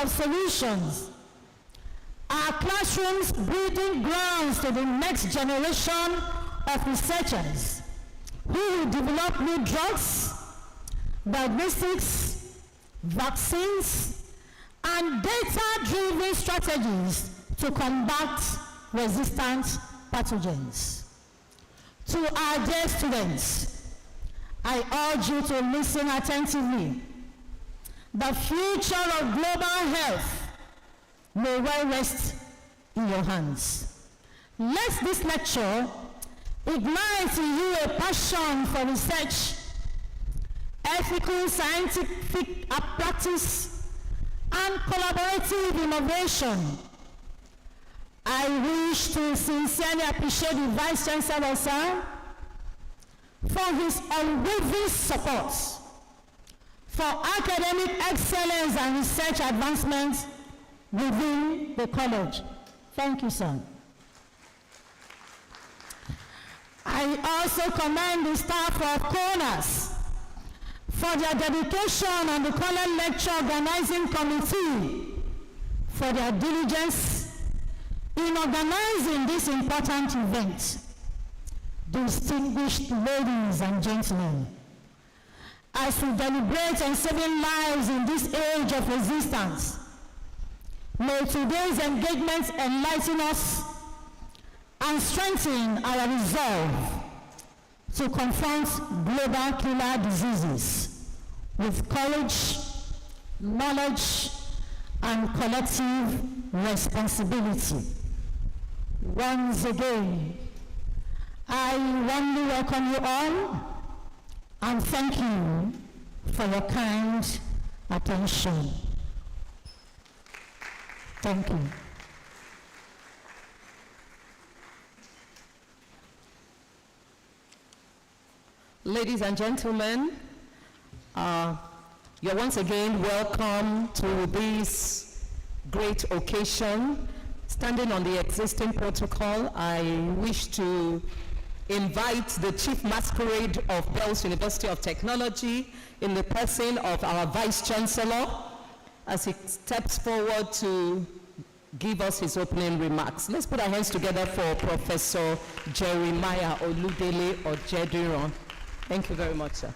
of solutions. Our classrooms breeding grounds to the next generation of researchers who will develop new drugs, diagnostics, vaccines, and data-driven strategies to combat resistant pathogens. To our dear students, I urge you to listen attentively. The future of global health may well rest in your hands. Let this lecture ignite in you a passion for research, ethical scientific practice, and collaborative innovation. I wish to sincerely appreciate the Vice Chancellor, sir, for his unwavering support for academic excellence and research advancement within the college. Thank you, sir. I also commend the staff of CONAS for their dedication and the college lecture organizing committee for their diligence in organizing this important event. Distinguished ladies and gentlemen, as we deliberate on saving lives in this age of resistance, may today's engagement enlighten us and strengthen our resolve to confront global killer diseases with courage, knowledge, and collective responsibility. Once again, I warmly welcome you all and thank you for your kind attention. Thank you. Ladies and gentlemen, you're once again welcome to this great occasion. Standing on the existing protocol, I wish to invite the Chief Masquerade of Bells University of Technology in the person of our Vice Chancellor as he steps forward to give us his opening remarks. Let's put our hands together for Professor Jeremiah Oludele Ojediran. Thank you very much, sir.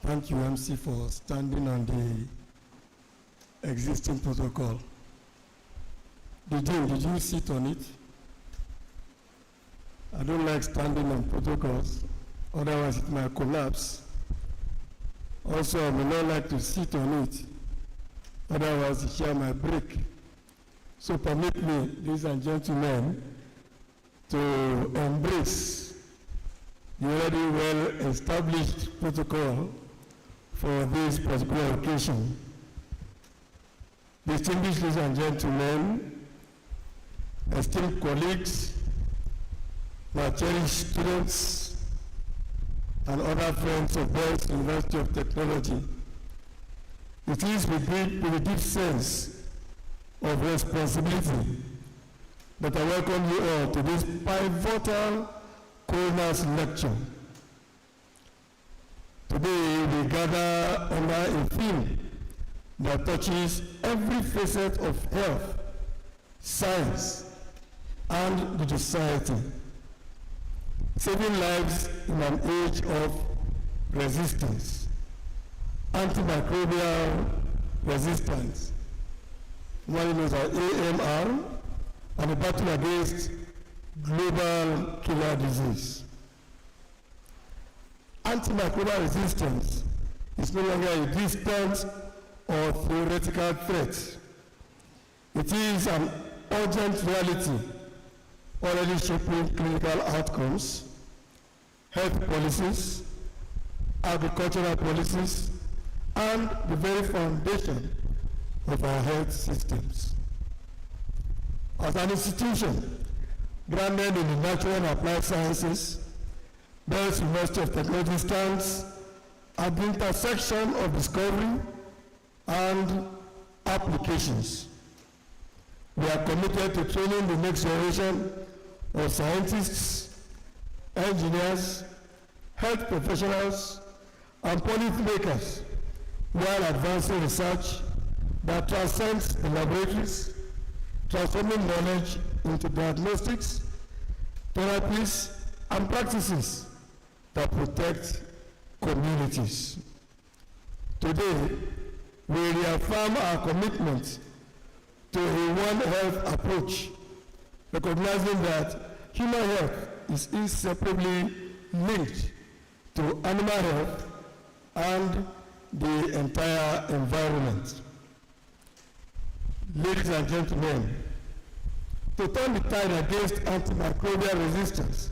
Thank you, MC, for standing on the existing protocol. Did you sit on it? I don't like standing on protocols, otherwise it might collapse. Also, I may not like to sit on it, otherwise the chair might break. So permit me, ladies and gentlemen, to embrace the already well-established protocol for this particular occasion. Distinguished ladies and gentlemen, esteemed colleagues, my cherished students, and other friends of Bells University of Technology, it is with a deep sense of responsibility that I welcome you all to this pivotal CONAS lecture. Today we gather under a theme that touches every facet of health, science, and the society, saving lives in an age of resistance, antimicrobial resistance, one known as AMR, and the battle against global killer disease. Antimicrobial resistance is no longer a distant or theoretical threat. It is an urgent reality already shaping clinical outcomes, health policies, agricultural policies, and the very foundation of our health systems. As an institution grounded in the natural and applied sciences, Bells University of Technology stands at the intersection of discovery and applications. We are committed to training the next generation of scientists, engineers, health professionals, and policymakers while advancing research that transcends the laboratories, transforming knowledge into diagnostics, therapies, and practices that protect communities. Today, we reaffirm our commitment to a One Health approach, recognizing that human health is inseparably linked to animal health and the entire environment. Ladies and gentlemen, to turn the tide against antimicrobial resistance,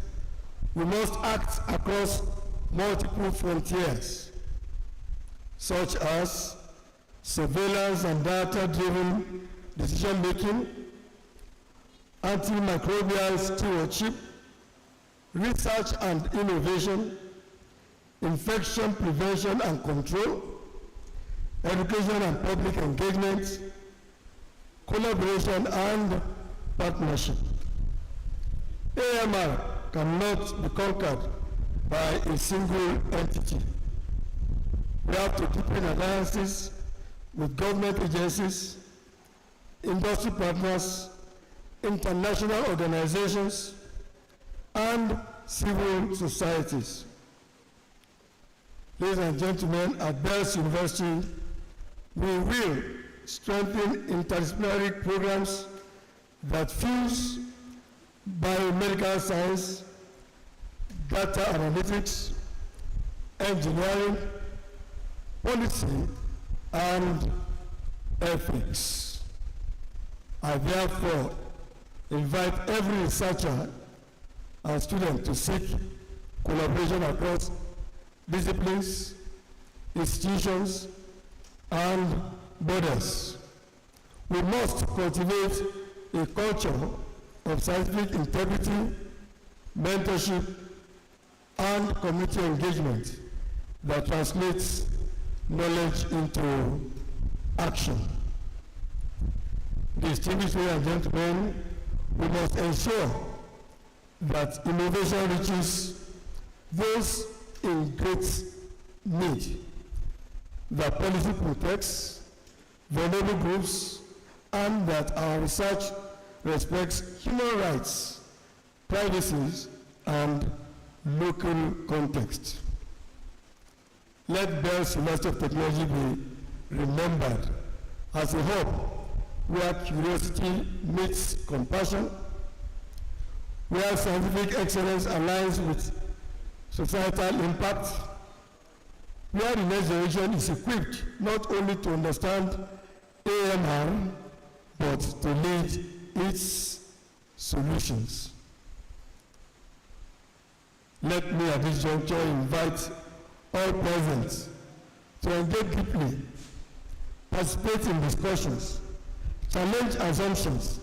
we must act across multiple frontiers, such as surveillance and data-driven decision-making, antimicrobial stewardship, research and innovation, infection prevention and control, education and public engagement, collaboration and partnership. AMR cannot be conquered by a single entity. We have to deepen alliances with government agencies, industry partners, international organizations, and civil societies. Ladies and gentlemen, at Bells University, we will strengthen interdisciplinary programs that fuse biomedical science, data analytics, engineering, policy, and ethics. I therefore invite every researcher and student to seek collaboration across disciplines, institutions, and borders. We must cultivate a culture of scientific integrity, mentorship, and community engagement that translates knowledge into action. Distinguished ladies and gentlemen, we must ensure that innovation reaches those in great need, that policy protects vulnerable groups, and that our research respects human rights, privacy, and local context. Let Bells University of Technology be remembered as a hub where curiosity meets compassion, where scientific excellence aligns with societal impact, where the next generation is equipped not only to understand AMR, but to lead its solutions. Let me at this juncture invite all present to engage deeply, participate in discussions, challenge assumptions,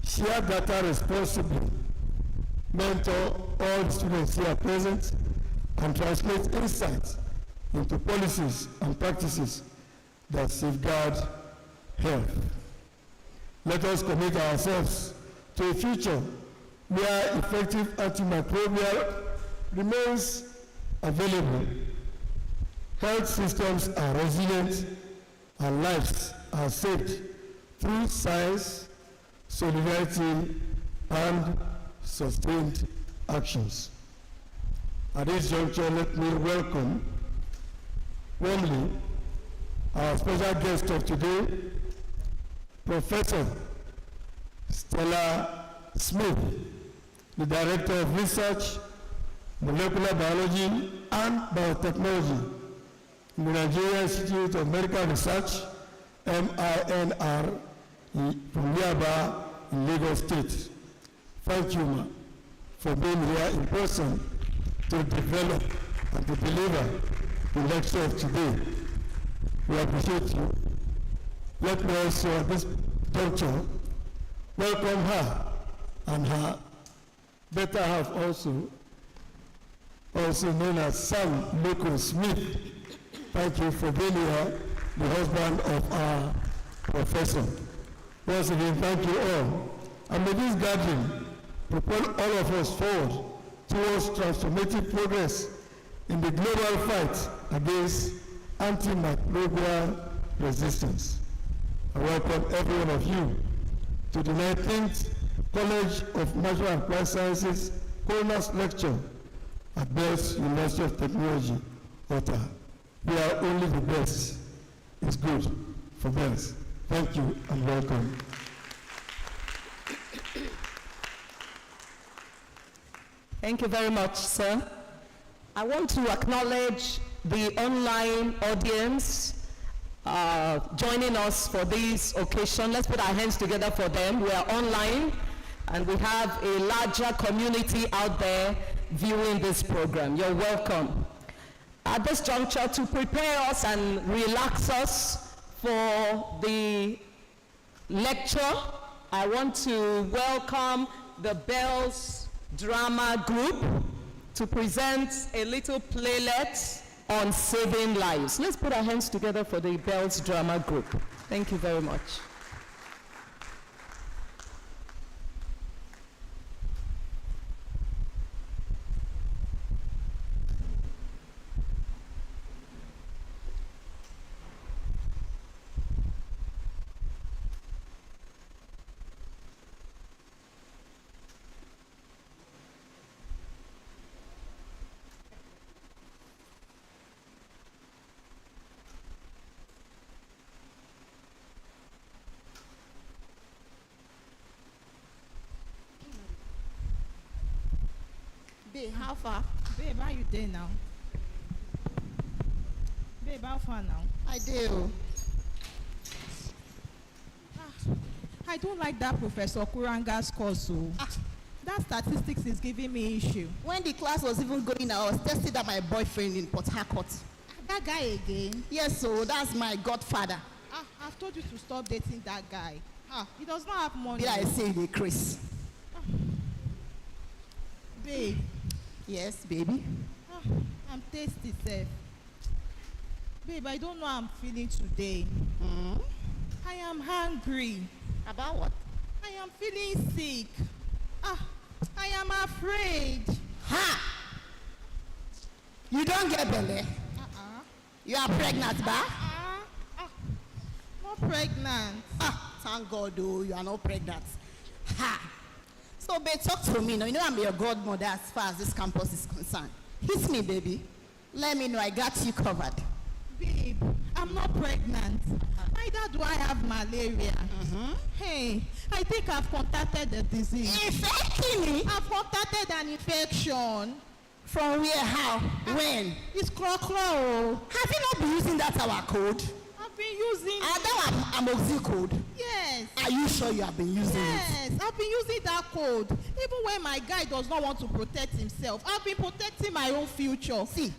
share data responsibly, mentor all the students here present, and translate insights into policies and practices that safeguard health. Let us commit ourselves to a future where effective antimicrobial remains available, health systems are resilient, and lives are saved through science, solidarity, and sustained actions. At this juncture, let me welcome warmly our special guest of today, Professor Stella Smith, the Director of Research, Molecular Biology and Biotechnology in the Nigerian Institute of Medical Research, MINR, from Yaba in Lagos State. Thank you, ma, for being here in person to develop and to deliver the lecture of today. We appreciate you. Let me also at this juncture welcome her and her better half also known as Sam Loco Smith. Thank you for being here, the husband of our professor. Once again, thank you all. And may this gathering propel all of us forward towards transformative progress in the global fight against antimicrobial resistance. I welcome every one of you to the 19th College of Natural and Applied Sciences Coroner's Lecture at Bells University of Technology, Ottawa. We are only the best. It's good for Bells. Thank you and welcome. Thank you very much, sir. I want to acknowledge the online audience joining us for this occasion. Let's put our hands together for them. We are online and we have a larger community out there viewing this program. You're welcome. At this juncture, to prepare us and relax us for the lecture, I want to welcome the Bells Drama Group to present a little playlet on saving lives. Let's put our hands together for the Bells Drama Group. Thank you very much. Babe, how far? Babe, how you doing now? Babe, how far now? I do. I don't like that Professor Kuranga's course. That statistics is giving me issue. When the class was even going, I was testing that my boyfriend in Port Harcourt. That guy again? Yes, so that's my godfather. I've told you to stop dating that guy. He does not have money. Did I say the Chris? Babe. Yes, baby. I'm tasty, sir. Babe, I don't know how I'm feeling today. I am hungry. About what? I am feeling sick. I am afraid. Ha! You don't get belly. You are pregnant, ba? Not pregnant. Thank God, though, you are not pregnant. Ha! So, babe, talk to me now. You know I'm your godmother as far as this campus is concerned. Hit me, baby. Let me know I got you covered. Babe, I'm not pregnant. Neither do I have malaria. Hey, I think I've contacted the disease. Infecting me? I've contacted an infection. From where? How? When? It's cro-cro. Have you not been using that our code? I've been using That Amoxi code? Yes. Are you sure you have been using it? Yes, I've been using that code. Even when my guy does not want to protect himself, I've been protecting my own future. See,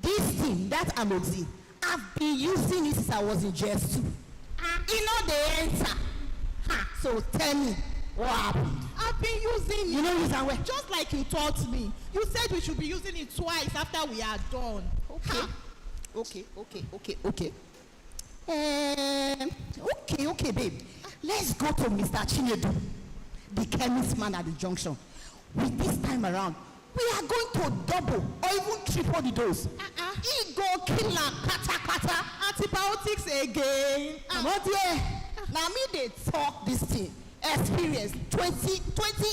this thing, that Amoxi, I've been using it since I was in JS2. You know the answer. So tell me, what happened? I've been using it. You know use and where? Just like you taught me. You said we should be using it twice after we are done. Okay. Okay, babe. Let's go to Mr. Chinedu, the chemist man at the junction. With this time around, we are going to double or even triple the dose. He go kill her, kata. Antibiotics again. What there? Now me they talk this thing. Experience, 20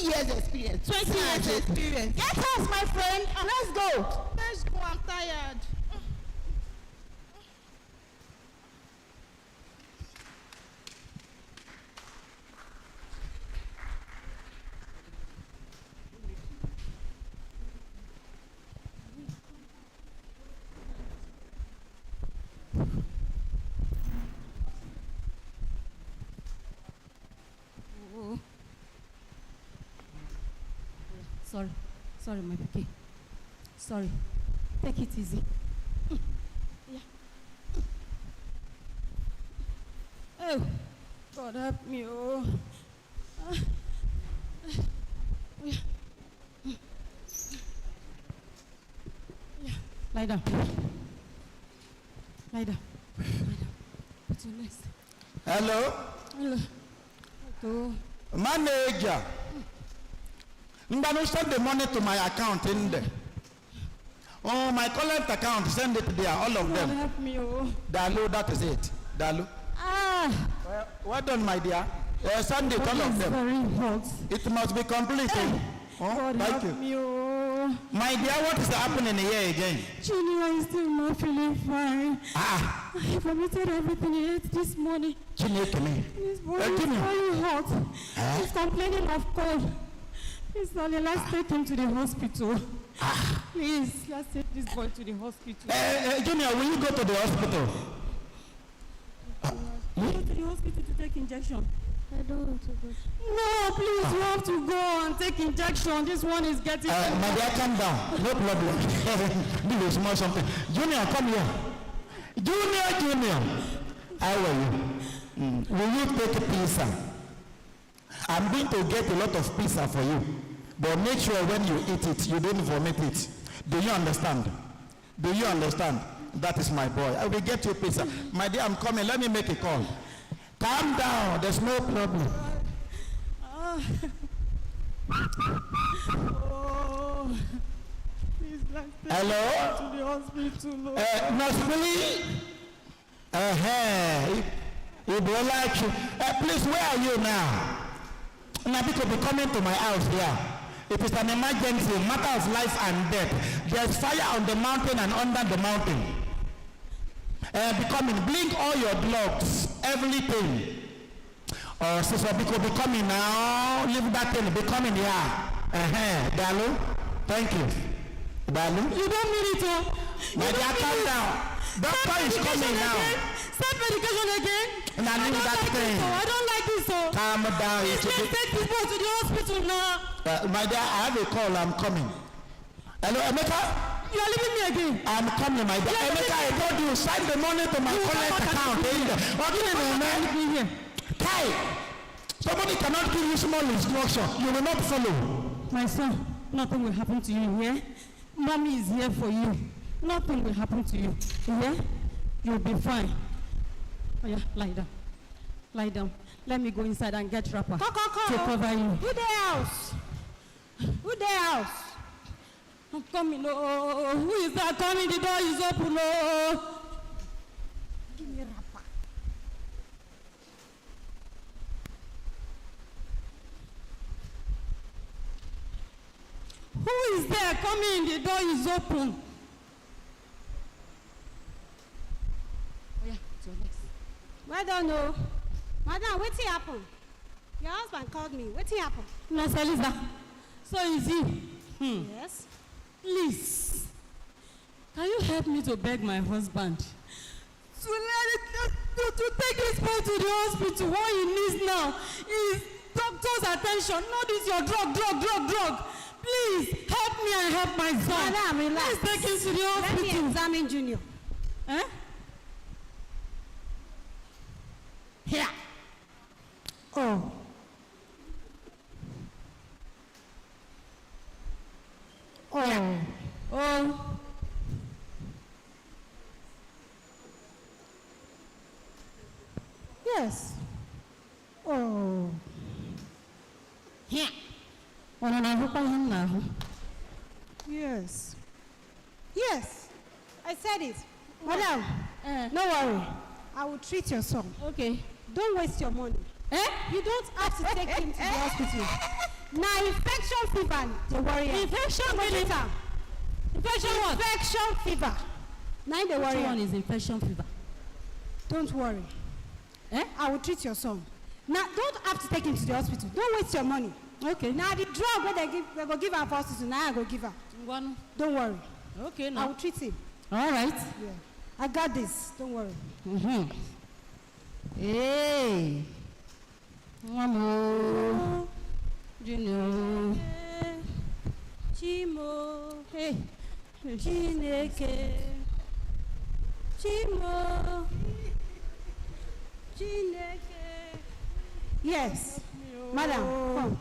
years experience. 20 years experience. Get us, my friend. Let's go. Let's go, I'm tired. Sorry, my baby. Sorry. Take it easy. Yeah. Oh, God help me, oh. Yeah. Lie down. Lie down. Put your legs. Hello? Hello. Manager. I'm going to send the money to my account in there. Oh, my current account, send it there, all of God them. help me, oh. Dalu, that is it. Dalu. Well done, my dear. Send it, all of It's them. very hot. It must be complete. Oh, God thank help you. me, oh. My dear, what is happening here again? Junior is still not feeling fine. Ah, I vomited everything he ate this morning. Chineke me. His body is Junior. very hot. He's complaining of cold. Please, darling, let's take him to the hospital. Please, let's take this boy to the hospital. Junior, will you go to the hospital? Go to the hospital to take injection. I don't want to go. No, please, you have to go and take injection. This one is getting... My dear, calm down. No problem. Give me small something. Junior, come here. Junior. How are you? Will you take pizza? I'm going to get a lot of pizza for you. But make sure when you eat it, you don't vomit it. Do you understand? Do you understand? That is my boy. I will get you pizza. My dear, I'm coming. Let me make a call. Calm down. There's no problem. Oh, please, let's take Hello? him to the hospital. Lord. Nurse Billy? He will like you. Please, where are you now? Nabi could be coming to my house here. It is an emergency, matter of life and death. There's fire on the mountain and under the mountain. Becoming, blink all your drugs, everything. Sister Biko, be coming now. Leave that thing, be coming here. Dalu, thank you. Dalu. You don't need it, oh. My dear, calm down. Doctor is coming now. Stop medication again. Now leave that thing. I don't like this, oh. Calm down. Please, let's take this boy to the hospital now. My dear, I have a call. I'm coming. Hello, Emeka? You are leaving me again. I'm coming, my dear. Emeka, I told you, send the money to my current account. Okay, Kai, somebody cannot give you small instruction. You will not follow. My son, nothing will happen to you here. Mommy is here for you. Nothing will happen to you. Yeah? You'll be fine. Oh yeah, lie down. Lie down. Let me go inside and get wrapper to cover you. Who the house? Who the house? I'm coming. Oh, who is that coming? The door is open. Oh. Give me wrapper. Who is there coming? The door is open. Oh yeah, it's your legs. Well done, no. Madam, what happened? Your husband called me. What happened? Nurse Eliza, so is he? Yes. Please, can you help me to beg my husband to take this boy to the hospital? What he needs now is doctor's attention, not this your drug. Please, help me and help my son. Madam, relax. Please take him to the Let hospital. me examine Junior. Eh? Here. Oh. Oh. Oh. Yes. Oh. Here. Yes. Yes. I said it. Madam, no worry. I will treat your son. Okay. Don't waste your money. You don't have to take him to the hospital. Now, infection fever, they worry. Infection fever. Infection what? Infection fever. Now, they worry. Which one is infection fever? Don't worry. I will treat your son. Now, don't have to take him to the hospital. Don't waste your money. Okay. Now, the drug where they go give her for hospital, now I go give her. Don't worry. Okay, I now. will treat him. All right. Yeah. I got this. Don't worry. Hey. Mamo. Junior. Chimo. Hey. Chineke. Chimo. Chineke. Yes. Madam, come.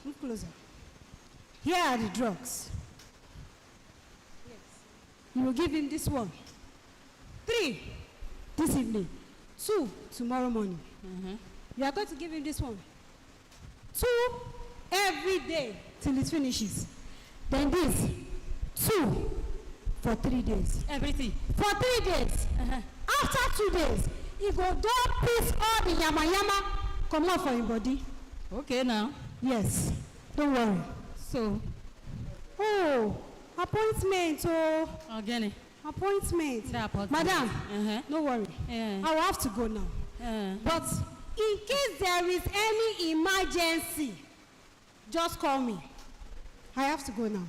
Move closer. Here are the drugs. Yes. You will give him this one. 3 this evening. 2 tomorrow morning. You are going to give him this one. 2 every day till it finishes. Then this. 2 for 3 days. Everything. For 3 days. After 2 days, he go don piss all the yama comot for him body. Okay now. Yes, don't worry. So, Oh, appointment oh. again. Appointment. The appointment. Madam, Uh-huh. no worry. Yeah. I will have to go now. But in case there is any emergency, just call me. I have to go now.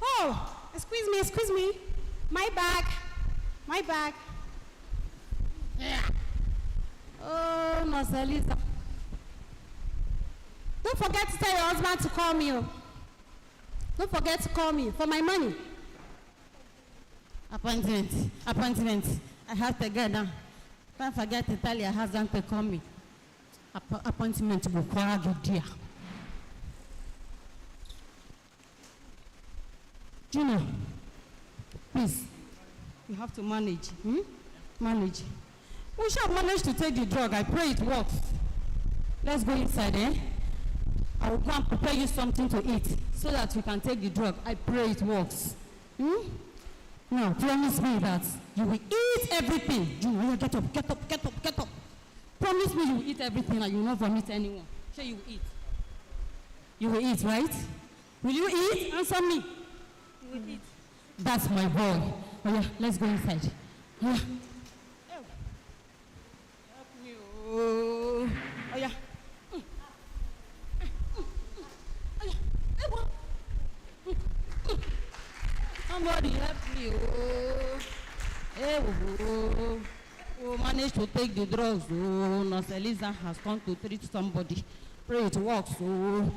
Oh, excuse me. My bag. Yeah. Oh, Marcelisa. Don't forget to tell your husband to call me. Oh. Don't forget to call me for my money. Appointment. I have to get down. Don't forget to tell your husband to call me. Appointment will call you dear. Junior, please, you have to manage. Manage. We shall manage to take the drug. I pray it works. Let's go inside, eh? I will go and prepare you something to eat so that you can take the drug. I pray it works. Now, promise me that you will eat everything. Junior, get up. Promise me you will eat everything and you will not vomit anyone. Sure, you will eat. You will eat, right? Will you eat? Answer me. You will eat. That's my boy. Oh yeah, let's go inside. Oh yeah. Help me. Oh yeah. Somebody help me. Oh, managed to take the drugs. Oh, Nurse Eliza has come to treat somebody. Pray it works. Oh.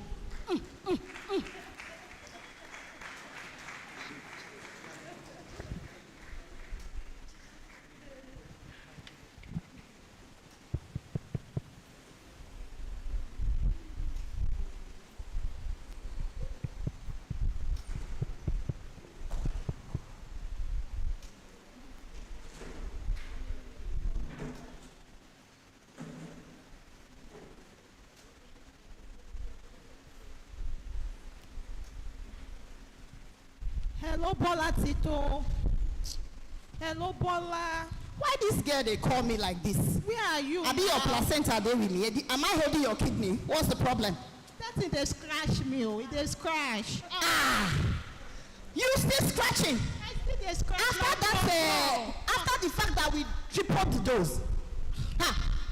Hello, Bola Tito. Hello, Bola. Why this girl they call me like this? Where are you? I be your placenta dey with me. Am I holding your kidney? What's the problem? That thing they scratch me. Oh, it they scratch. You still scratching? I still they scratch. After the fact that we tripled the dose.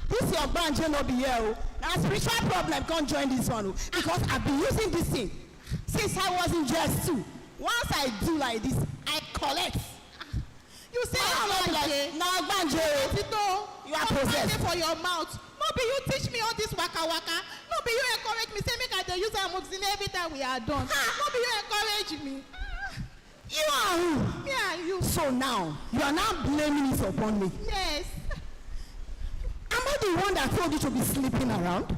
This your branch no be here. Oh. Now spiritual problem can't join this one. Oh. Because I've been using this thing since I was in JS2. Once I do like this, I collect. You say now Banjo, Tito, you are possessed. for your mouth. No be you teach me all this waka. No be you encourage me. Say make I dey use amoxicillin every time we are done. No be you encourage me. You are who? Me and you. So now, you are now blaming it upon me. Yes. Am I the one that told you to be sleeping around?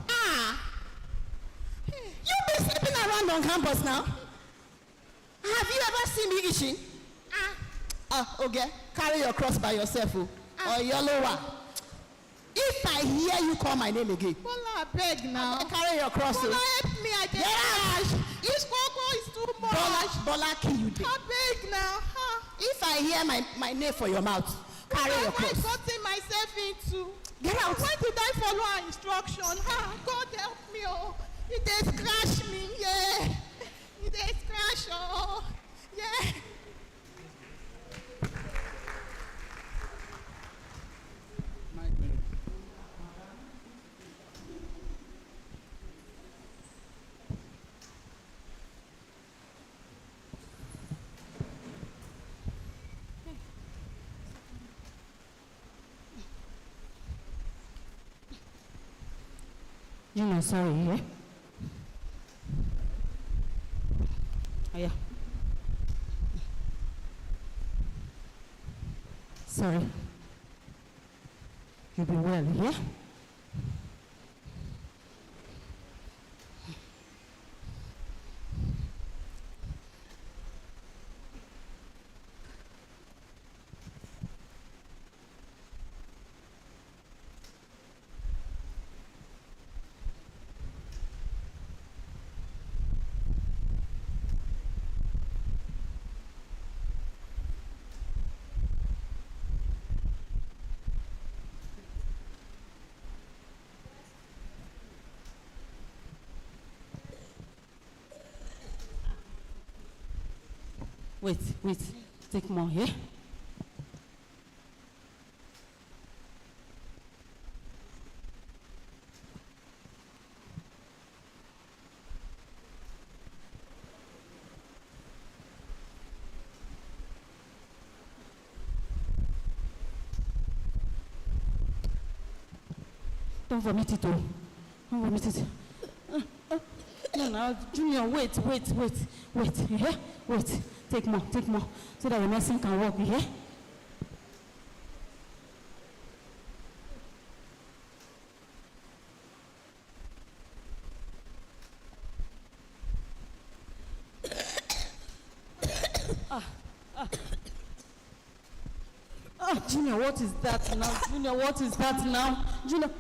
You've been sleeping around on campus now. Have you ever seen me itching? Okay. Carry your cross by yourself, or your lower. If I hear you call my name again, Bola, beg now. Carry your cross. Bola, help me. I dey crash. This cocoa is too much. Bola, kill you. I beg now. If I hear my name for your mouth, carry your cross. What have I gotten myself into? Get out. Why did I follow her instruction? God help me. Oh, it dey scratch me. Yeah. It dey scratch. Oh, yeah. You know, sorry, yeah? Oh, yeah. Sorry. You'll be well, yeah? Wait. Take more, yeah? Don't vomit it, oh. Don't vomit it. No, Junior, wait. Yeah? Wait. Take more. So that the medicine can work, yeah? Junior, what is that now? Junior,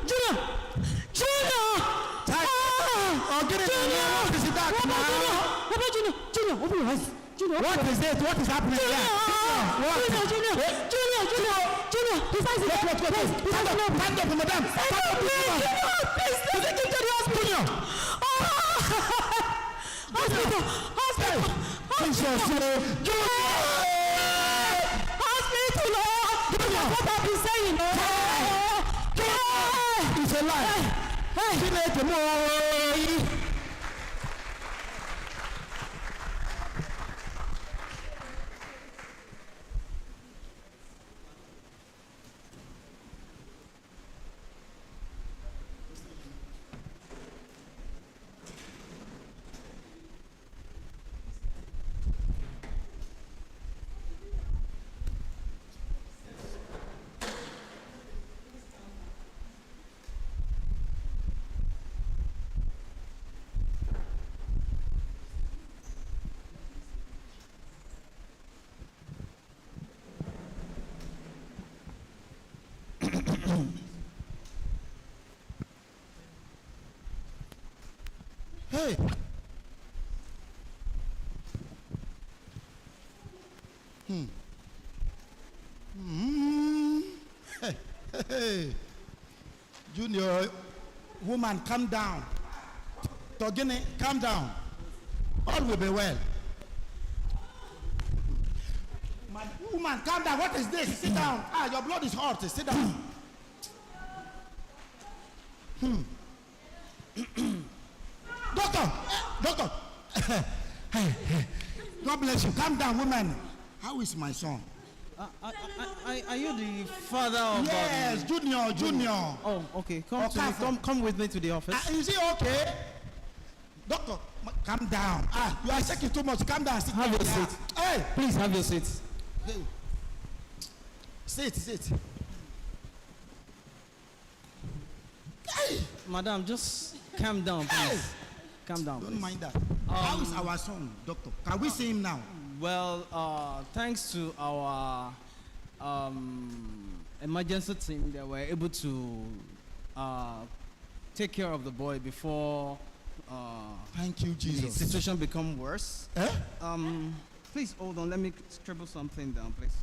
Junior! Junior, open your eyes. Junior, What is it? What is happening here? Junior, his eyes is What? Stand up, madam. please, take him to the hospital. Hospital. Jesus, Hospital, that's what I've been saying, it's a lie. Hey. Hey. Junior, woman, calm down. Togene, calm down. All will be well. Woman, calm down. What is this? Sit down. Your blood is hot. Sit down. Doctor. God bless you. Calm down, woman. How is my son? Are you the father of? Yes, Junior. Oh, okay. Come with me to the office. Is he okay? Doctor, calm down. You are shaking too much. Calm down. Sit Have down. your seat. Hey, Please have your seat. hey. Sit. Hey, Madam, just calm down, please. Calm down, don't please. mind that. How is our son, doctor? Can we see him now? Well, thanks to our emergency team, they were able to take care of the boy before Thank you, the Jesus. situation become worse. Eh? Please hold on. Let me scribble something down, please.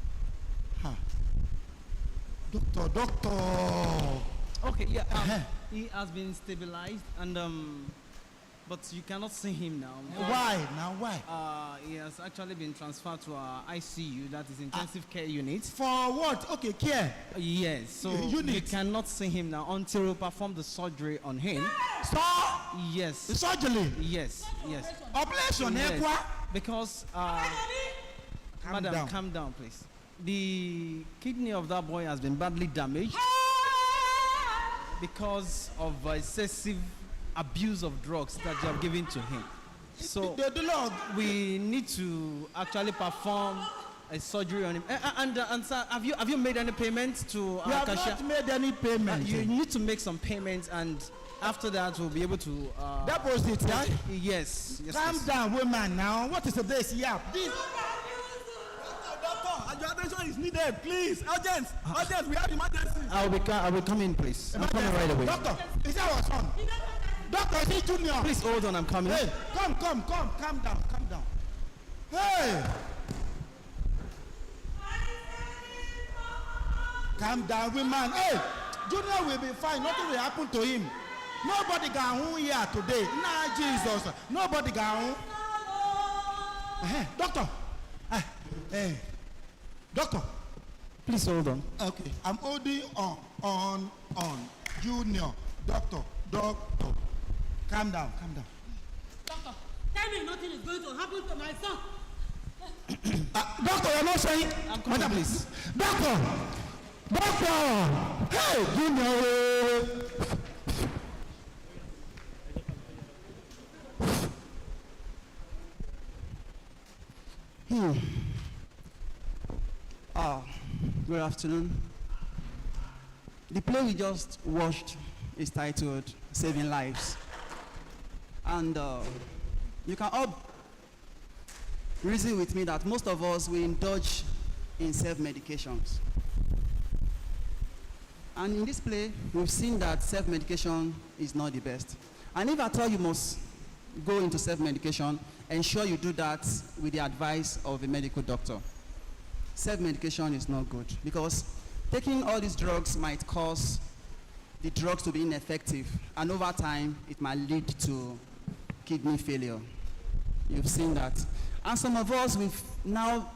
Doctor. Okay, yeah. He has been stabilized, and but you cannot see him now. Why? Now why? He has actually been transferred to our ICU, that is intensive care unit. For what? Okay, care. Yes, so Unit. you cannot see him now until we perform the surgery on him. Yes. Surgery. Yes. Operation. Yes. Because madam, down. calm down, please. The kidney of that boy has been badly damaged because of excessive abuse of drugs that you have given to him. So The Lord. we need to actually perform a surgery on him. And sir, have you made any payments to We our have cashier? not made any payment. You need to make some payments, and after that we'll be able to Deposit, right? yes. Calm Please. down, woman. Now, what is this? Yeah, this. Doctor, your attention is needed, please. Urgent, we have emergency. I will come in, please. I'm coming right away. Doctor, is that our son? Doctor, is he Junior? Please hold on, I'm coming. Hey, come. Calm down. Hey. Calm down, woman. Hey, Junior will be fine. Nothing will happen to him. Nobody got here today. Nah, Jesus. Nobody got doctor. Doctor. Please hold on. Okay. I'm holding on. Junior. Doctor. Calm down. Doctor, tell me nothing is going to happen to my son. Doctor, you're not saying. Madam, please. Doctor! Hey, Junior! Good afternoon. The play we just watched is titled Saving Lives. And you can all reason with me that most of us, we indulge in self-medications. And in this play, we've seen that self-medication is not the best. And if at all you must go into self-medication, ensure you do that with the advice of a medical doctor. Self-medication is not good because taking all these drugs might cause the drugs to be ineffective, and over time, it might lead to kidney failure. You've seen that. And some of us, we've now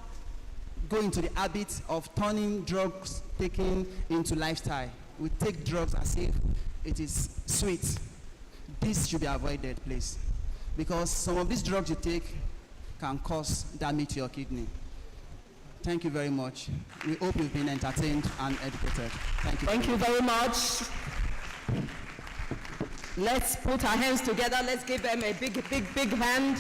go into the habit of turning drugs taking into lifestyle. We take drugs as if it is sweet. This should be avoided, please. Because some of these drugs you take can cause damage to your kidney. Thank you very much. We hope you've been entertained and educated. Thank you. Thank you very much. Let's put our hands together. Let's give them a big hand.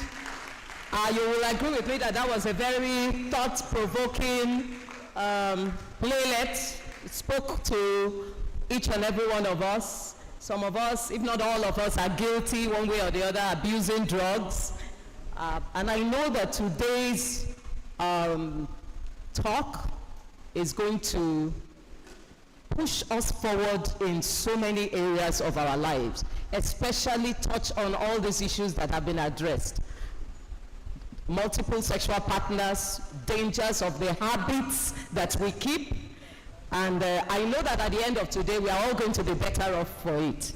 You will agree with me that that was a very thought-provoking playlet. It spoke to each and every one of us. Some of us, if not all of us, are guilty one way or the other, abusing drugs. And I know that today's talk is going to push us forward in so many areas of our lives, especially touch on all these issues that have been addressed. Multiple sexual partners, dangers of the habits that we keep, and I know that at the end of today we are all going to be better off for it.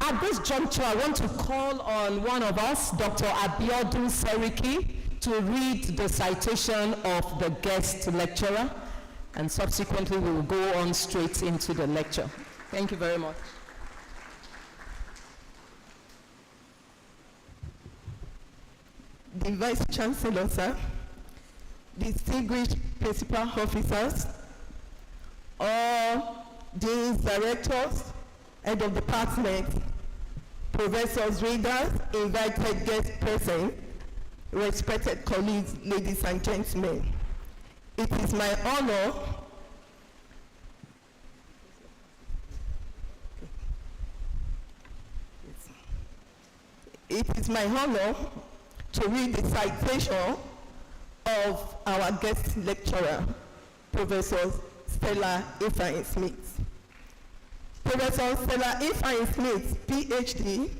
At this juncture, I want to call on one of us, Dr. Abiodun Seriki, to read the citation of the guest lecturer, and subsequently we will go on straight into the lecture. Thank you very much. The Vice Chancellor, sir, distinguished principal officers, all deans, directors, head of department, professors, readers, invited guests present, respected colleagues, ladies and gentlemen. It is my honor to read the citation of our guest lecturer, Professor Stella Ifeanyi-Smith. Professor Stella Ifeanyi-Smith, PhD,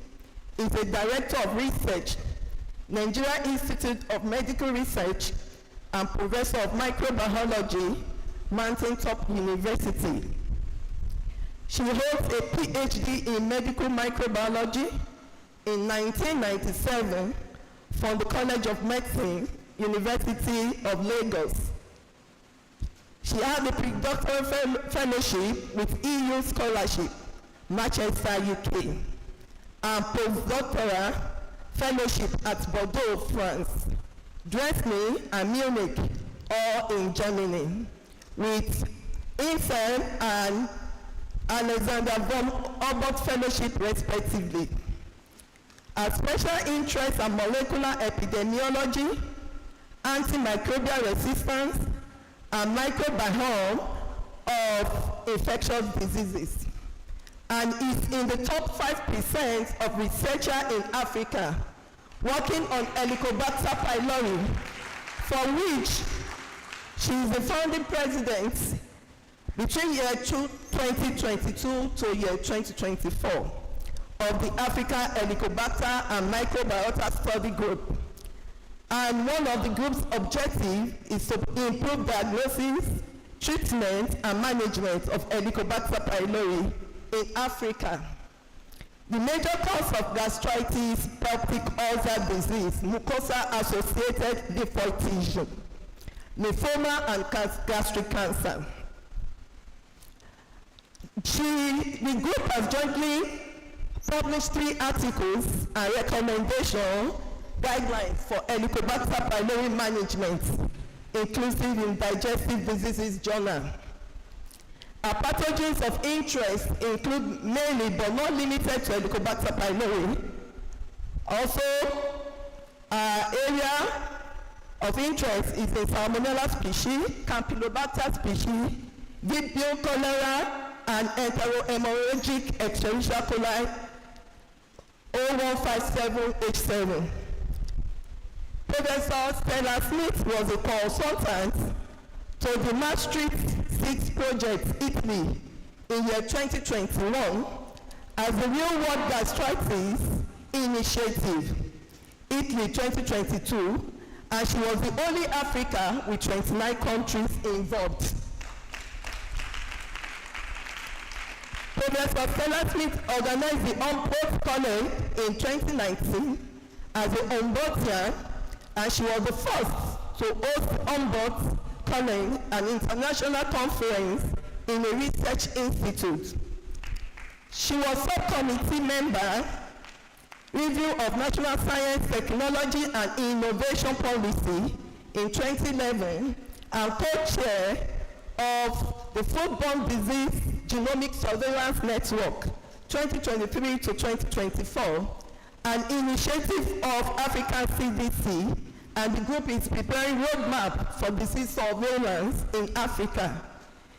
is a Director of Research, Nigeria Institute of Medical Research, and Professor of Microbiology, Mountaintop University. She holds a PhD in Medical Microbiology in 1997 from the College of Medicine, University of Lagos. She has a predoctoral fellowship with EU Scholarship, Manchester, UK, and postdoctoral fellowship at Bordeaux, France, Dresden and Munich, all in Germany, with INSERM and Alexander von Humboldt Fellowship, respectively. Her special interests are molecular epidemiology, antimicrobial resistance, and microbiome of infectious diseases, and is in the top 5% of researchers in Africa working on Helicobacter pylori, for which she is the founding president between year 2022 to year 2024 of the Africa Helicobacter and Microbiota Study Group. And one of the group's objectives is to improve diagnosis, treatment, and management of Helicobacter pylori in Africa. The major cause of gastritis, peptic ulcer disease, mucosa-associated default tissue, lymphoma, and gastric cancer. The group has jointly published 3 articles and recommendation guidelines for Helicobacter pylori management, inclusive in Digestive Diseases Journal. Our pathogens of interest include mainly, but not limited to, Helicobacter pylori. Also, our area of interest is the Salmonella species, Campylobacter species, Vibrio cholera, and enterohemorrhagic Escherichia coli 0157H7. Professor Stella Smith was a consultant to the Maastricht 6 project, Italy, in year 2021 as the Real World Gastritis Initiative, Italy 2022, and she was the only Africa with 29 countries involved. Professor Stella Smith organized the Humboldt College in 2019 as the Humboldtian, and she was the first to host Humboldt College, an international conference in a research institute. She was subcommittee member, review of national science, technology, and innovation policy in 2011, and co-chair of the Foodborne Disease Genomic Surveillance Network 2023 to 2024, an initiative of African CDC, and the group is preparing roadmap for disease surveillance in Africa.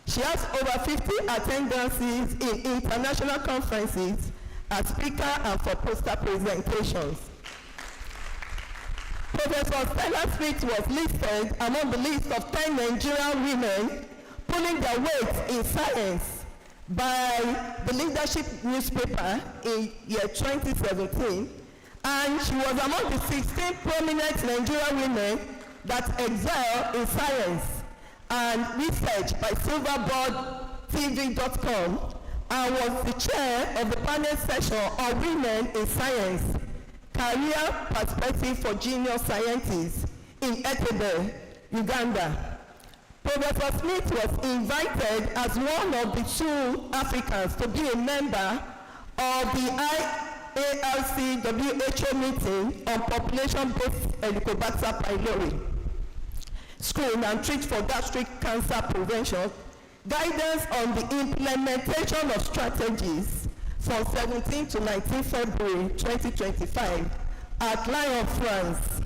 She has over 50 attendances in international conferences as speaker and for poster presentations. Professor Stella Smith was listed among the list of 10 Nigerian women pulling their weight in science by the Leadership newspaper in year 2017, and she was among the 16 prominent Nigerian women that excel in science and research by silverboardtv.com, and was the chair of the panel session on Women in Science, Career Perspective for Junior Scientists in Entebbe, Uganda. Professor Smith was invited as one of the 2 Africans to be a member of the IARC WHO meeting on population-based Helicobacter pylori, screen and treat for gastric cancer prevention, guidance on the implementation of strategies from 17 to 19 February 2025 at Lyon, France.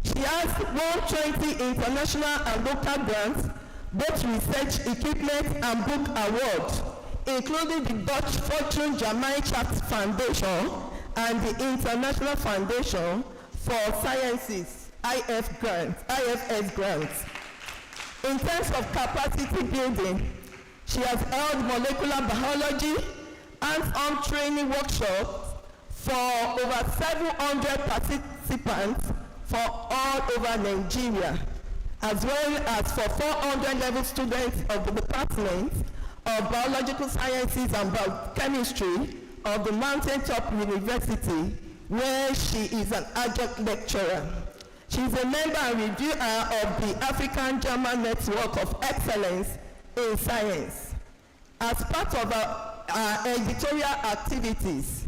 She has 120 international and local grants, both research equipment and book awards, including the Dutch Fortune Gemeinschaft Foundation and the International Foundation for Sciences, IFS grants. In terms of capacity building, she has held molecular biology hands-on training workshops for over 700 participants for all over Nigeria, as well as for 400 level students of the Department of Biological Sciences and Biochemistry of the Mountaintop University, where she is an adjunct lecturer. She is a member and reviewer of the African German Network of Excellence in Science. As part of her editorial activities,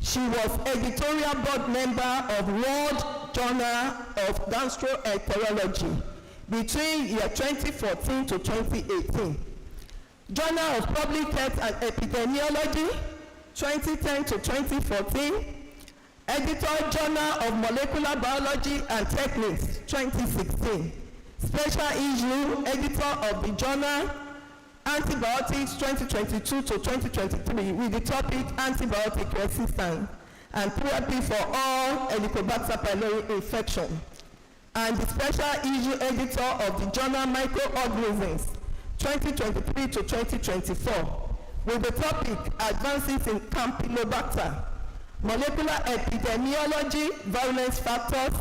she was editorial board member of World Journal of Gastroenterology between year 2014 to 2018. Journal of Public Health and Epidemiology 2010 to 2014. Editor Journal of Molecular Biology and Techniques 2016. Special issue editor of the journal Antibiotics 2022 to 2023 with the topic Antibiotic Resistance and Therapy for All Helicobacter pylori Infection, and the special issue editor of the journal Microorganisms 2023 to 2024 with the topic Advances in Campylobacter, Molecular Epidemiology, Virulence Factors,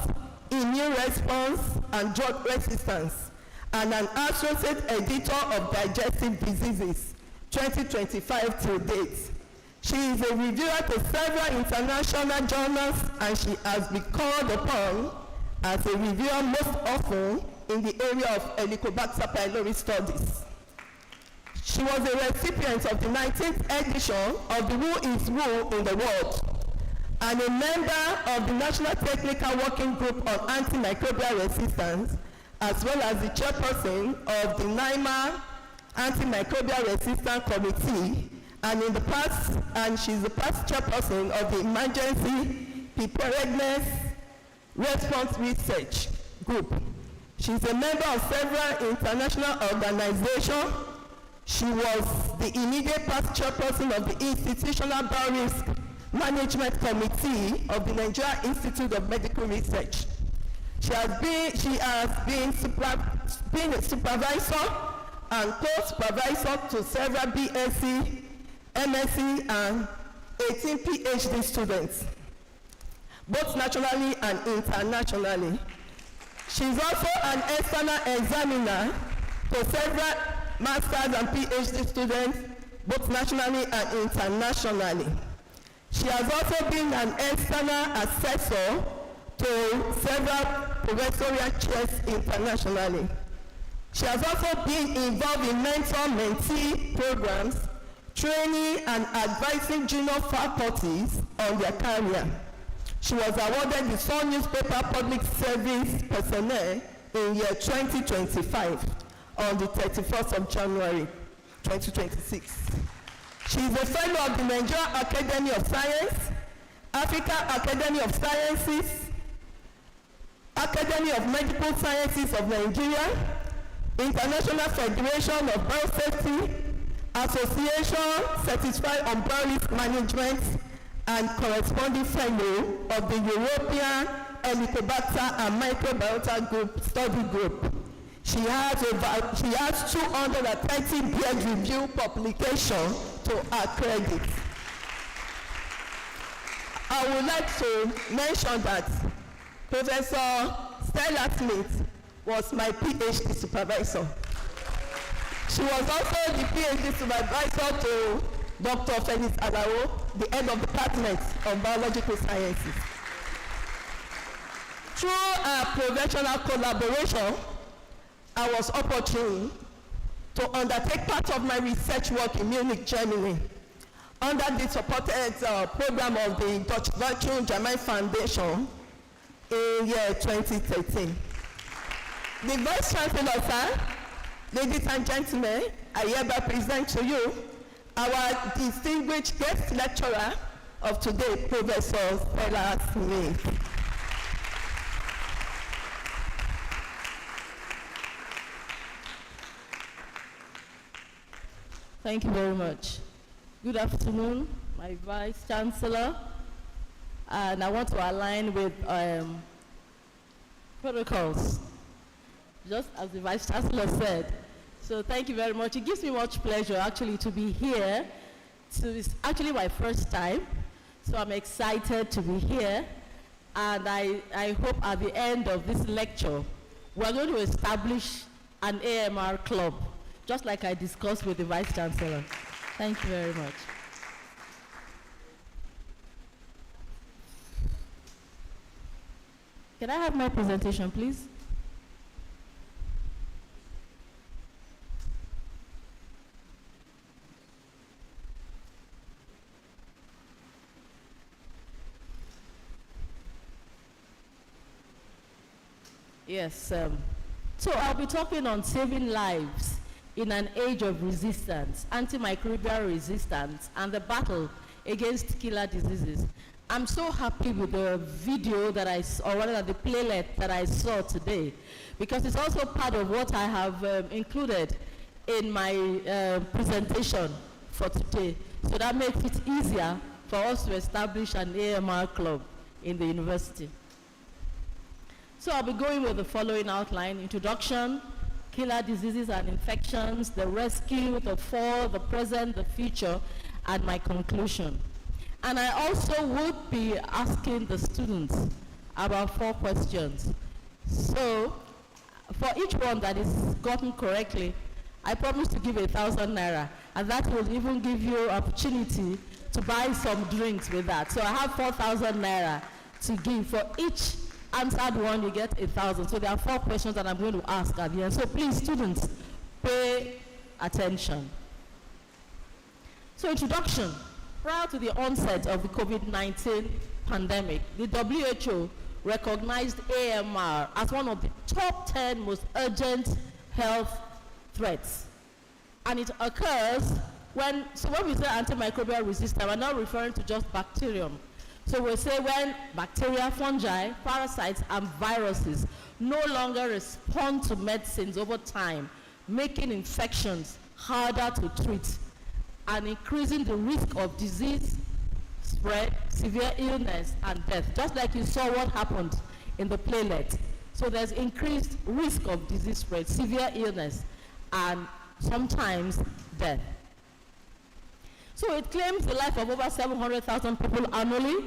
Immune Response, and Drug Resistance, and an associate editor of Digestive Diseases 2025 to date. She is a reviewer to several international journals, and she has been called upon as a reviewer most often in the area of Helicobacter pylori studies. She was a recipient of the 19th edition of the Who is Who in the World, and a member of the National Technical Working Group on Antimicrobial Resistance, as well as the chairperson of the NIMA Antimicrobial Resistance Committee, and she's the past chairperson of the Emergency Preparedness Response Research Group. She's a member of several international organizations. She was the immediate past chairperson of the Institutional Biorisk Management Committee of the Nigeria Institute of Medical Research. She has been a supervisor and co-supervisor to several BSc, MSc, and 18 PhD students, both nationally and internationally. She is also an external examiner to several masters and PhD students, both nationally and internationally. She has also been an external assessor to several professorial chairs internationally. She has also been involved in mentor-mentee programs, training and advising junior faculties on their career. She was awarded the Sun Newspaper Public Service Personnel in year 2025 on the 31st of January 2026. She is a fellow of the Nigerian Academy of Science, African Academy of Sciences, Academy of Medical Sciences of Nigeria, International Federation of Biosafety, Association Certified on Biorisk Management, and corresponding fellow of the European Helicobacter and Microbiota Group Study Group. She has 230 peer-reviewed publications to her credit. I would like to mention that Professor Stella Smith was my PhD supervisor. She was also the PhD supervisor to Dr. Felix Alao, the head of the Department of Biological Sciences. Through our professional collaboration, I was opportune to undertake part of my research work in Munich, Germany, under the supported program of the Dutch Virtue German Foundation in year 2013. The Vice Chancellor, sir, ladies and gentlemen, I hereby present to you our distinguished guest lecturer of today, Professor Stella Smith. Thank you very much. Good afternoon, my Vice Chancellor. And I want to align with protocols, just as the Vice Chancellor said. So thank you very much. It gives me much pleasure actually to be here. It's actually my first time, so I'm excited to be here. And I hope at the end of this lecture, we're going to establish an AMR club, just like I discussed with the Vice Chancellor. Thank you very much. Can I have my presentation, please? Yes, so I'll be talking on saving lives in an age of resistance, antimicrobial resistance, and the battle against killer diseases. I'm so happy with the video that I saw, or rather the playlet that I saw today, because it's also part of what I have included in my presentation for today. So that makes it easier for us to establish an AMR club in the university. So I'll be going with the following outline: introduction, killer diseases and infections, the rescue, the fall, the present, the future, and my conclusion. And I also would be asking the students about 4 questions. So for each one that is gotten correctly, I promise to give 1,000 naira, and that will even give you opportunity to buy some drinks with that. So I have 4,000 naira to give. For each answered one, you get 1,000. So there are 4 questions that I'm going to ask at the end. So please, students, pay attention. So introduction. Prior to the onset of the COVID-19 pandemic, the WHO recognized AMR as one of the top 10 most urgent health threats. And it occurs when we say antimicrobial resistance, we're not referring to just bacterium. So we say when bacteria, fungi, parasites, and viruses no longer respond to medicines over time, making infections harder to treat and increasing the risk of disease spread, severe illness, and death. Just like you saw what happened in the platelet. So there's increased risk of disease spread, severe illness, and sometimes death. So it claims the life of over 700,000 people annually,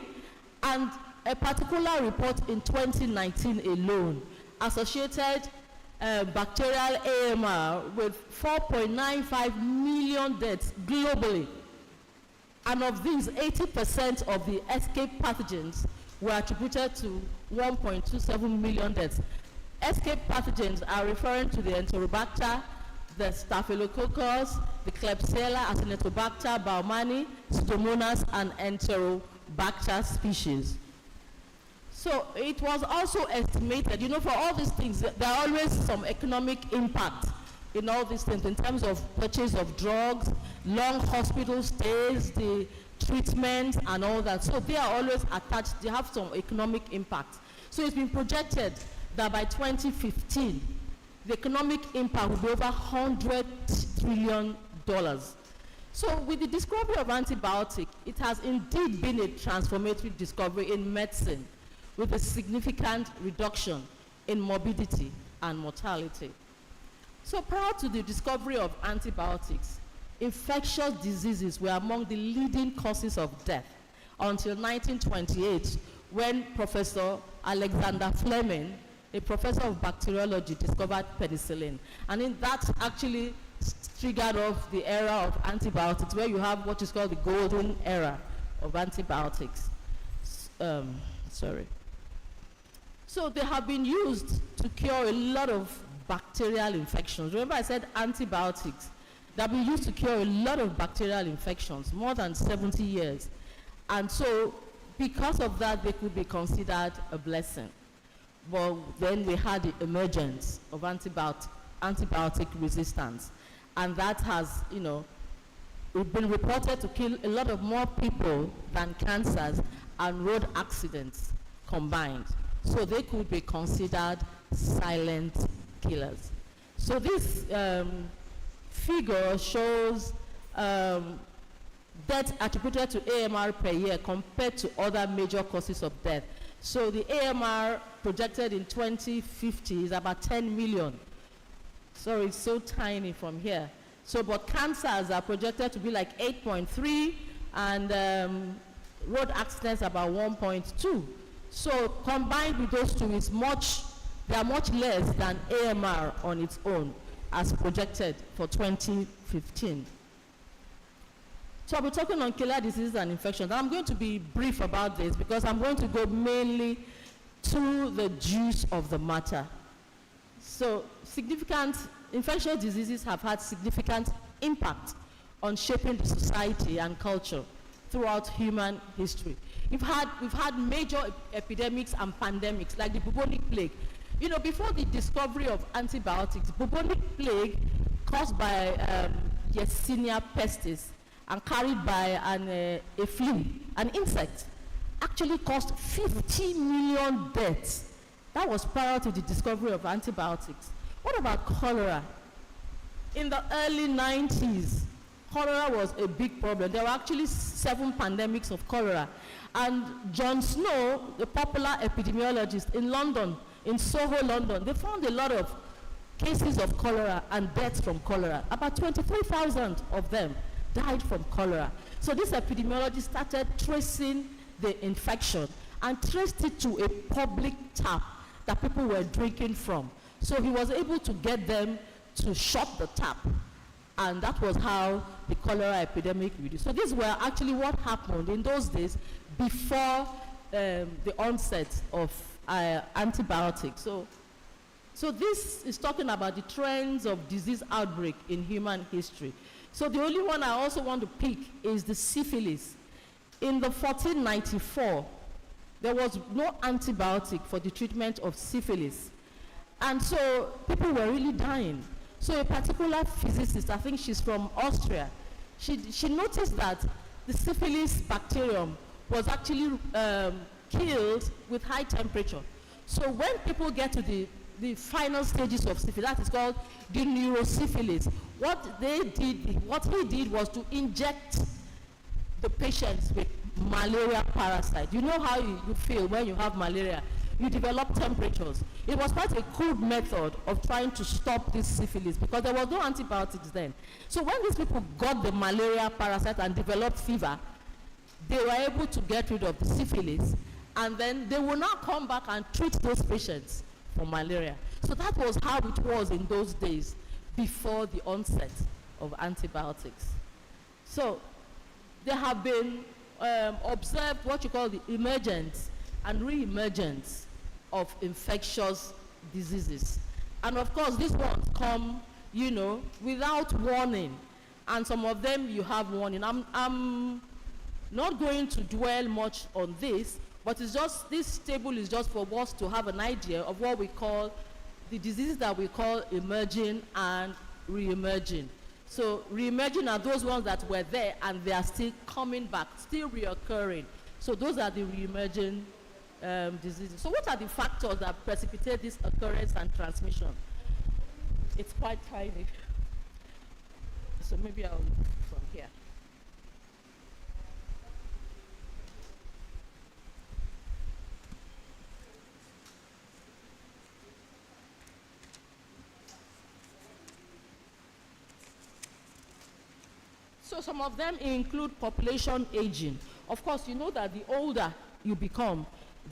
and a particular report in 2019 alone associated bacterial AMR with 4.95 million deaths globally. And of these, 80% of the escape pathogens were attributed to 1.27 million deaths. Escape pathogens are referring to the Enterobacter, the Staphylococcus, the Klebsiella, Acinetobacter, Baumannii, Pseudomonas, and Enterobacter species. So it was also estimated, for all these things, there are always some economic impact in all these things in terms of purchase of drugs, long hospital stays, the treatment, and all that. So they are always attached, they have some economic impact. So it's been projected that by 2015, the economic impact will be over $100 trillion. So with the discovery of antibiotic, it has indeed been a transformative discovery in medicine, with a significant reduction in morbidity and mortality. So prior to the discovery of antibiotics, infectious diseases were among the leading causes of death until 1928, when Professor Alexander Fleming, a professor of bacteriology, discovered penicillin. And in that actually triggered off the era of antibiotics, where you have what is called the golden era of antibiotics. So they have been used to cure a lot of bacterial infections. Remember I said antibiotics. They have been used to cure a lot of bacterial infections, more than 70 years. And so because of that, they could be considered a blessing. But then we had the emergence of antibiotic resistance. And that has, been reported to kill a lot of more people than cancers and road accidents combined. So they could be considered silent killers. So this figure shows deaths attributed to AMR per year compared to other major causes of death. So the AMR projected in 2050 is about 10 million. Sorry, it's so tiny from here. So, but cancers are projected to be like 8.3, and road accidents about 1.2. So combined with those two, they are much less than AMR on its own, as projected for 2015. So I'll be talking on killer diseases and infections. I'm going to be brief about this because I'm going to go mainly to the juice of the matter. So significant infectious diseases have had significant impact on shaping the society and culture throughout human history. We've had major epidemics and pandemics, like the bubonic plague. Before the discovery of antibiotics, bubonic plague caused by Yersinia pestis and carried by a flea, an insect, actually caused 50 million deaths. That was prior to the discovery of antibiotics. What about cholera? In the early 90s, cholera was a big problem. There were actually 7 pandemics of cholera. And John Snow, the popular epidemiologist in London, in Soho, London, they found a lot of cases of cholera and deaths from cholera. About 23,000 of them died from cholera. So this epidemiologist started tracing the infection and traced it to a public tap that people were drinking from. So he was able to get them to shut the tap and that was how the cholera epidemic reduced. So these were actually what happened in those days before the onset of antibiotics. So this is talking about the trends of disease outbreak in human history. So the only one I also want to pick is the syphilis. In the 1494, there was no antibiotic for the treatment of syphilis. And so people were really dying. So a particular physicist, I think she's from Austria, she noticed that the syphilis bacterium was actually killed with high temperature. So when people get to the final stages of syphilis, that is called the neurosyphilis, what he did was to inject the patients with malaria parasite. You know how you feel when you have malaria. You develop temperatures. It was quite a crude method of trying to stop this syphilis because there was no antibiotics then. So when these people got the malaria parasite and developed fever, they were able to get rid of the syphilis, and then they will now come back and treat those patients for malaria. So that was how it was in those days before the onset of antibiotics. So there have been observed what you call the emergence and re-emergence of infectious diseases. And of course, these ones come, you know, without warning. And some of them you have warning. I'm not going to dwell much on this, but it's just, this table is just for us to have an idea of what we call the diseases that we call emerging and re-emerging. So re-emerging are those ones that were there and they are still coming back, still reoccurring. So those are the re-emerging diseases. So what are the factors that precipitate this occurrence and transmission? It's quite tiny. So maybe I'll look from here. So some of them include population aging. Of course, you know that the older you become,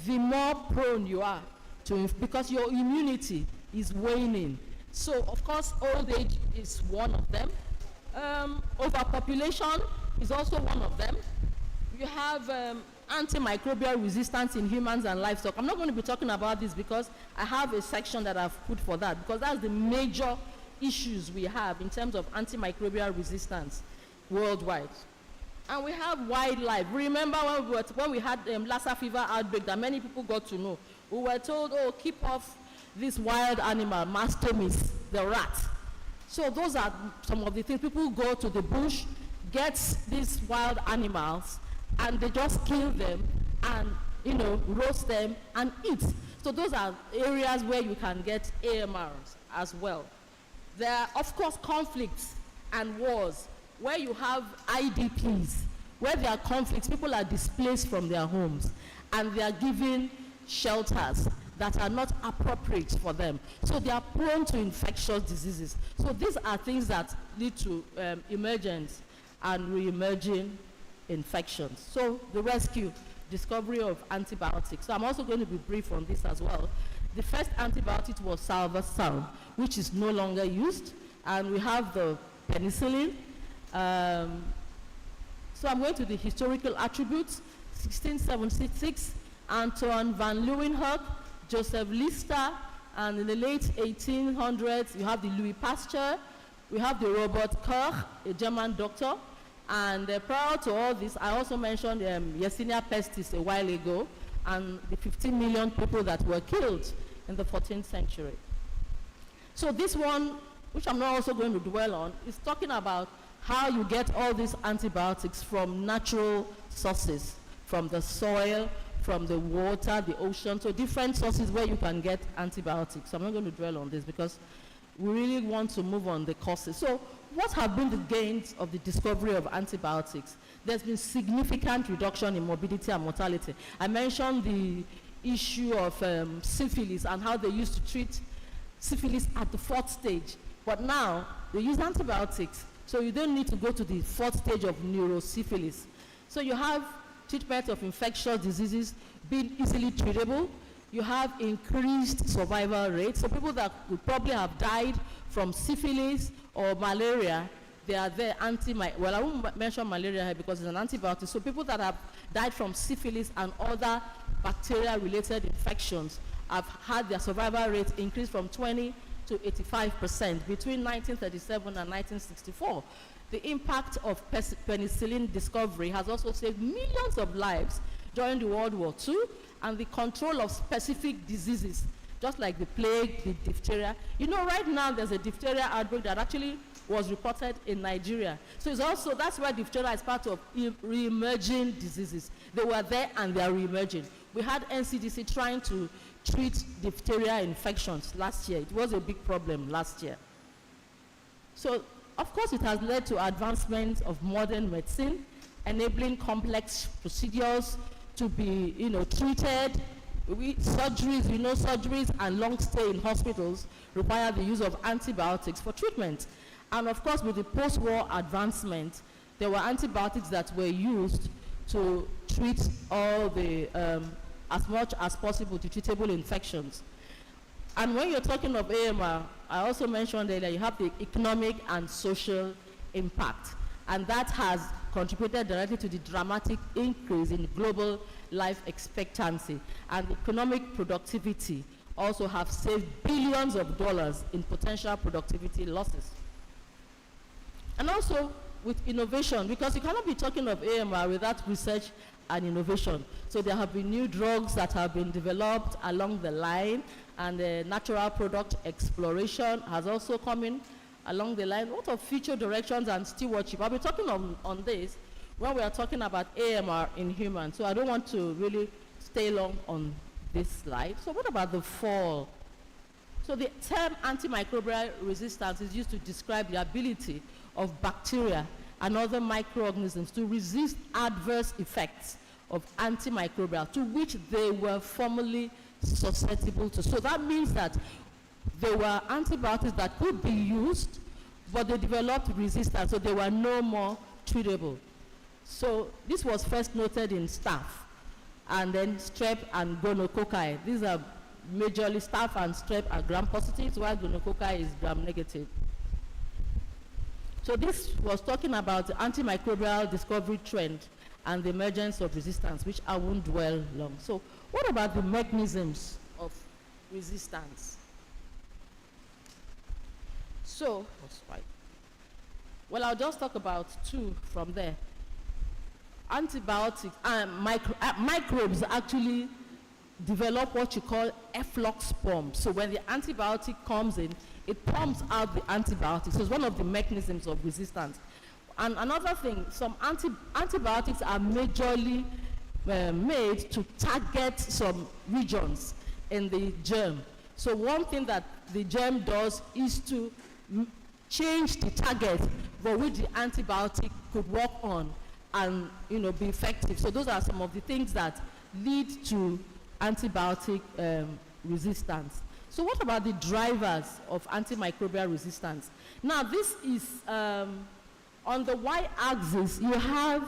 the more prone you are to, because your immunity is waning. So, of course, old age is one of them. Overpopulation is also one of them. You have antimicrobial resistance in humans and livestock. I'm not going to be talking about this because I have a section that I've put for that, because that's the major issues we have in terms of antimicrobial resistance worldwide. And we have wildlife. Remember when we had Lassa fever outbreak that many people got to know. We were told, oh, keep off this wild animal, mastomys, the rat. So those are some of the things. People go to the bush, get these wild animals, and they just kill them and, you know, roast them and eat. So those are areas where you can get AMRs as well. There are, of course, conflicts and wars, where you have IDPs, where there are conflicts, people are displaced from their homes, and they are given shelters that are not appropriate for them. So they are prone to infectious diseases. So these are things that lead to emergence and re-emerging infections. So the rescue, discovery of antibiotics. So I'm also going to be brief on this as well. The first antibiotic was salvarsan, which is no longer used, and we have the penicillin. So I'm going to the historical attributes. 1676, Anton van Leeuwenhoek, Joseph Lister, and in the late 1800s, you have the Louis Pasteur, we have the Robert Koch, a German doctor, and prior to all this, I also mentioned Yersinia pestis a while ago, and the 15 million people that were killed in the 14th century. So this one, which I'm not also going to dwell on, is talking about how you get all these antibiotics from natural sources, from the soil, from the water, the ocean, so different sources where you can get antibiotics. So I'm not going to dwell on this because we really want to move on the causes. So what have been the gains of the discovery of antibiotics? There's been significant reduction in morbidity and mortality. I mentioned the issue of syphilis and how they used to treat syphilis at the 4th stage. But now, they use antibiotics, so you don't need to go to the 4th stage of neurosyphilis. So you have treatment of infectious diseases being easily treatable. You have increased survival rates. So people that would probably have died from syphilis or malaria they are there well, I won't mention malaria here because it's an antibiotic. So people that have died from syphilis and other bacteria-related infections have had their survival rate increase from 20 to 85% between 1937 and 1964. The impact of penicillin discovery has also saved millions of lives during the World War II, and the control of specific diseases, just like the plague, the diphtheria. You know, right now there's a diphtheria outbreak that actually was reported in Nigeria. So it's also, that's why diphtheria is part of re-emerging diseases. They were there and they are re-emerging. We had NCDC trying to treat diphtheria infections last year. It was a big problem last year. So, of course, it has led to advancement of modern medicine, enabling complex procedures to be, treated. Surgeries and long stay in hospitals require the use of antibiotics for treatment. And of course, with the post-war advancement, there were antibiotics that were used to treat all the, as much as possible, the treatable infections. And when you're talking of AMR, I also mentioned earlier, you have the economic and social impact. And that has contributed directly to the dramatic increase in global life expectancy. And economic productivity also have saved billions of dollars in potential productivity losses. And also with innovation, because you cannot be talking of AMR without research and innovation. So there have been new drugs that have been developed along the line, and natural product exploration has also come in along the line. What of future directions and stewardship? I'll be talking on this when we are talking about AMR in humans. So I don't want to really stay long on this slide. So what about the fall? So the term antimicrobial resistance is used to describe the ability of bacteria and other microorganisms to resist adverse effects of antimicrobial to which they were formerly susceptible to. So that means that there were antibiotics that could be used, but they developed resistance, so they were no more treatable. So this was first noted in staph, and then strep and gonococci. These are majorly staph and strep are gram-positive, while gonococci is gram-negative. So this was talking about the antimicrobial discovery trend and the emergence of resistance, which I won't dwell long. So what about the mechanisms of resistance? So, well, I'll just talk about two from there. Antibiotics, microbes actually develop what you call efflux pumps. So when the antibiotic comes in, it pumps out the antibiotics. So it's one of the mechanisms of resistance. And another thing, some antibiotics are majorly made to target some regions in the germ. So one thing that the germ does is to change the target for which the antibiotic could work on and be effective. So those are some of the things that lead to antibiotic resistance. So what about the drivers of antimicrobial resistance? Now this is, on the y-axis, you have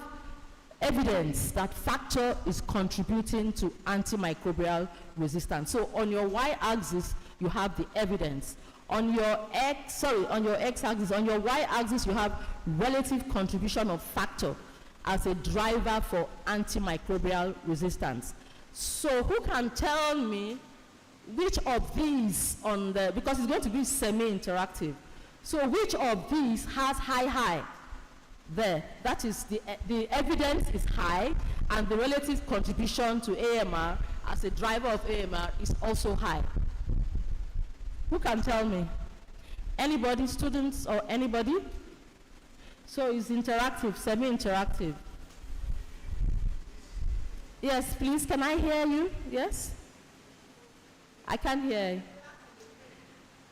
evidence that factor is contributing to antimicrobial resistance. So on your y-axis, you have the evidence. On your x-axis, on your y-axis, you have relative contribution of factor as a driver for antimicrobial resistance. So who can tell me which of these because it's going to be semi-interactive. So which of these has high there? That is the evidence is high, and the relative contribution to AMR as a driver of AMR is also high. Who can tell me? Anybody, students or anybody? So it's interactive, semi-interactive. Yes, please, can I hear you? Yes? I can't hear you.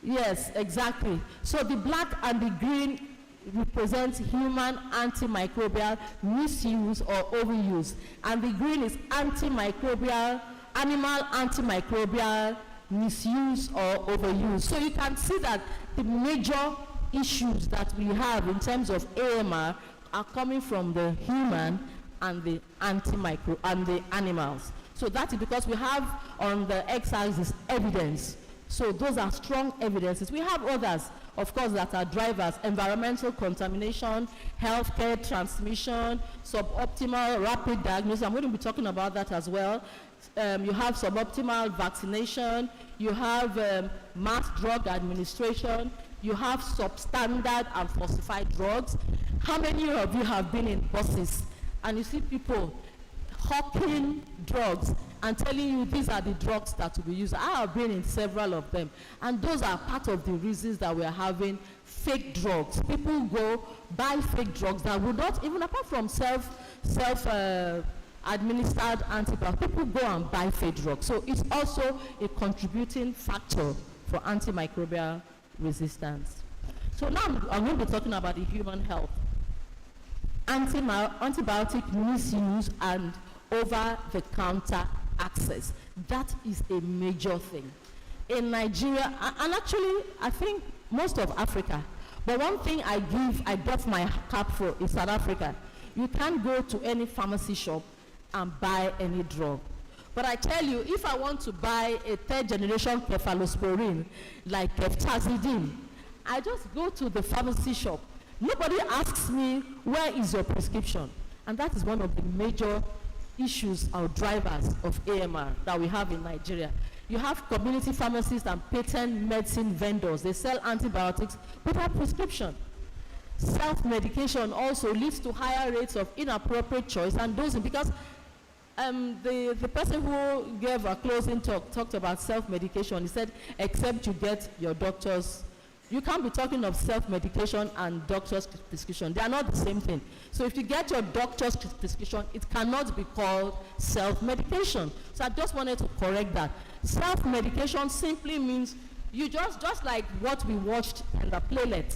Yes, exactly. So the black and the green represent human antimicrobial misuse or overuse, and the green is antimicrobial, animal antimicrobial misuse or overuse. So you can see that the major issues that we have in terms of AMR are coming from the human and the and the animals. So that is because we have on the x-axis evidence. So those are strong evidences. We have others of course, that are drivers: environmental contamination, healthcare transmission, suboptimal rapid diagnosis. I'm going to be talking about that as well. You have suboptimal vaccination, you have mass drug administration, you have substandard and falsified drugs. How many of you have been in buses and you see people hawking drugs and telling you these are the drugs that will be used? I have been in several of them, and those are part of the reasons that we are having fake drugs. People go buy fake drugs that would not, even apart from administered antibiotics, people go and buy fake drugs. So it's also a contributing factor for antimicrobial resistance. So now I'm going to be talking about the human health. Antibiotic misuse and over-the-counter access. That is a major thing. In Nigeria, and actually I think most of Africa, but one thing I doff my cap for is South Africa. You can't go to any pharmacy shop and buy any drug. But I tell you, if I want to buy a third generation cephalosporin like ceftazidime, I just go to the pharmacy shop. Nobody asks me, where is your prescription? And that is one of the major issues or drivers of AMR that we have in Nigeria. You have community pharmacists and patent medicine vendors. They sell antibiotics without prescription. Self-medication also leads to higher rates of inappropriate choice and dosing, because the person who gave a closing talk talked about self-medication. He said, except you get your doctor's. You can't be talking of self-medication and doctor's prescription. They are not the same thing. So if you get your doctor's prescription, it cannot be called self-medication. So I just wanted to correct that. Self-medication simply means you just like what we watched in the playlet.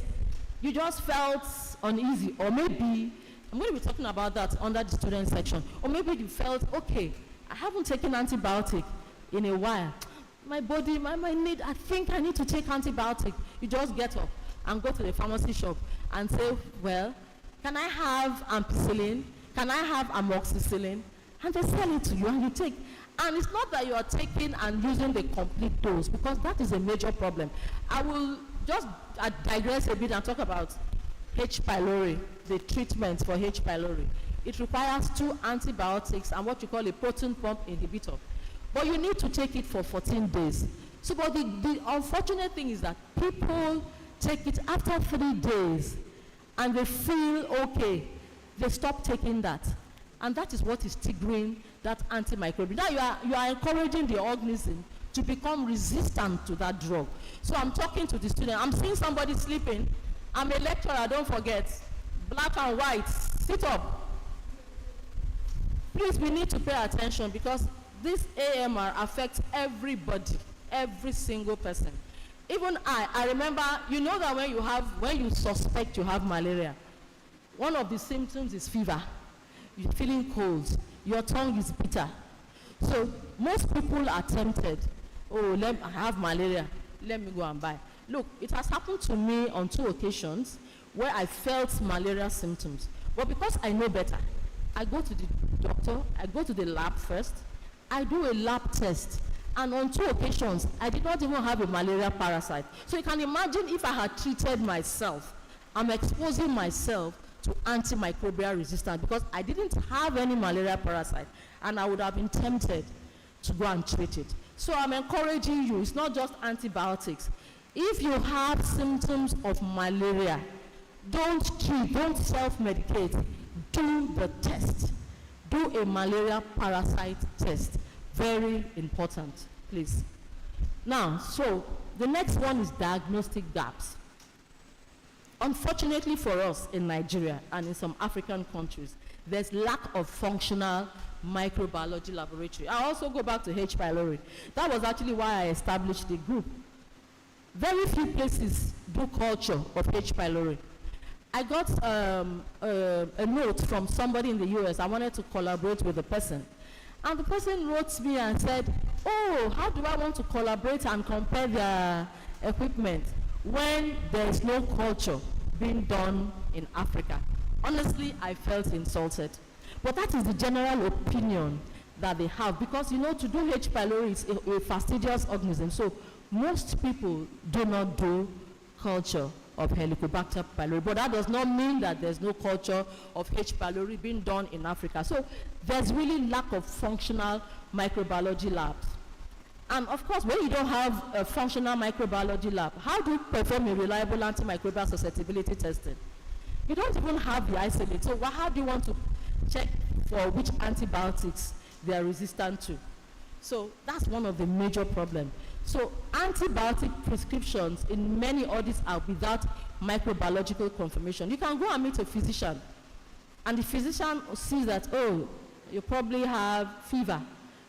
You just felt uneasy, or maybe, I'm going to be talking about that under the student section, or maybe you felt, okay, I haven't taken antibiotic in a while. My body, my need, I think I need to take antibiotic. You just get up and go to the pharmacy shop and say, well, can I have ampicillin? Can I have amoxicillin? And they sell it to you and you take. And it's not that you are taking and using the complete dose, because that is a major problem. I will just digress a bit and talk about H. pylori, the treatment for H. pylori. It requires 2 antibiotics and what you call a proton pump inhibitor. But you need to take it for 14 days. So, but the unfortunate thing is that people take it after 3 days and they feel okay. They stop taking that. And that is what is triggering that antimicrobial. Now you are encouraging the organism to become resistant to that drug. So I'm talking to the student. I'm seeing somebody sleeping. I'm a lecturer, don't forget. Black and white, sit up. Please, we need to pay attention, because this AMR affects everybody, every single person. Even I remember, you know that when you suspect you have malaria, one of the symptoms is fever. You're feeling cold, your tongue is bitter. So most people are tempted, I have malaria, let me go and buy. Look, it has happened to me on 2 occasions where I felt malaria symptoms. But because I know better, I go to the doctor, I go to the lab first, I do a lab test, and on 2 occasions, I did not even have a malaria parasite. So you can imagine if I had treated myself, I'm exposing myself to antimicrobial resistance, because I didn't have any malaria parasite, and I would have been tempted to go and treat it. So I'm encouraging you, it's not just antibiotics. If you have symptoms of malaria, don't self-medicate, do the test. Do a malaria parasite test. Very important, please. Now, so the next one is diagnostic gaps. Unfortunately for us in Nigeria and in some African countries, there's lack of functional microbiology laboratory. I also go back to H. pylori. That was actually why I established the group. Very few places do culture of H. pylori. I got a note from somebody in the US. I wanted to collaborate with the person. And the person wrote me and said, oh, how do I want to collaborate and compare their equipment when there is no culture being done in Africa? Honestly, I felt insulted. But that is the general opinion that they have, because you know, to do H. pylori is a fastidious organism. So most people do not do culture of Helicobacter pylori. But that does not mean that there's no culture of H. pylori being done in Africa. So there's really lack of functional microbiology labs. And of course, when you don't have a functional microbiology lab, how do you perform a reliable antimicrobial susceptibility testing? You don't even have the isolate. So how do you want to check for which antibiotics they are resistant to? So that's one of the major problems. So antibiotic prescriptions in many audits are without microbiological confirmation. You can go and meet a physician, and the physician sees that, oh, you probably have fever.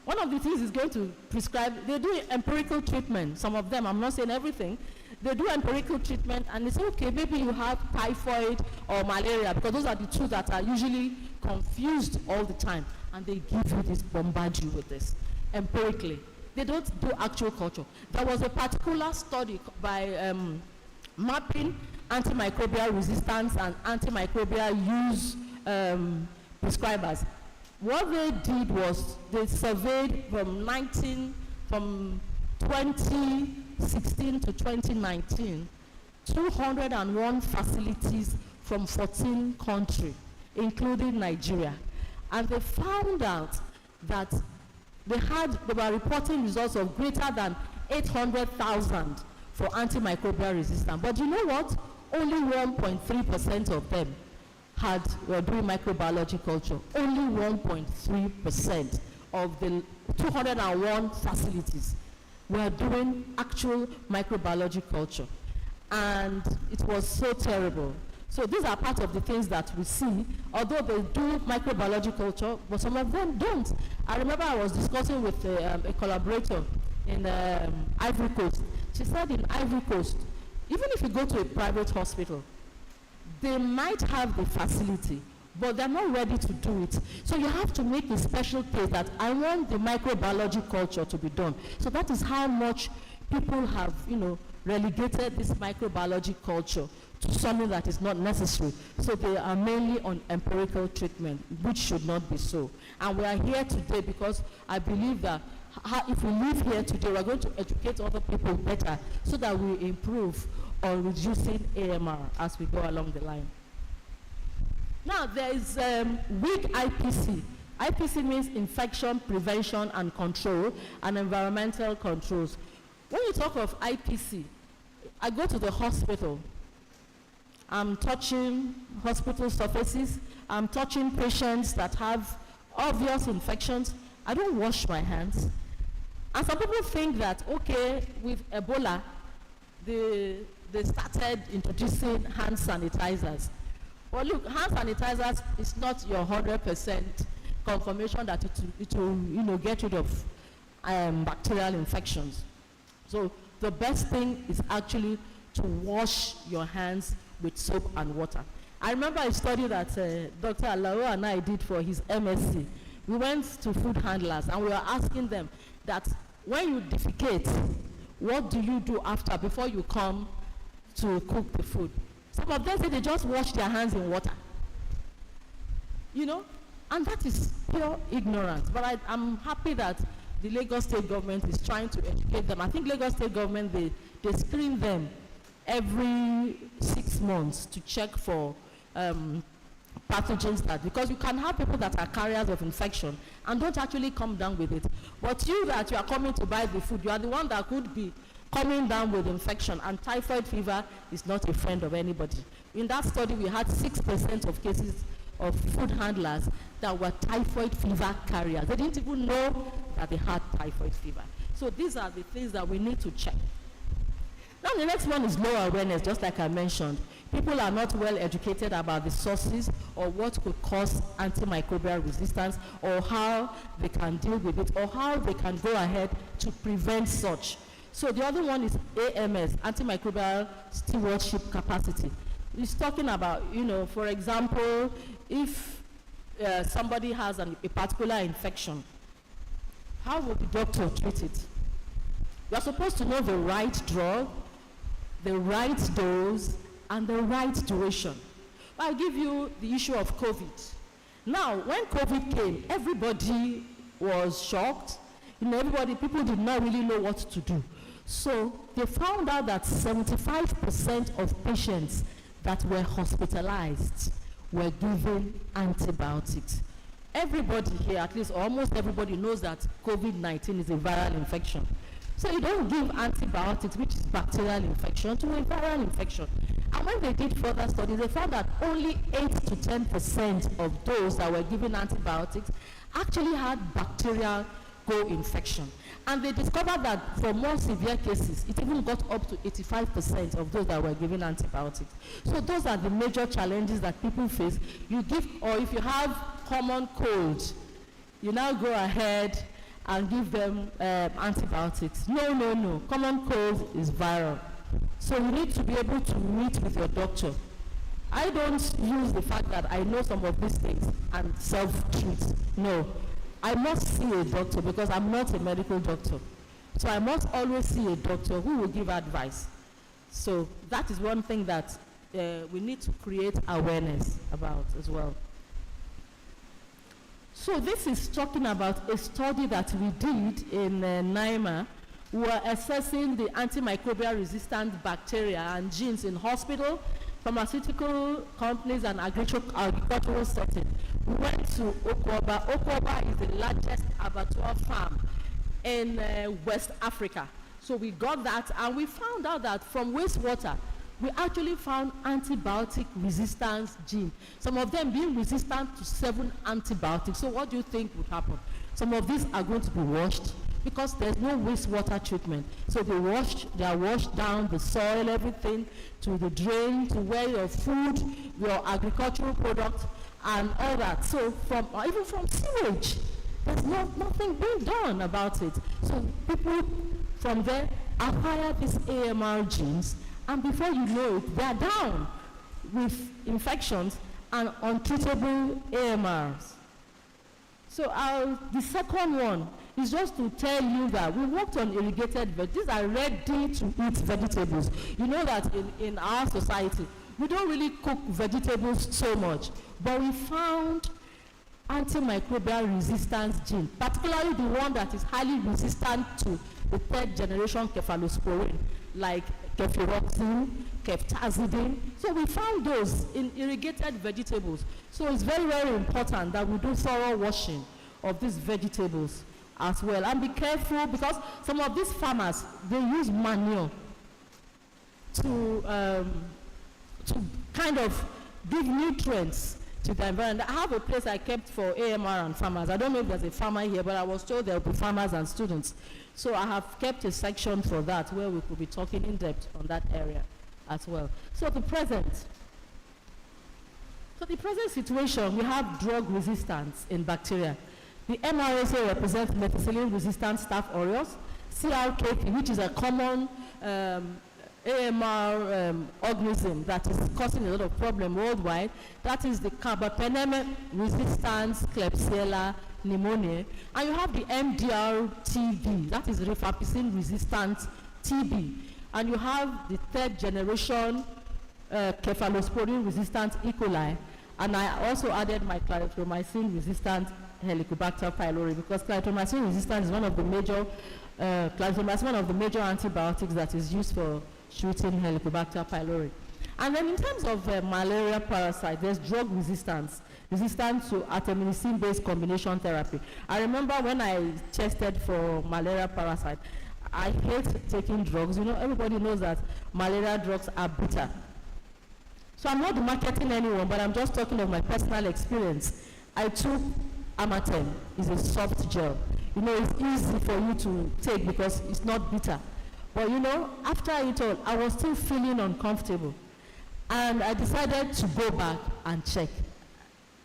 One of the things is going to prescribe, they do empirical treatment, some of them, I'm not saying everything, they do empirical treatment and they say, okay, maybe you have typhoid or malaria, because those are the two that are usually confused all the time, and they give you this, bombard you with this, empirically. They don't do actual culture. There was a particular study by mapping antimicrobial resistance and antimicrobial use prescribers. What they did was they surveyed from 2016 to 2019, 201 facilities from 14 countries, including Nigeria. And they found out that they were reporting results of greater than 800,000 for antimicrobial resistance. But you know what? Only 1.3% of them were doing microbiology culture. Only 1.3% of the 201 facilities were doing actual microbiology culture. And it was so terrible. So these are part of the things that we see, although they do microbiology culture, but some of them don't. I remember I was discussing with a collaborator in Ivory Coast. She said in Ivory Coast, even if you go to a private hospital, they might have the facility, but they're not ready to do it. So you have to make a special case that I want the microbiology culture to be done. So that is how much people have, relegated this microbiology culture to something that is not necessary. So they are mainly on empirical treatment, which should not be so. And we are here today because I believe that if we live here today, we're going to educate other people better so that we improve on reducing AMR as we go along the line. Now, there is weak IPC. IPC means infection prevention and control and environmental controls. When you talk of IPC, I go to the hospital, I'm touching hospital surfaces, I'm touching patients that have obvious infections. I don't wash my hands. And some people think that, okay, with Ebola, they started introducing hand sanitizers. Well, look, hand sanitizers is not your 100% confirmation that it will get rid of bacterial infections. So the best thing is actually to wash your hands with soap and water. I remember a study that Dr. Alao and I did for his MSc. We went to food handlers and we were asking them that when you defecate, what do you do after, before you come to cook the food? Some of them say they just wash their hands in water. And that is pure ignorance. But I'm happy that the Lagos State government is trying to educate them. I think Lagos State government, they screen them every 6 months to check for pathogens because you can have people that are carriers of infection and don't actually come down with it. But you are coming to buy the food, you are the one that could be coming down with infection, and typhoid fever is not a friend of anybody. In that study, we had 6% of cases of food handlers that were typhoid fever carriers. They didn't even know that they had typhoid fever. So these are the things that we need to check. Now the next one is low awareness, just like I mentioned. People are not well educated about the sources or what could cause antimicrobial resistance, or how they can deal with it, or how they can go ahead to prevent such. So the other one is AMS, antimicrobial stewardship capacity. It's talking about, for example, if somebody has a particular infection, how would the doctor treat it? You are supposed to know the right drug, the right dose, and the right duration. I'll give you the issue of COVID. Now, when COVID came, everybody was shocked. People did not really know what to do. So they found out that 75% of patients that were hospitalized were given antibiotics. Everybody here, at least almost everybody, knows that COVID-19 is a viral infection. So you don't give antibiotics, which is bacterial infection, to a viral infection. And when they did further studies, they found that only 8 to 10% of those that were given antibiotics actually had bacterial co-infection. And they discovered that for more severe cases, it even got up to 85% of those that were given antibiotics. So those are the major challenges that people face. You give, or if you have common cold, you now go ahead and give them antibiotics. No. Common cold is viral. So you need to be able to meet with your doctor. I don't use the fact that I know some of these things and self-treat. No. I must see a doctor because I'm not a medical doctor. So I must always see a doctor who will give advice. So that is one thing that we need to create awareness about as well. So this is talking about a study that we did in NIMA. We were assessing the antimicrobial resistant bacteria and genes in hospital, pharmaceutical companies, and agricultural setting. We went to Okwoba. Okwoba is the largest abattoir farm in West Africa. So we got that, and we found out that from wastewater, we actually found antibiotic resistance gene. Some of them being resistant to 7 antibiotics. So what do you think would happen? Some of these are going to be washed because there's no wastewater treatment. So they are washed down, the soil, everything, to the drain, to where your food, your agricultural products, and all that. So even from sewage, there's nothing being done about it. So people from there acquire these AMR genes, and before you know it, they are down with infections and untreatable AMRs. So the second one is just to tell you that we worked on irrigated vegetables. These are ready-to-eat vegetables. You know that in our society, we don't really cook vegetables so much, but we found antimicrobial resistance gene, particularly the one that is highly resistant to the 3rd generation cephalosporin, like cefuroxime, ceftazidime. So we found those in irrigated vegetables. So it's very, very important that we do thorough washing of these vegetables as well. And be careful, because some of these farmers, they use manure to kind of give nutrients to the environment. I have a place I kept for AMR and farmers. I don't know if there's a farmer here, but I was told there will be farmers and students. So I have kept a section for that where we could be talking in depth on that area as well. So the present situation, we have drug resistance in bacteria. The MRSA represents methicillin-resistant Staph aureus, CRKP, which is a common AMR organism that is causing a lot of problem worldwide. That is the carbapenem-resistant Klebsiella pneumoniae. And you have the MDR-TB, that is rifampicin-resistant TB. And you have the 3rd generation cephalosporin-resistant E. coli. And I also added my clarithromycin-resistant Helicobacter pylori, because clarithromycin resistance is one of the major antibiotics that is used for treating Helicobacter pylori. And then in terms of malaria parasite, there's drug resistance to artemisinin-based combination therapy. I remember when I tested for malaria parasite, I hate taking drugs. You know, everybody knows that malaria drugs are bitter. So I'm not marketing anyone, but I'm just talking of my personal experience. I took Amatem. It's a soft gel. You know, it's easy for you to take because it's not bitter. But you know, after it all, I was still feeling uncomfortable. And I decided to go back and check.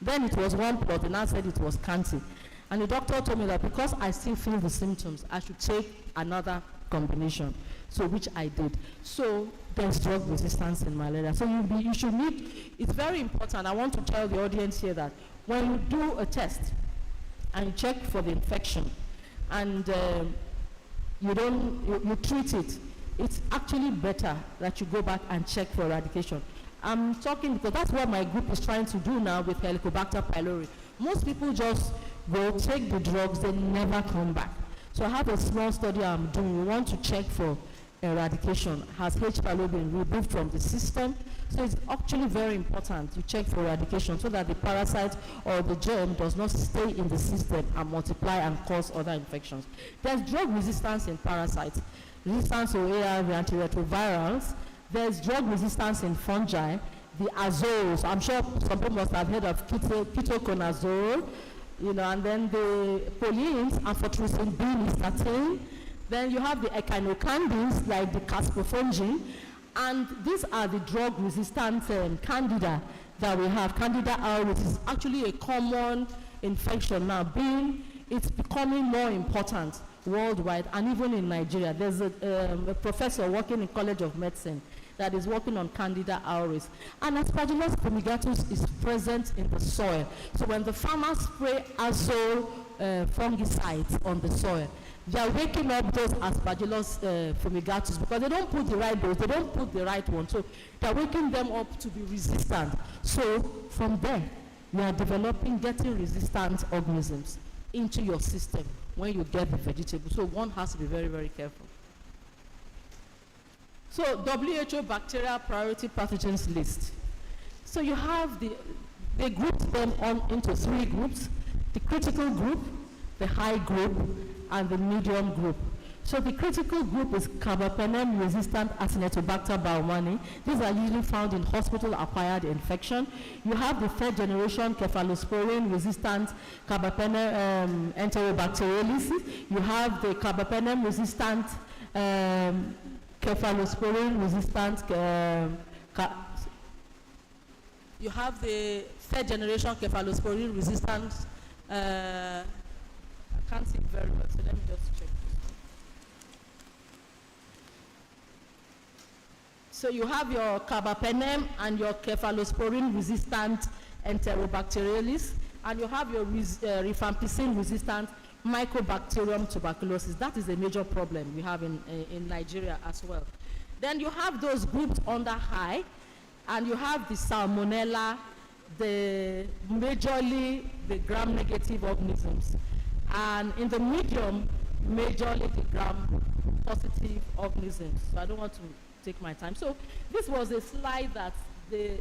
Then it was 1 plot, and I said it was cancer. And the doctor told me that because I still feel the symptoms, I should take another combination. So which I did. So there's drug resistance in malaria. So you should need, it's very important. I want to tell the audience here that when you do a test and you check for the infection and you treat it, it's actually better that you go back and check for eradication. I'm talking because that's what my group is trying to do now with Helicobacter pylori. Most people just go take the drugs, they never come back. So I have a small study I'm doing. We want to check for eradication. Has H. pylori been removed from the system? So it's actually very important to check for eradication so that the parasite or the germ does not stay in the system and multiply and cause other infections. There's drug resistance in parasites, resistance to ARV antiretrovirals. There's drug resistance in fungi, the azoles. I'm sure some people must have heard of ketoconazole, and then the polines, amphotericin B, nystatin. Then you have the echinocandins like the caspofungin. And these are the drug-resistant candida that we have. Candida auris is actually a common infection now. It's becoming more important worldwide and even in Nigeria. There's a professor working in College of Medicine that is working on Candida auris. And Aspergillus fumigatus is present in the soil. So when the farmers spray azole fungicides on the soil, they are waking up those Aspergillus fumigatus because they don't put the right dose, they don't put the right one. So they are waking them up to be resistant. So from there, you are getting resistant organisms into your system when you get the vegetable. So one has to be very, very careful. So WHO bacterial priority pathogens list. So you have they group them into 3 groups: the critical group, the high group, and the medium group. So the critical group is carbapenem-resistant Acinetobacter baumannii. These are usually found in hospital-acquired infection. You have the 3rd generation cephalosporin-resistant Carbapenem enterobacterialis. You have the carbapenem-resistant cephalosporin-resistant you have the 3rd generation cephalosporin-resistant I can't see it very well, so let me just check. So you have your carbapenem and your cephalosporin-resistant enterobacterialis, and you have your rifampicin-resistant Mycobacterium tuberculosis. That is a major problem we have in Nigeria as well. Then you have those grouped under high, and you have the Salmonella, majorly the gram-negative organisms. And in the medium, majorly the gram-positive organisms. So I don't want to take my time. So this was a slide that the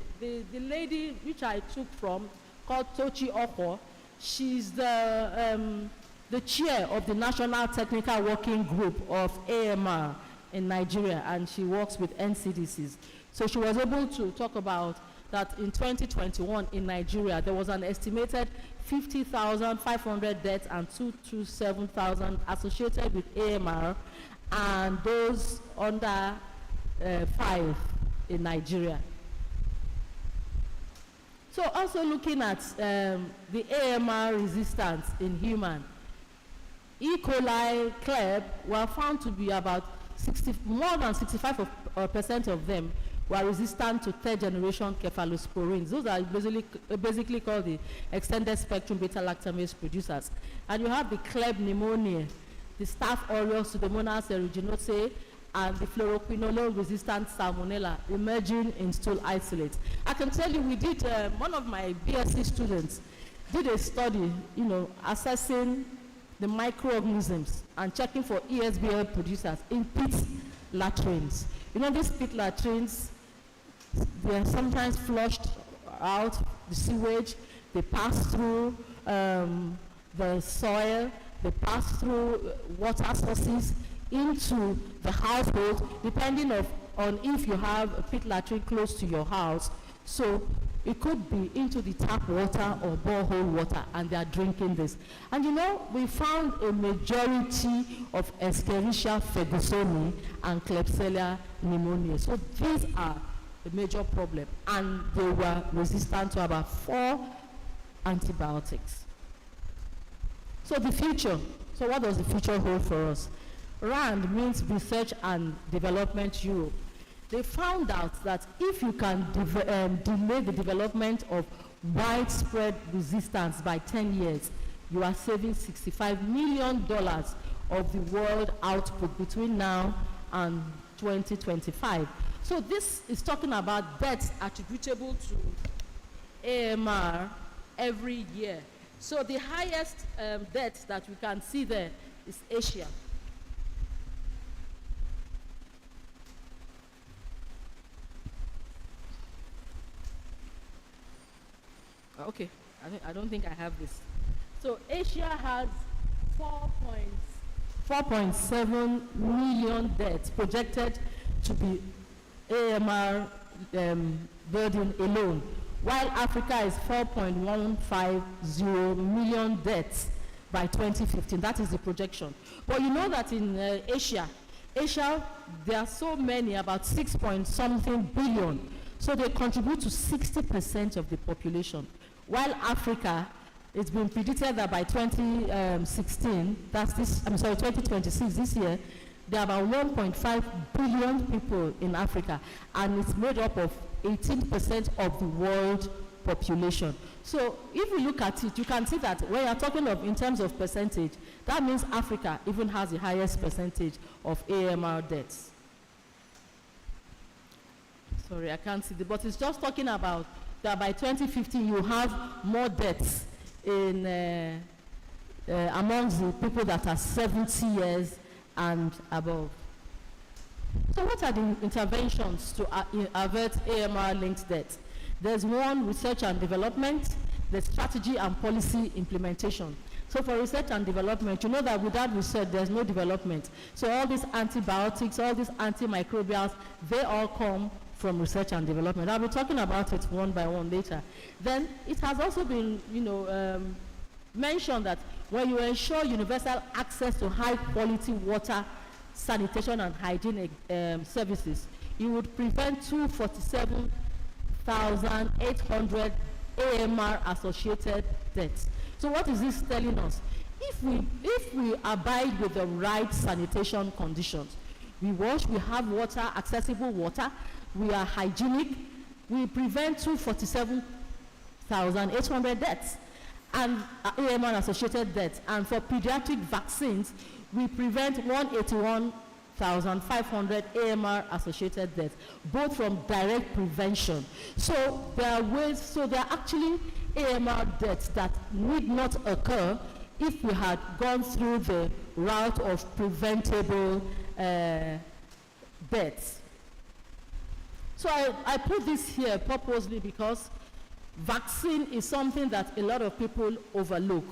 lady which I took from, called Tochi Oko, she's the chair of the National Technical Working Group of AMR in Nigeria, and she works with NCDCs. So she was able to talk about that in 2021 in Nigeria, there was an estimated 50,500 deaths and 227,000 associated with AMR, and those under 5 in Nigeria. So also looking at the AMR resistance in human, E. coli, Kleb were found to be about more than 65% of them were resistant to 3rd generation cephalosporins. Those are basically called the extended spectrum beta-lactamase producers. And you have the Kleb pneumonia, the Staph aureus pseudomonas aeruginosae, and the fluoroquinolone-resistant salmonella emerging in stool isolates. I can tell you, we did, one of my BSc students did a study, assessing the microorganisms and checking for ESBL producers in pit latrines. These pit latrines, they are sometimes flushed out, the sewage, they pass through the soil, they pass through water sources into the household, depending on if you have a pit latrine close to your house. So it could be into the tap water or borehole water, and they are drinking this. And we found a majority of Escherichia fegosoni and Klebsiella pneumoniae. So these are the major problem, and they were resistant to about 4 antibiotics. So the future. So what does the future hold for us? RAND means Research and Development Europe. They found out that if you can delay the development of widespread resistance by 10 years, you are saving $65 million of the world output between now and 2025. So this is talking about deaths attributable to AMR every year. So the highest death that we can see there is Asia. Okay, I don't think I have this. So Asia has 4.7 million deaths projected to be AMR burden alone, while Africa is 4.150 million deaths by 2015. That is the projection. But you know that in Asia, there are so many, about 6 point something billion. So they contribute to 60% of the population. While Africa, it's been predicted that by 2026, this year, there are about 1.5 billion people in Africa, and it's made up of 18% of the world population. So if you look at it, you can see that when you're talking of in terms of percentage, that means Africa even has the highest percentage of AMR deaths. Sorry, I can't see but it's just talking about that by 2015 you have more deaths in amongst the people that are 70 years and above. So what are the interventions to avert AMR-linked deaths? There's one, research and development, there's strategy and policy implementation. So for research and development, you know that without research, there's no development. So all these antibiotics, all these antimicrobials, they all come from research and development. I'll be talking about it one by one later. Then it has also been, mentioned that when you ensure universal access to high quality water, sanitation and hygiene services, you would prevent 247,800 AMR associated deaths. So what is this telling us? If we abide with the right sanitation conditions, we wash, we have water, accessible water, we are hygienic, we prevent 247,800 deaths and AMR associated deaths. And for pediatric vaccines, we prevent 181,500 AMR associated deaths, both from direct prevention. So there are ways, so there are actually AMR deaths that need not occur if we had gone through the route of preventable deaths. So I put this here purposely because vaccine is something that a lot of people overlook.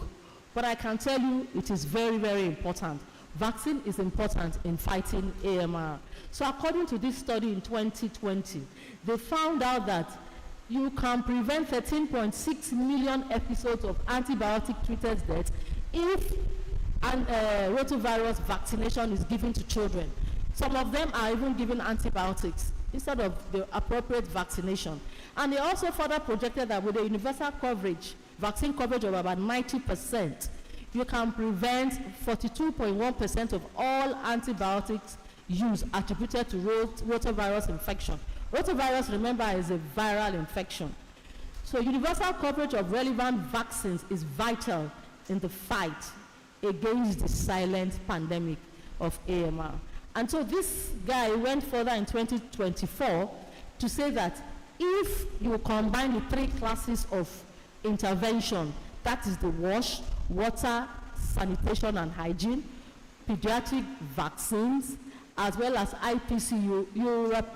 But I can tell you it is very, very important. Vaccine is important in fighting AMR. So according to this study in 2020, they found out that you can prevent 13.6 million episodes of antibiotic-treated deaths if rotavirus vaccination is given to children. Some of them are even given antibiotics instead of the appropriate vaccination. And they also further projected that with a universal coverage, vaccine coverage of about 90%, you can prevent 42.1% of all antibiotics use attributed to rotavirus infection. Rotavirus, remember, is a viral infection. So universal coverage of relevant vaccines is vital in the fight against the silent pandemic of AMR. And so this guy went further in 2024 to say that if you combine the three classes of intervention, that is the wash, water, sanitation and hygiene, pediatric vaccines, as well as IPC,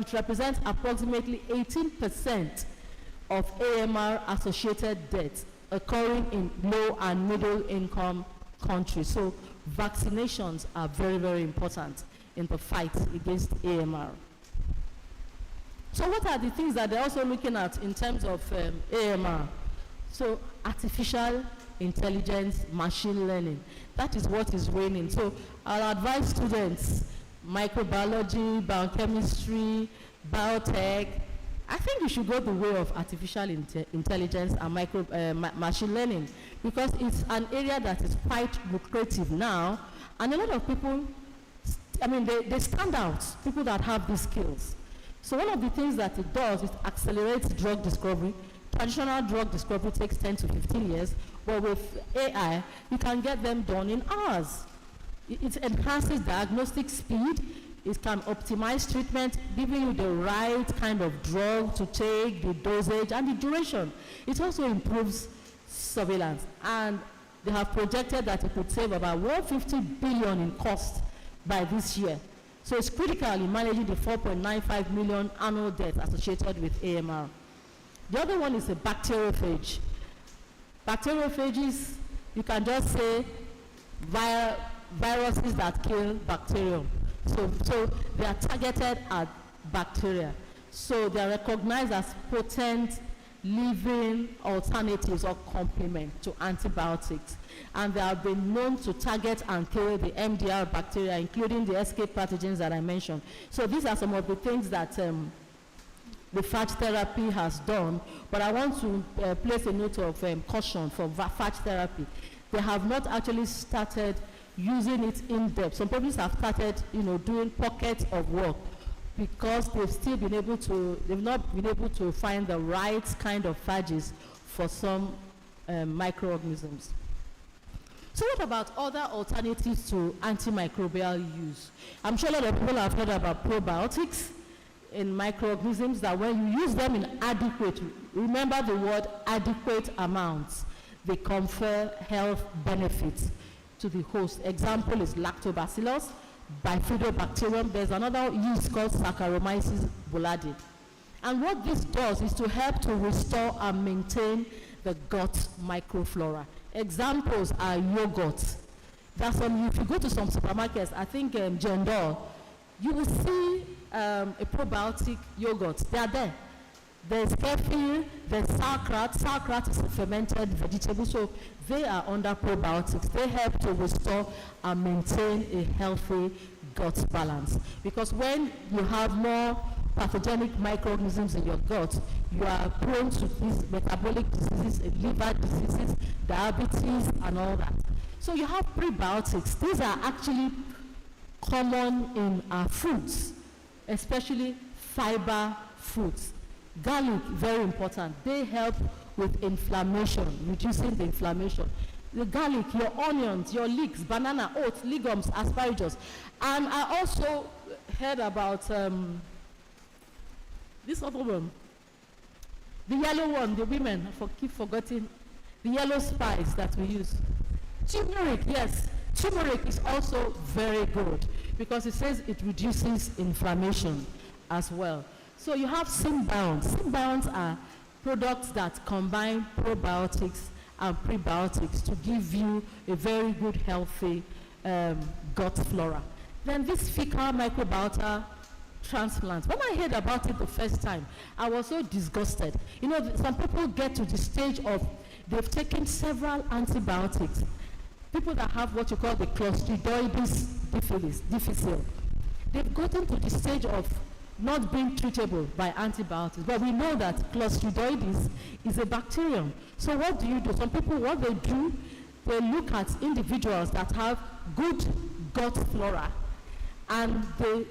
it represents approximately 18% of AMR associated deaths occurring in low and middle income countries. So vaccinations are very, very important in the fight against AMR. So what are the things that they're also looking at in terms of AMR? So artificial intelligence, machine learning, that is what is reigning. So I'll advise students, microbiology, biochemistry, biotech, I think you should go the way of artificial intelligence and machine learning, because it's an area that is quite lucrative now, and a lot of people, they stand out, people that have these skills. So one of the things that it does is accelerates drug discovery. Traditional drug discovery takes 10 to 15 years, but with AI, you can get them done in hours. It enhances diagnostic speed, it can optimize treatment, giving you the right kind of drug to take, the dosage, and the duration. It also improves surveillance, and they have projected that it could save about 150 billion in cost by this year. So it's critical in managing the 4.95 million annual deaths associated with AMR. The other one is a bacteriophage. Bacteriophages, you can just say viruses that kill bacterium. So they are targeted at bacteria. So they are recognized as potent living alternatives or complement to antibiotics. And they have been known to target and kill the MDR bacteria, including the escape pathogens that I mentioned. So these are some of the things that the phage therapy has done. But I want to place a note of caution for phage therapy. They have not actually started using it in depth. Some people have started, doing pockets of work, because they've not been able to find the right kind of phages for some microorganisms. So what about other alternatives to antimicrobial use? I'm sure a lot of people have heard about probiotics in microorganisms, that when you use them in adequate, remember the word adequate amounts, they confer health benefits to the host. Example is lactobacillus, bifidobacterium. There's another yeast called Saccharomyces boulardii. And what this does is to help to restore and maintain the gut microflora. Examples are yogurt. If you go to some supermarkets, I think Jendol, you will see a probiotic yogurt. They are there. There's kefir, there's sauerkraut. Sauerkraut is a fermented vegetable, so they are under probiotics. They help to restore and maintain a healthy gut balance. Because when you have more pathogenic microorganisms in your gut, you are prone to these metabolic diseases, liver diseases, diabetes, and all that. So you have prebiotics. These are actually common in our foods, especially fiber foods. Garlic, very important. They help with inflammation, reducing the inflammation. The garlic, your onions, your leeks, banana, oats, legumes, asparagus. And I also heard about this other one, the yellow one, the women, keep forgetting, the yellow spice that we use. Turmeric, yes. Turmeric is also very good because it says it reduces inflammation as well. So you have symbionts. Symbionts are products that combine probiotics and prebiotics to give you a very good, healthy gut flora. Then this fecal microbiota transplant. When I heard about it the first time, I was so disgusted. Some people get to the stage of they've taken several antibiotics. People that have what you call the Clostridioides difficile, they've gotten to the stage of not being treatable by antibiotics. But we know that Clostridioides is a bacterium. So what do? Some people, what they do, they look at individuals that have good gut flora, and they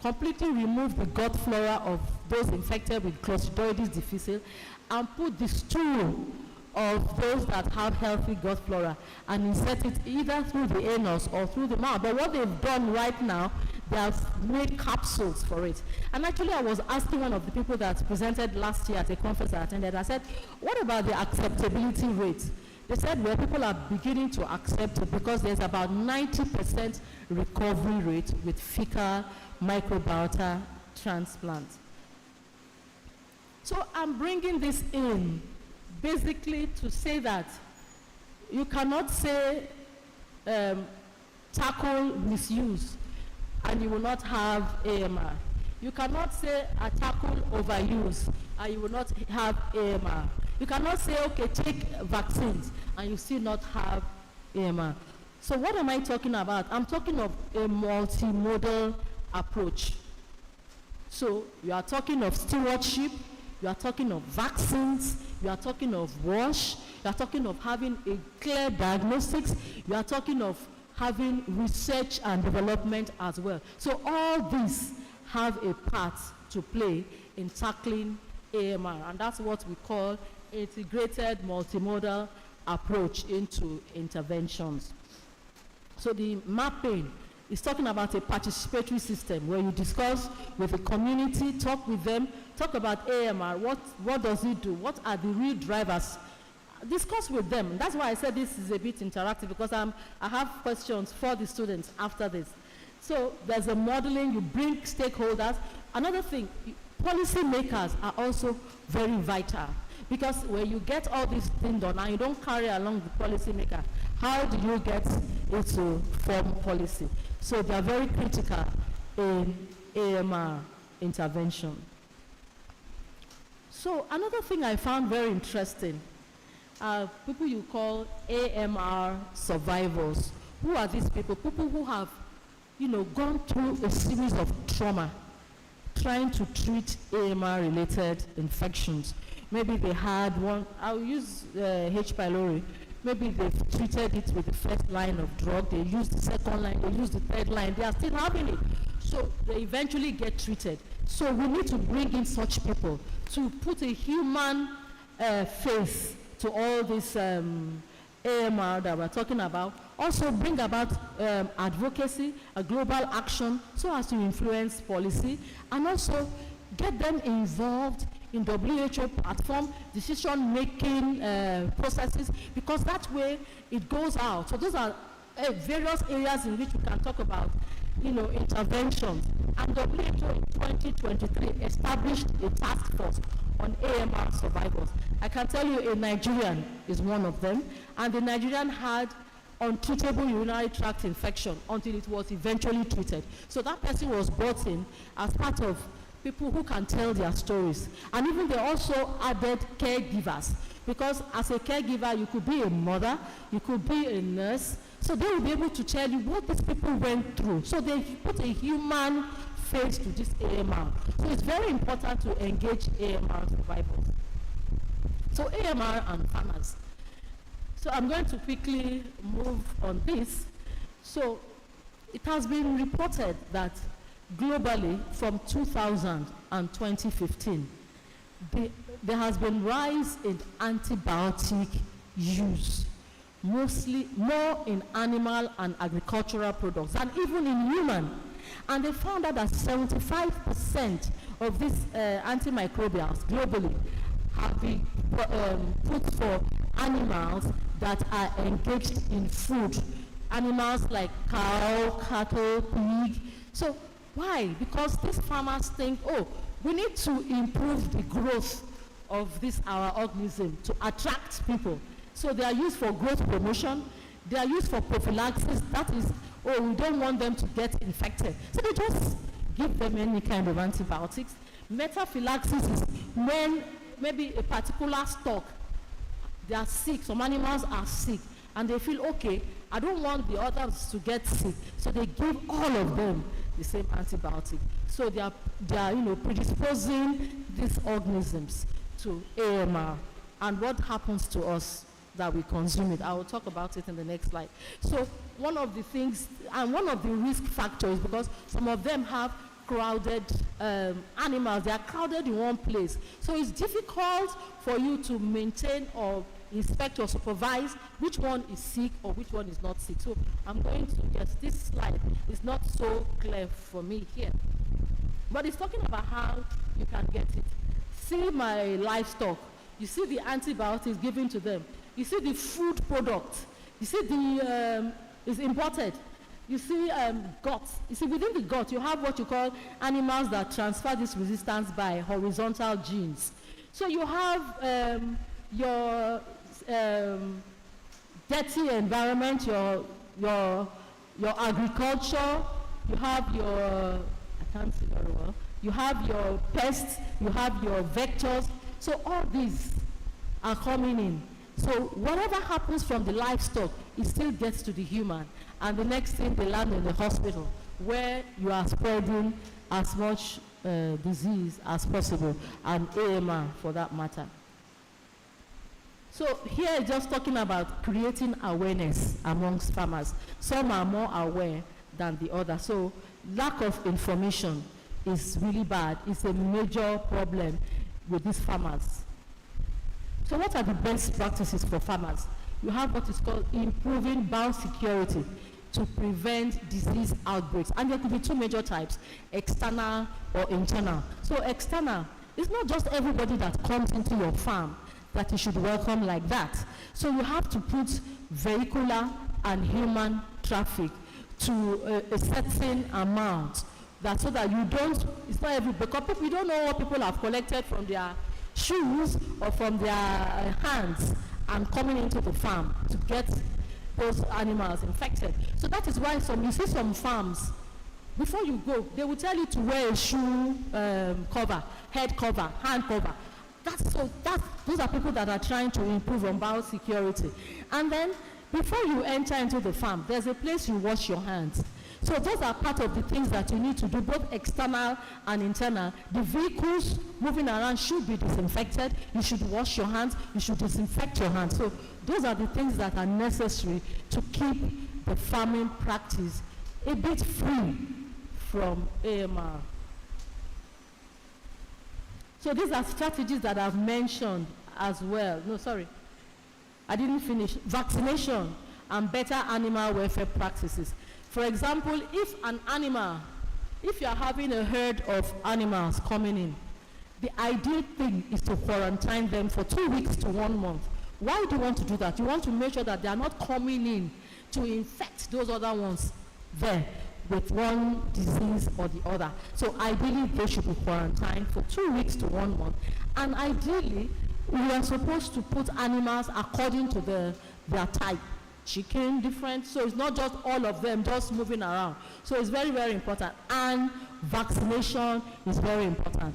completely remove the gut flora of those infected with Clostridioides difficile and put the stool of those that have healthy gut flora and insert it either through the anus or through the mouth. But what they've done right now, they have made capsules for it. And actually, I was asking one of the people that presented last year at a conference I attended, I said, what about the acceptability rate? They said, well, people are beginning to accept it because there's about 90% recovery rate with fecal microbiota transplant. So I'm bringing this in basically to say that you cannot say tackle misuse and you will not have AMR. You cannot say tackle overuse and you will not have AMR. You cannot say, okay, take vaccines and you still not have AMR. So what am I talking about? I'm talking of a multimodal approach. So you are talking of stewardship, you are talking of vaccines, you are talking of WASH, you are talking of having a clear diagnostics, you are talking of having research and development as well. So all these have a part to play in tackling AMR, and that's what we call integrated multimodal approach into interventions. So the mapping is talking about a participatory system where you discuss with the community, talk with them, talk about AMR, what does it do, what are the real drivers, discuss with them. That's why I said this is a bit interactive, because I have questions for the students after this. So there's a modeling, you bring stakeholders. Another thing, policy makers are also very vital, Because when you get all these things done and you don't carry along the policy maker, how do you get it to form policy? So they are very critical in AMR intervention. So another thing I found very interesting are people you call AMR survivors. Who are these people? People who have, gone through a series of trauma trying to treat AMR-related infections. Maybe they had one, I'll use H. pylori. Maybe they've treated it with the first line of drug, they used the second line, they used the third line, they are still having it. So they eventually get treated. So we need to bring in such people to put a human face to all this AMR that we're talking about. Also bring about advocacy, a global action, so as to influence policy, and also get them involved in WHO platform, decision-making processes, because that way it goes out. So those are various areas in which we can talk about, interventions. And WHO in 2023 established a task force on AMR survivors. I can tell you a Nigerian is one of them, and the Nigerian had untreatable urinary tract infection until it was eventually treated. So that person was brought in as part of people who can tell their stories. And even they also added caregivers, because as a caregiver, you could be a mother, you could be a nurse, so they will be able to tell you what these people went through. So they put a human face to this AMR. So it's very important to engage AMR survivors. So AMR and farmers. So I'm going to quickly move on this. So it has been reported that globally from 2000 and 2015, there has been rise in antibiotic use, mostly more in animal and agricultural products than even in human. And they found out that 75% of these antimicrobials globally have been put for animals that are engaged in food. Animals like cow, cattle, pig. So why? Because these farmers think, oh, we need to improve the growth of this our organism to attract people. So they are used for growth promotion. They are used for prophylaxis. That is, oh, we don't want them to get infected. So they just give them any kind of antibiotics. Metaphylaxis is when maybe a particular stock, they are sick, some animals are sick, and they feel, okay, I don't want the others to get sick. So they give all of them the same antibiotic. So they are predisposing these organisms to AMR. And what happens to us that we consume it? I will talk about it in the next slide. So one of the things, and one of the risk factors, because some of them have crowded animals, they are crowded in one place. So it's difficult for you to maintain or inspect or supervise which one is sick or which one is not sick. So I'm going to, yes, this slide is not so clear for me here. But it's talking about how you can get it. See my livestock. You see the antibiotics given to them. You see the food product. You see the, it's imported. You see guts. You see within the gut, you have what you call animals that transfer this resistance by horizontal genes. So you have your dirty environment, your agriculture, you have your, I can't see very well, you have your pests, you have your vectors. So all these are coming in. So whatever happens from the livestock, it still gets to the human. And the next thing, they land in the hospital, where you are spreading as much disease as possible, and AMR for that matter. So here, just talking about creating awareness amongst farmers. Some are more aware than the others. So lack of information is really bad. It's a major problem with these farmers. So what are the best practices for farmers? You have what is called improving biosecurity to prevent disease outbreaks. And there could be two major types, external or internal. So external, it's not just everybody that comes into your farm that you should welcome like that. So you have to put vehicular and human traffic to a certain amount, that so that you don't, it's not every, because you don't know what people have collected from their shoes or from their hands and coming into the farm to get those animals infected. So that is why you see some farms, before you go, they will tell you to wear a shoe cover, head cover, hand cover. Those are people that are trying to improve on biosecurity. And then, before you enter into the farm, there's a place you wash your hands. So those are part of the things that you need to do, both external and internal. The vehicles moving around should be disinfected. You should wash your hands. You should disinfect your hands. So those are the things that are necessary to keep the farming practice a bit free from AMR. So these are strategies that I've mentioned as well. No, sorry, I didn't finish. Vaccination and better animal welfare practices. For example, if you are having a herd of animals coming in, the ideal thing is to quarantine them for 2 weeks to 1 month. Why do you want to do that? You want to make sure that they are not coming in to infect those other ones there with one disease or the other. So ideally, they should be quarantined for 2 weeks to 1 month. And ideally, we are supposed to put animals according to their type. Chicken, different, so it's not just all of them just moving around. So it's very, very important. And vaccination is very important.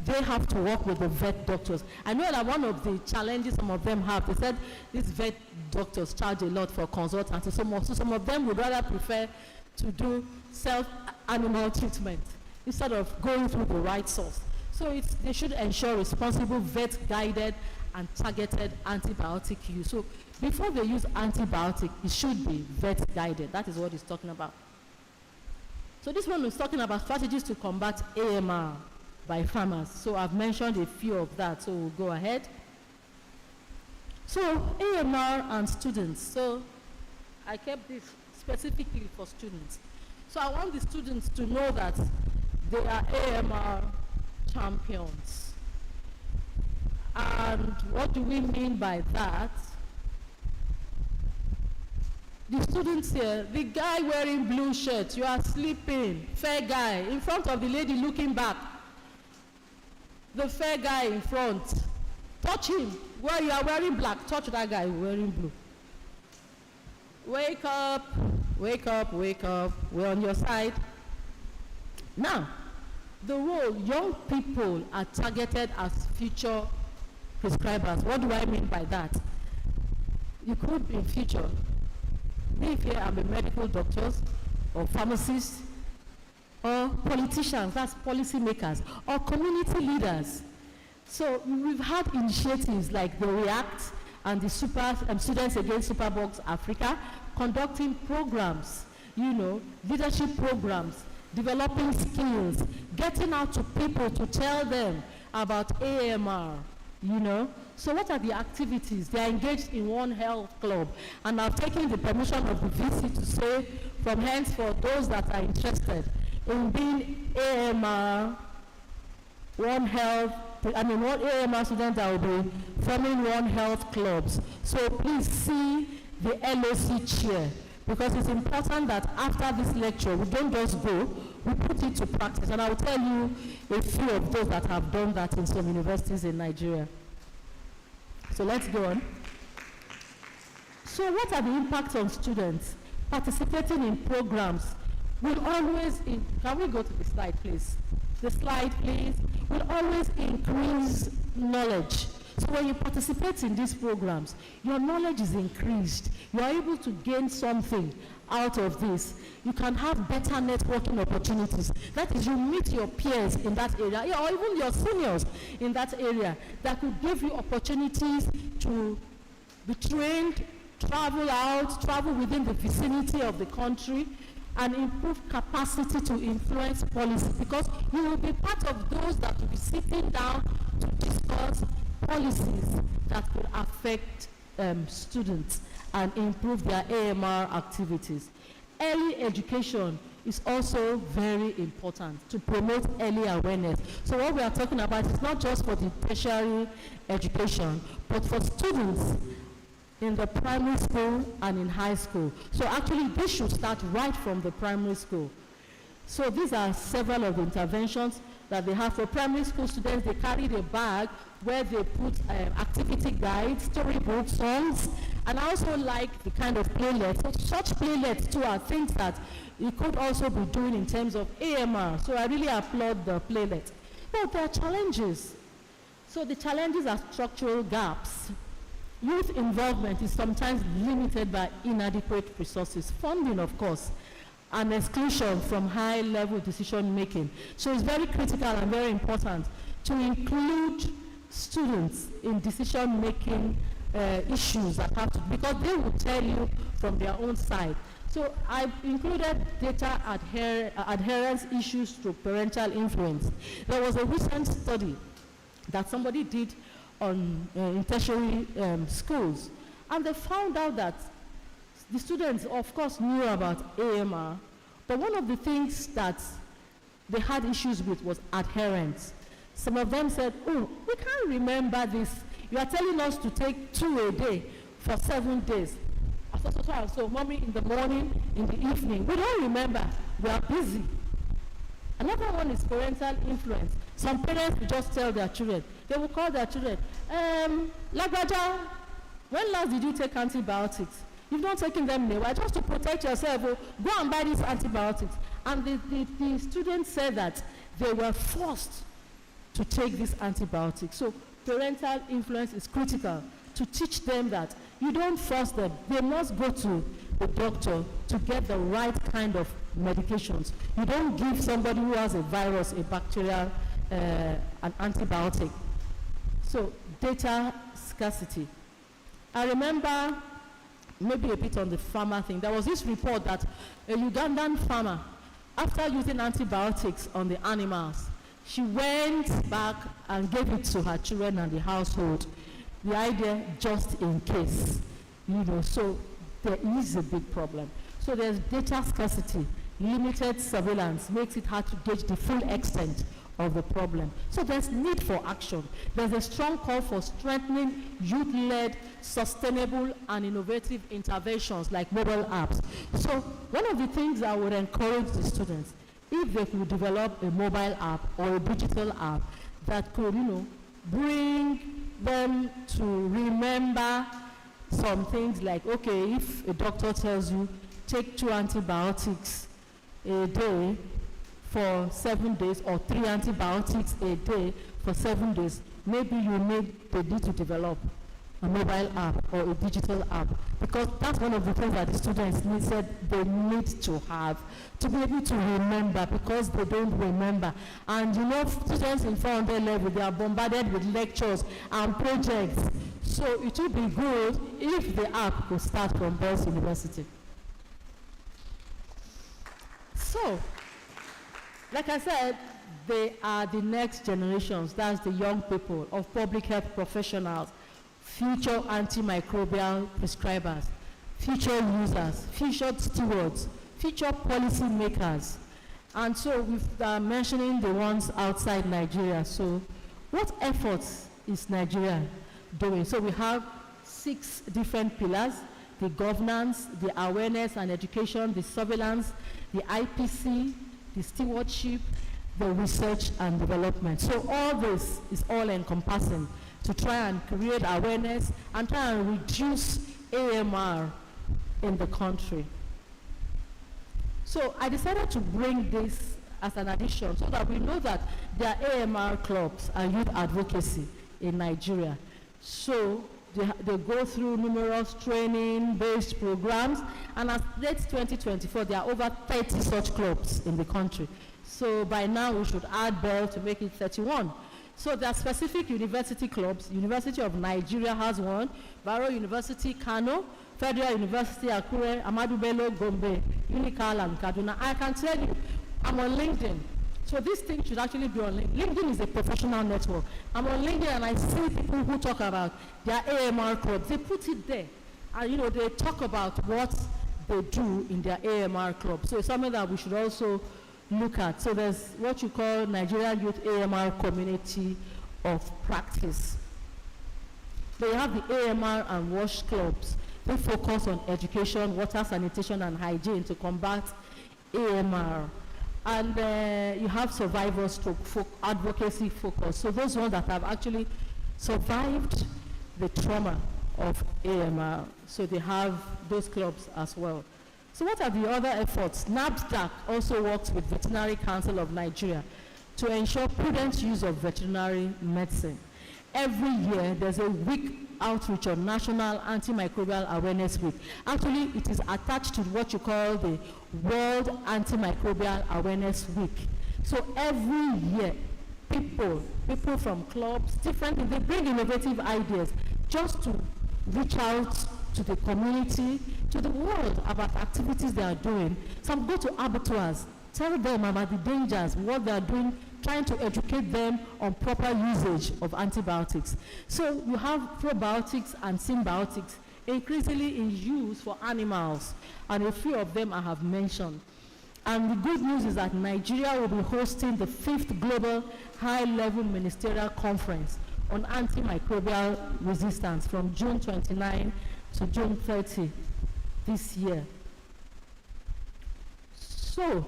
They have to work with the vet doctors. I know that one of the challenges some of them have, they said these vet doctors charge a lot for consultancy. So some of them would rather prefer to do self-animal treatment instead of going through the right source. So they should ensure responsible vet-guided and targeted antibiotic use. So before they use antibiotic, it should be vet-guided. That is what he's talking about. So this one is talking about strategies to combat AMR by farmers. So I've mentioned a few of that, so we'll go ahead. So AMR and students. So I kept this specifically for students. So I want the students to know that they are AMR champions. And what do we mean by that? The students here, the guy wearing blue shirt, you are sleeping, fair guy, in front of the lady looking back. The fair guy in front, touch him. Where you are wearing black, touch that guy wearing blue. Wake up, wake up, wake up, we're on your side. Now, the role, young people are targeted as future prescribers. What do I mean by that? You could in future, if here I'm a medical doctors or pharmacists or politicians, that's policy makers, or community leaders. So we've had initiatives like the REACT and the Students Against Superbugs Africa, conducting programs, leadership programs, developing skills, getting out to people to tell them about AMR, So what are the activities? They are engaged in One Health Club, and I've taken the permission of the VC to say, from hence, for those that are interested in being AMR, One AMR students that will be forming One Health Clubs. So please see the LOC chair, because it's important that after this lecture, we don't just go, we put it to practice. And I will tell you a few of those that have done that in some universities in Nigeria. So let's go on. So what are the impacts on students? Participating in programs will always, can we go to the slide, please? The slide, please. Will always increase knowledge. So when you participate in these programs, your knowledge is increased. You are able to gain something out of this. You can have better networking opportunities. That is, you meet your peers in that area, or even your seniors in that area, that could give you opportunities to be trained, travel within the vicinity of the country, and improve capacity to influence policy, because you will be part of those that will be sitting down to discuss policies that could affect students and improve their AMR activities. Early education is also very important to promote early awareness. So what we are talking about is not just for the tertiary education, but for students in the primary school and in high school. So actually this should start right from the primary school. So these are several of the interventions. that they have. For primary school students, they carried a bag where they put activity guides, storybooks, songs, and I also like the kind of playlets. So such playlets too are things that you could also be doing in terms of AMR. So I really applaud the playlet. But there are challenges. So the challenges are structural gaps. Youth involvement is sometimes limited by inadequate resources, funding of course, and exclusion from high-level decision making. So it's very critical and very important to include students in decision making issues that have to, because they will tell you from their own side. So I've included data adherence issues to parental influence. There was a recent study that somebody did on in tertiary schools, and they found out that the students of course knew about AMR, but one of the things that they had issues with was adherence. Some of them said, oh, we can't remember this. You are telling us to take 2 a day for 7 days. So mommy in the morning, in the evening, we don't remember, we are busy. Another one is parental influence. Some parents will just tell their children, they will call their children, Lagbaja, when last did you take antibiotics? You've not taken them in a while, just to protect yourself, go and buy these antibiotics. And the students said that they were forced to take these antibiotics. So parental influence is critical to teach them that you don't force them. They must go to the doctor to get the right kind of medications. You don't give somebody who has a virus, a bacterial, an antibiotic. So data scarcity. I remember maybe a bit on the farmer thing. There was this report that a Ugandan farmer, after using antibiotics on the animals, she went back and gave it to her children and the household. The idea, just in case, so there is a big problem. So there's data scarcity, limited surveillance, makes it hard to gauge the full extent of the problem. So there's need for action. There's a strong call for strengthening youth-led, sustainable, and innovative interventions like mobile apps. So one of the things I would encourage the students, if they could develop a mobile app or a digital app that could, bring them to remember some things like, okay, if a doctor tells you take 2 antibiotics a day for 7 days or 3 antibiotics a day for 7 days, maybe they need to develop a mobile app or a digital app, because that's one of the things that the students said they need to have to be able to remember, because they don't remember. And students in 400 level, they are bombarded with lectures and projects. So it would be good if the app could start from Boys University. So, like I said, they are the next generations, that's the young people of public health professionals, future antimicrobial prescribers, future users, future stewards, future policy makers. And so we're mentioning the ones outside Nigeria. So what efforts is Nigeria doing? So we have 6 different pillars: the governance, the awareness and education, the surveillance, the IPC, the stewardship, the research and development. So all this is all encompassing to try and create awareness and try and reduce AMR in the country. So I decided to bring this as an addition so that we know that there are AMR clubs and youth advocacy in Nigeria. So they go through numerous training-based programs, and as late 2024, there are over 30 such clubs in the country. So by now, we should add Bell to make it 31. So there are specific university clubs. University of Nigeria has one, Barrow University, Kano, Federal University, Akure, Ahmadu Bello, Gombe, Unical, and Kaduna. I can tell you, I'm on LinkedIn. So this thing should actually be on LinkedIn. LinkedIn is a professional network. I'm on LinkedIn and I see people who talk about their AMR clubs. They put it there. And they talk about what they do in their AMR club. So it's something that we should also look at. So there's what you call Nigeria Youth AMR Community of Practice. They have the AMR and WASH clubs. They focus on education, water, sanitation, and hygiene to combat AMR. And you have survivors to advocacy focus. So those ones that have actually survived the trauma of AMR, so they have those clubs as well. So what are the other efforts? NABSDAC also works with Veterinary Council of Nigeria to ensure prudent use of veterinary medicine. Every year, there's a week outreach on National Antimicrobial Awareness Week. Actually, it is attached to what you call the World Antimicrobial Awareness Week. So every year, people from clubs, different, they bring innovative ideas just to reach out to the community, to the world about activities they are doing. Some go to abattoirs, tell them about the dangers, what they are doing, trying to educate them on proper usage of antibiotics. So you have probiotics and symbiotics increasingly in use for animals, and a few of them I have mentioned. And the good news is that Nigeria will be hosting the 5th Global High-Level Ministerial Conference on antimicrobial resistance from June 29 to June 30 this year. So,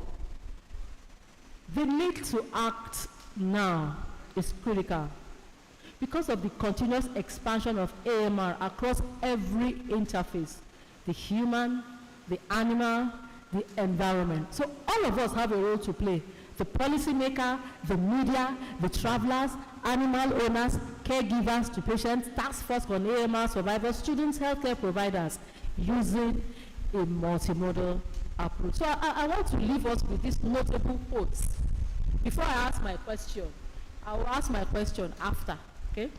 the need to act now is critical because of the continuous expansion of AMR across every interface, the human, the animal, the environment. So all of us have a role to play. The policymaker, the media, the travelers, animal owners, caregivers to patients, task force on AMR survivors, students, healthcare providers, using a multimodal approach. So I want to leave us with these notable quotes. Before I ask my question, I will ask my question after, okay?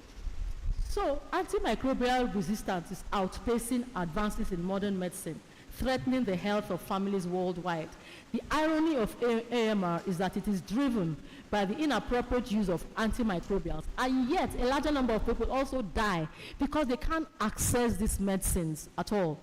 So, antimicrobial resistance is outpacing advances in modern medicine, threatening the health of families worldwide. The irony of AMR is that it is driven by the inappropriate use of antimicrobials, and yet a larger number of people also die because they can't access these medicines at all.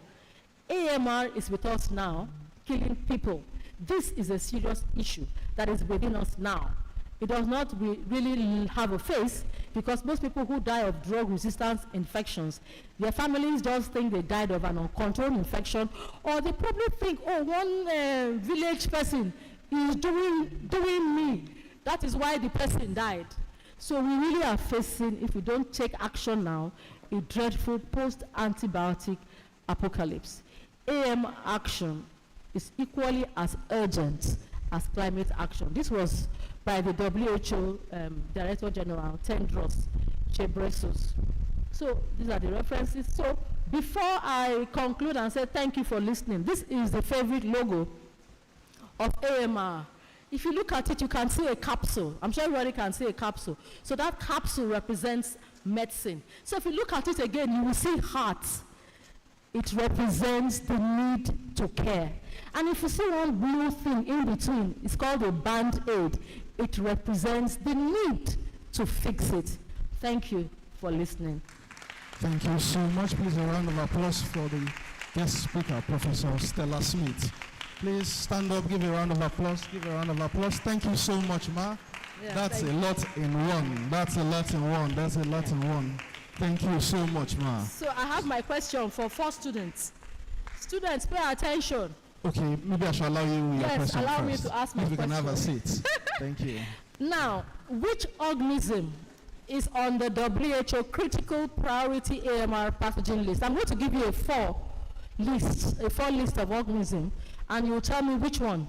AMR is with us now, killing people. This is a serious issue that is within us now. It does not really have a face because most people who die of drug-resistant infections, their families just think they died of an uncontrolled infection, or they probably think, oh, one village person is doing me. That is why the person died. So we really are facing, if we don't take action now, a dreadful post-antibiotic apocalypse. AM action is equally as urgent as climate action. This was by the WHO Director General, Tedros Ghebreyesus. So these are the references. So before I conclude and say thank you for listening, this is the favorite logo of AMR. If you look at it, you can see a capsule. I'm sure everybody can see a capsule. So that capsule represents medicine. So if you look at it again, you will see heart. It represents the need to care. And if you see one blue thing in between, it's called a band-aid. It represents the need to fix it. Thank you for listening. Thank you so much. Please, a round of applause for the guest speaker, Professor Stella Smith. Please stand up, give a round of applause, give a round of applause. Thank you so much, Ma. Yeah, that's a lot in one. That's a lot in one. That's a lot in one. Thank you so much, Ma. So I have my question for 4 students. Students, pay attention. Okay, maybe I shall allow you your question first. Yes, allow me to ask my question. If you can have a seat. Thank you. Now, which organism is on the WHO critical priority AMR pathogen list? I'm going to give you a 4 list of organisms, and you tell me which one.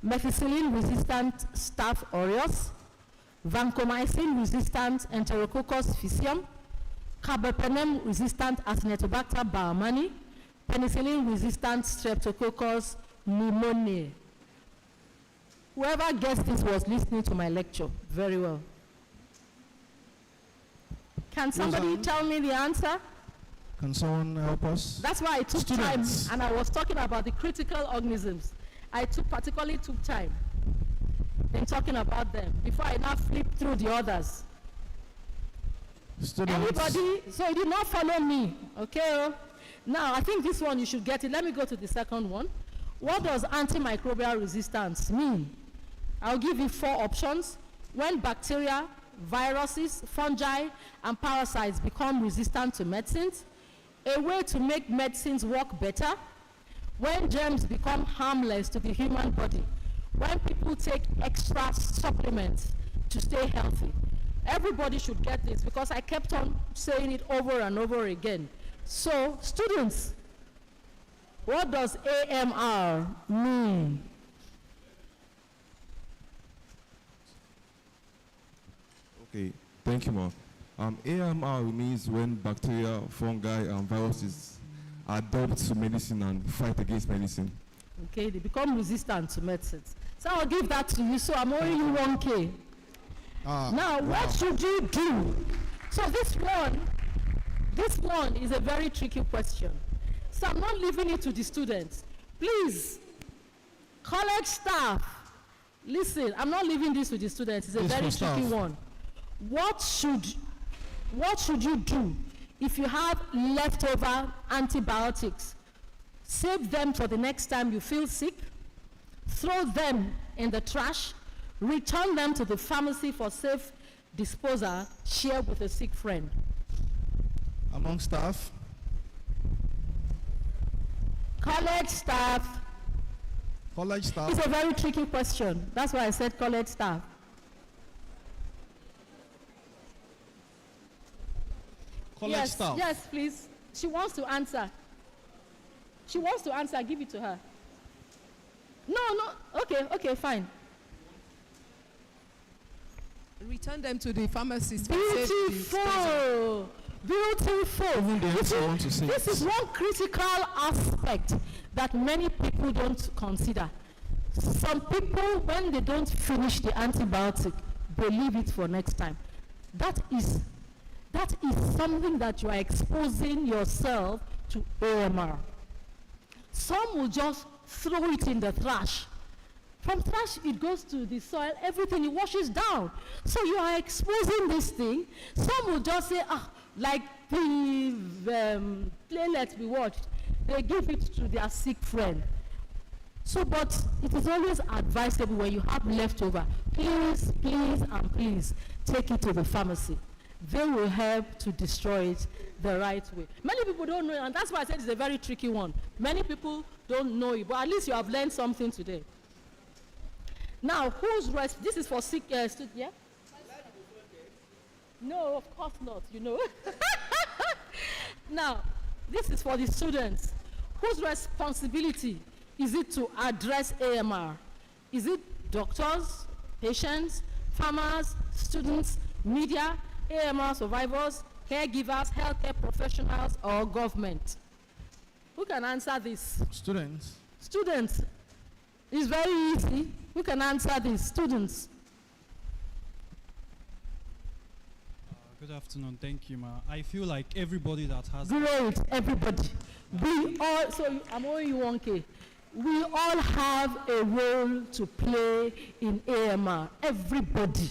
Methicillin-resistant Staph aureus, vancomycin-resistant Enterococcus faecium, carbapenem-resistant Acinetobacter baumannii, penicillin-resistant Streptococcus pneumoniae. Whoever guessed this was listening to my lecture very well. Can somebody tell me the answer? Can someone help us? That's why I took time, and I was talking about the critical organisms. I particularly took time in talking about them before I now flip through the others. Students. Anybody? So you did not follow me, okay? Now, I think this one you should get it. Let me go to the second one. What does antimicrobial resistance mean? I'll give you 4 options. When bacteria, viruses, fungi, and parasites become resistant to medicines, a way to make medicines work better, when germs become harmless to the human body, when people take extra supplements to stay healthy. Everybody should get this because I kept on saying it over and over again. So, students, what does AMR mean? Okay, thank you, Ma. AMR means when bacteria, fungi, and viruses adapt to medicine and fight against medicine. Okay, they become resistant to medicines. So I'll give that to you, so I'm owing you 1K. Now, what should you do? So this one is a very tricky question. So I'm not leaving it to the students. Please, college staff, listen, I'm not leaving this to the students. It's a very tricky one. What should you do if you have leftover antibiotics? Save them for the next time you feel sick, throw them in the trash, return them to the pharmacy for safe disposal, share with a sick friend. Among staff? College staff. College staff? It's a very tricky question. That's why I said college staff. College staff? Yes, please. She wants to answer. She wants to answer. Give it to her. No. Okay, fine. Return them to the pharmacist. Beautiful. This is one critical aspect that many people don't consider. Some people, when they don't finish the antibiotic, they leave it for next time. That is something that you are exposing yourself to AMR. Some will just throw it in the trash. From trash, it goes to the soil, everything, it washes down. So you are exposing this thing. Some will just say, like the playlet we watched, they give it to their sick friend. So, but it is always advisable when you have leftover, please, and please, take it to the pharmacy. They will help to destroy it the right way. Many people don't know it, and that's why I said it's a very tricky one. Many people don't know it, but at least you have learned something today. Now, this is for sick students, yeah? No, of course not, you know. Now, this is for the students. Whose responsibility is it to address AMR? Is it doctors, patients, farmers, students, media, AMR survivors, caregivers, healthcare professionals, or government? Who can answer this? Students. Students. It's very easy. Who can answer this? Students. Good afternoon. Thank you, Ma. I feel like everybody that has... Great, everybody. We all, so I'm owing you 1K. We all have a role to play in AMR. Everybody.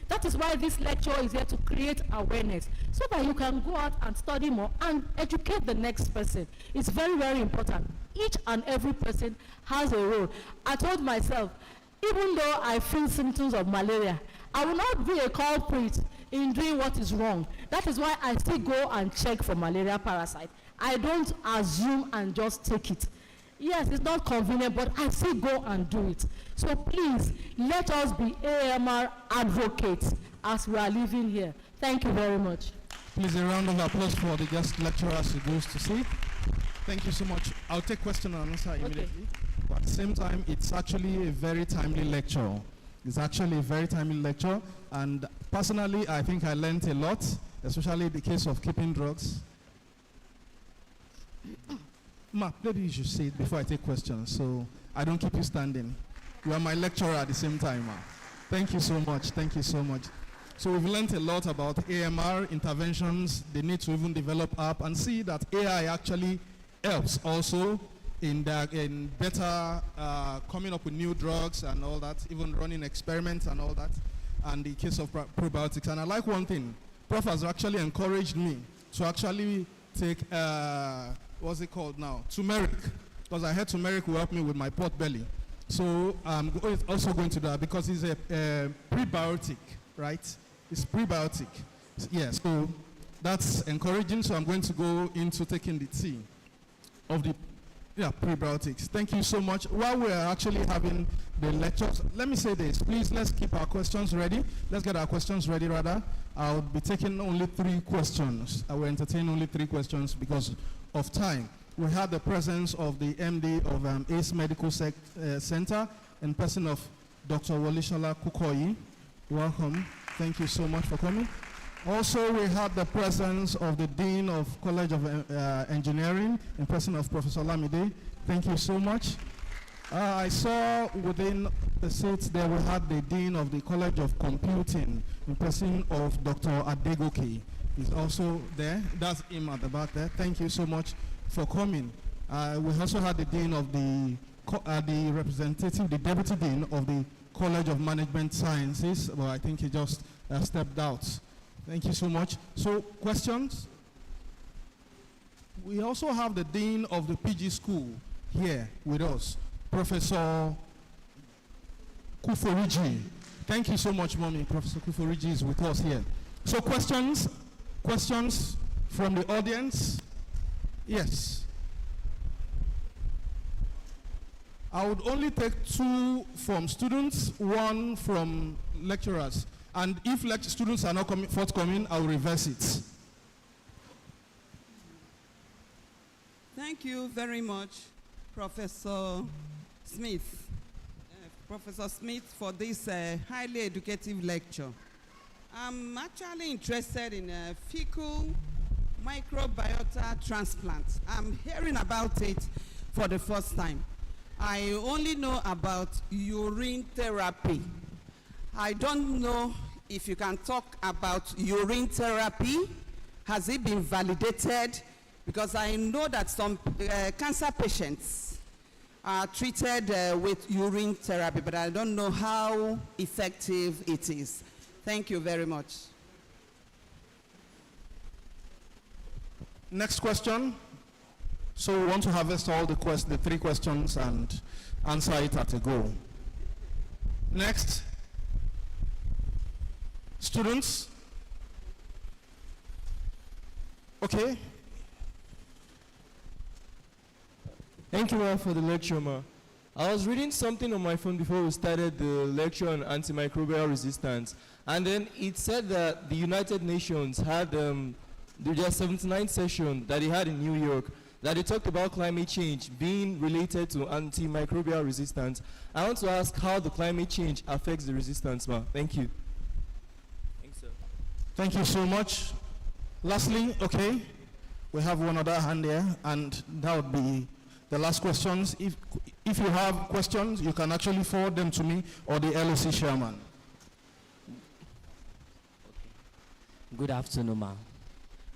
That is why this lecture is here to create awareness, so that you can go out and study more and educate the next person. It's very, very important. Each and every person has a role. I told myself, even though I feel symptoms of malaria, I will not be a culprit in doing what is wrong. That is why I still go and check for malaria parasite. I don't assume and just take it. Yes, it's not convenient, but I still go and do it. So please, let us be AMR advocates as we are living here. Thank you very much. Please, a round of applause for the guest lecturer as he goes to sleep. Thank you so much. I'll take question and answer immediately. Okay. But at the same time, it's actually a very timely lecture. It's actually a very timely lecture. And personally, I think I learned a lot, especially the case of keeping drugs. Ma, maybe you should say it before I take questions, so I don't keep you standing. You are my lecturer at the same time, Ma. Thank you so much. Thank you so much. So we've learned a lot about AMR interventions, the need to even develop app and see that AI actually helps also in better coming up with new drugs and all that, even running experiments and all that, and the case of probiotics. And I like one thing, Prof has actually encouraged me to actually take, what's it called now? Turmeric, because I heard turmeric will help me with my pot belly. So I'm also going to do that because it's a prebiotic, right? It's prebiotic. Yeah, so that's encouraging. So I'm going to go into taking the tea of the Yeah, prebiotics. Thank you so much. While we're actually having the lectures, let me say this. Please, let's keep our questions ready. Let's get our questions ready, rather. I'll be taking only 3 questions. I will entertain only 3 questions because of time. We had the presence of the MD of ACE Medical Center in person of Dr. Wolishola Kukoyi. Welcome. Thank you so much for coming. Also, we had the presence of the Dean of College of Engineering in person of Professor Lamide. Thank you so much. I saw within the seats there we had the Dean of the College of Computing in person of Dr. Adegoke. He's also there. That's him at the back there. Thank you so much for coming. We also had the Dean of the representative, the Deputy Dean of the College of Management Sciences. Well, I think he just stepped out. Thank you so much. So, questions? We also have the Dean of the PG School here with us, Professor Kuforiji. Thank you so much, Mommy. Professor Kuforiji is with us here. So, questions? Questions from the audience? Yes. I would only take 2 from students, 1 from lecturers. And if students are not forthcoming, I will reverse it. Thank you very much, Professor Smith. Professor Smith, for this highly educative lecture. I'm actually interested in fecal microbiota transplant. I'm hearing about it for the first time. I only know about urine therapy. I don't know if you can talk about urine therapy. Has it been validated? Because I know that some cancer patients are treated with urine therapy, but I don't know how effective it is. Thank you very much. Next question. So we want to harvest all the 3 questions and answer it at a go. Next. Students? Okay. Thank you, Ma, for the lecture, Ma. I was reading something on my phone before we started the lecture on antimicrobial resistance, and then it said that the United Nations had their 79th session that they had in New York, that they talked about climate change being related to antimicrobial resistance. I want to ask how the climate change affects the resistance, Ma. Thank you. Thank you so much. Lastly, okay, we have one other hand there, and that would be the last questions. If you have questions, you can actually forward them to me or the LOC chairman. Good afternoon, ma'am.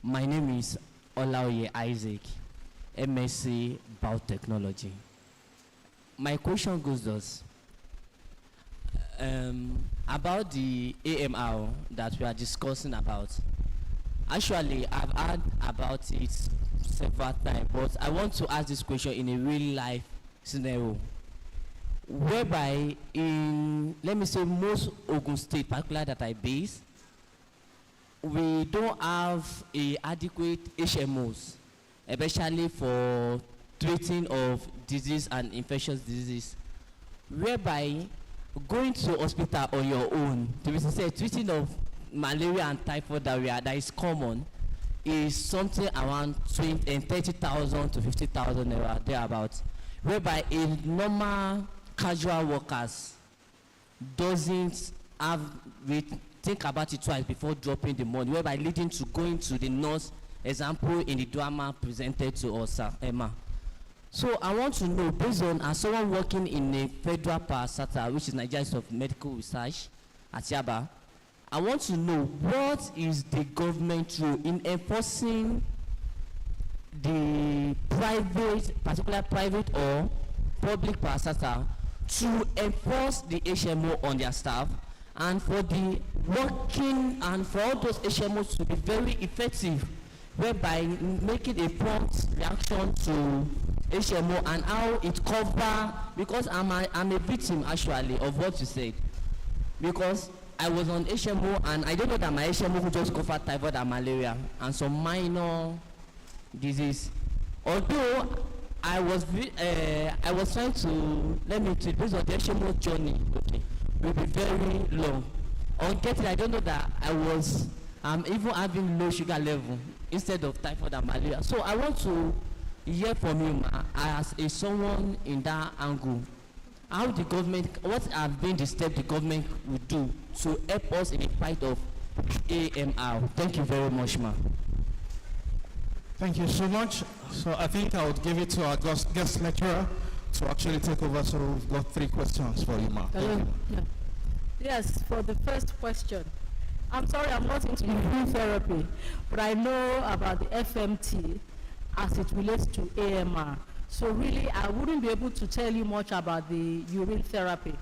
My name is Olaoye Isaac, MSc Biotechnology. My question goes thus. About the AMR that we are discussing about. Actually, I've heard about it several times, but I want to ask this question in a real life scenario, whereby in, let me say, most Ogun State, particularly that I base, we don't have a adequate HMOs, especially for treating of disease and infectious diseases, whereby going to hospital on your own, to be sincere, treating of malaria and typhoid diarrhea that is common is something around 30,000 to 50,000 naira thereabouts, whereby a normal casual workers doesn't have think about it twice before dropping the money, whereby leading to going to the nurse, example in the drama presented to us, Emma. So I want to know, based on as someone working in a federal parastatal, which is Nigeria Institute of Medical Research at Yaba, I want to know what is the government role in enforcing the private, particular private or public parastatal, to enforce the HMO on their staff, and for the working and for all those HMOs to be very effective, whereby making a prompt reaction to HMO and how it cover, because I'm a victim actually of what you said, because I was on HMO and I don't know that my HMO could just cover typhoid and malaria and some minor disease. Although I was trying to, let me tell you, based on the HMO journey, okay, will be very long. On getting, I don't know that I'm even having low sugar level instead of typhoid and malaria. So I want to hear from you, ma, as a someone in that angle, how the government, what have been the steps the government would do to help us in the fight of AMR? Thank you very much, ma. Thank you so much. So I think I would give it to our guest lecturer to actually take over. So we've got 3 questions for you, ma. Thank you. Yeah. Yes, for the first question. I'm sorry, I'm not into urine therapy, but I know about the FMT as it relates to AMR. So really, I wouldn't be able to tell you much about the urine therapy.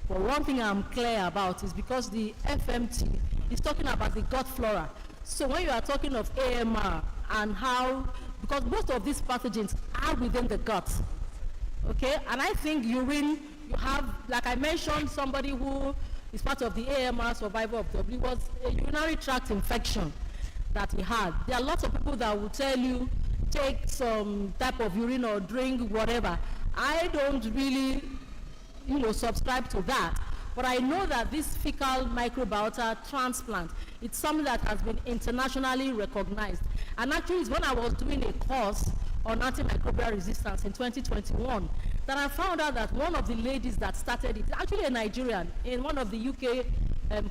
But one thing I'm clear about is because the FMT is talking about the gut flora. So when you are talking of AMR and how, because most of these pathogens are within the gut, okay? And I think urine, you have, like I mentioned, somebody who is part of the AMR survivor of W was a urinary tract infection that he had. There are lots of people that will tell you, take some type of urine or drink whatever. I don't really, subscribe to that. But I know that this fecal microbiota transplant, it's something that has been internationally recognized. And actually, it's when I was doing a course on antimicrobial resistance in 2021 that I found out that one of the ladies that started it, actually a Nigerian, in one of the UK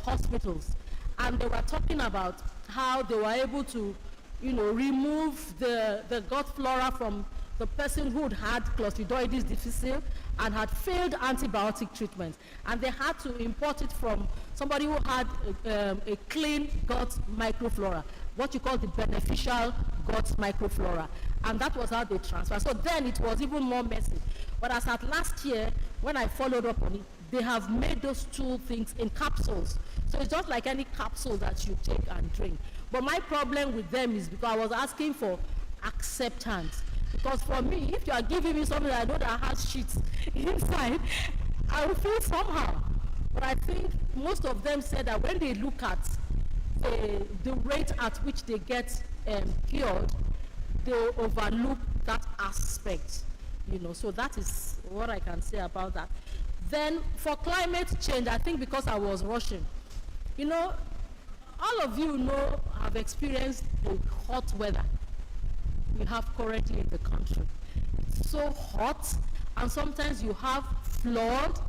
hospitals. And they were talking about how they were able to, remove the gut flora from the person who had Clostridioides difficile and had failed antibiotic treatment. And they had to import it from somebody who had a clean gut microflora, what you call the beneficial gut microflora. And that was how they transferred. So then it was even more messy. But as at last year, when I followed up on it, they have made those 2 things in capsules. So it's just like any capsule that you take and drink. But my problem with them is because I was asking for acceptance. Because for me, if you are giving me something that I know that has shit inside, I will feel somehow. But I think most of them said that when they look at the rate at which they get cured, they overlook that aspect. So that is what I can say about that. Then for climate change, I think because I was rushing, all of you have experienced the hot weather we have currently in the country. It's so hot, and sometimes you have flood,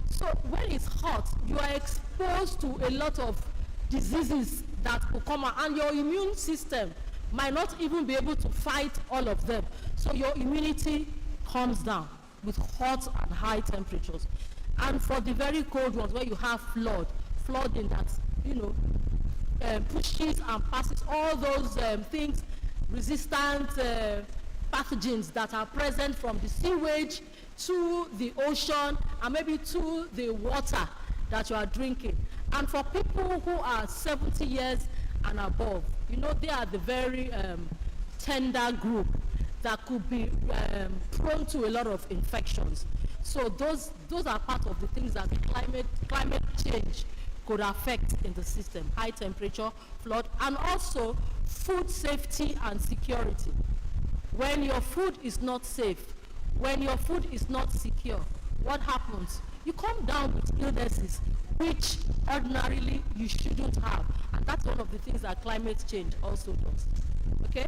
So when it's hot, you are exposed to a lot of diseases that will come out, and your immune system might not even be able to fight all of them. So your immunity comes down with hot and high temperatures. And for the very cold ones, where you have flooding that, pushes and passes all those things, resistant pathogens that are present from the sewage to the ocean and maybe to the water that you are drinking. And for people who are 70 years and above, they are the very tender group that could be prone to a lot of infections. So those are part of the things that climate change could affect in the system: high temperature, flood, and also food safety and security. When your food is not safe, when your food is not secure, what happens? You come down with illnesses which ordinarily you shouldn't have. And that's one of the things that climate change also does. Okay?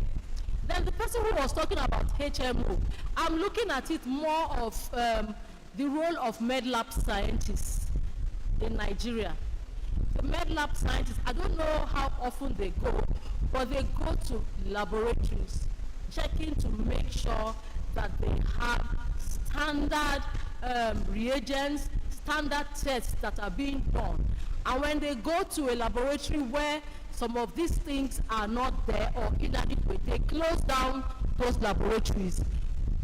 Then the person who was talking about HMO, I'm looking at it more of the role of medlab scientists in Nigeria. The medlab scientists, I don't know how often they go, but they go to laboratories, checking to make sure that they have standard reagents, standard tests that are being done. And when they go to a laboratory where some of these things are not there or inadequate, they close down those laboratories,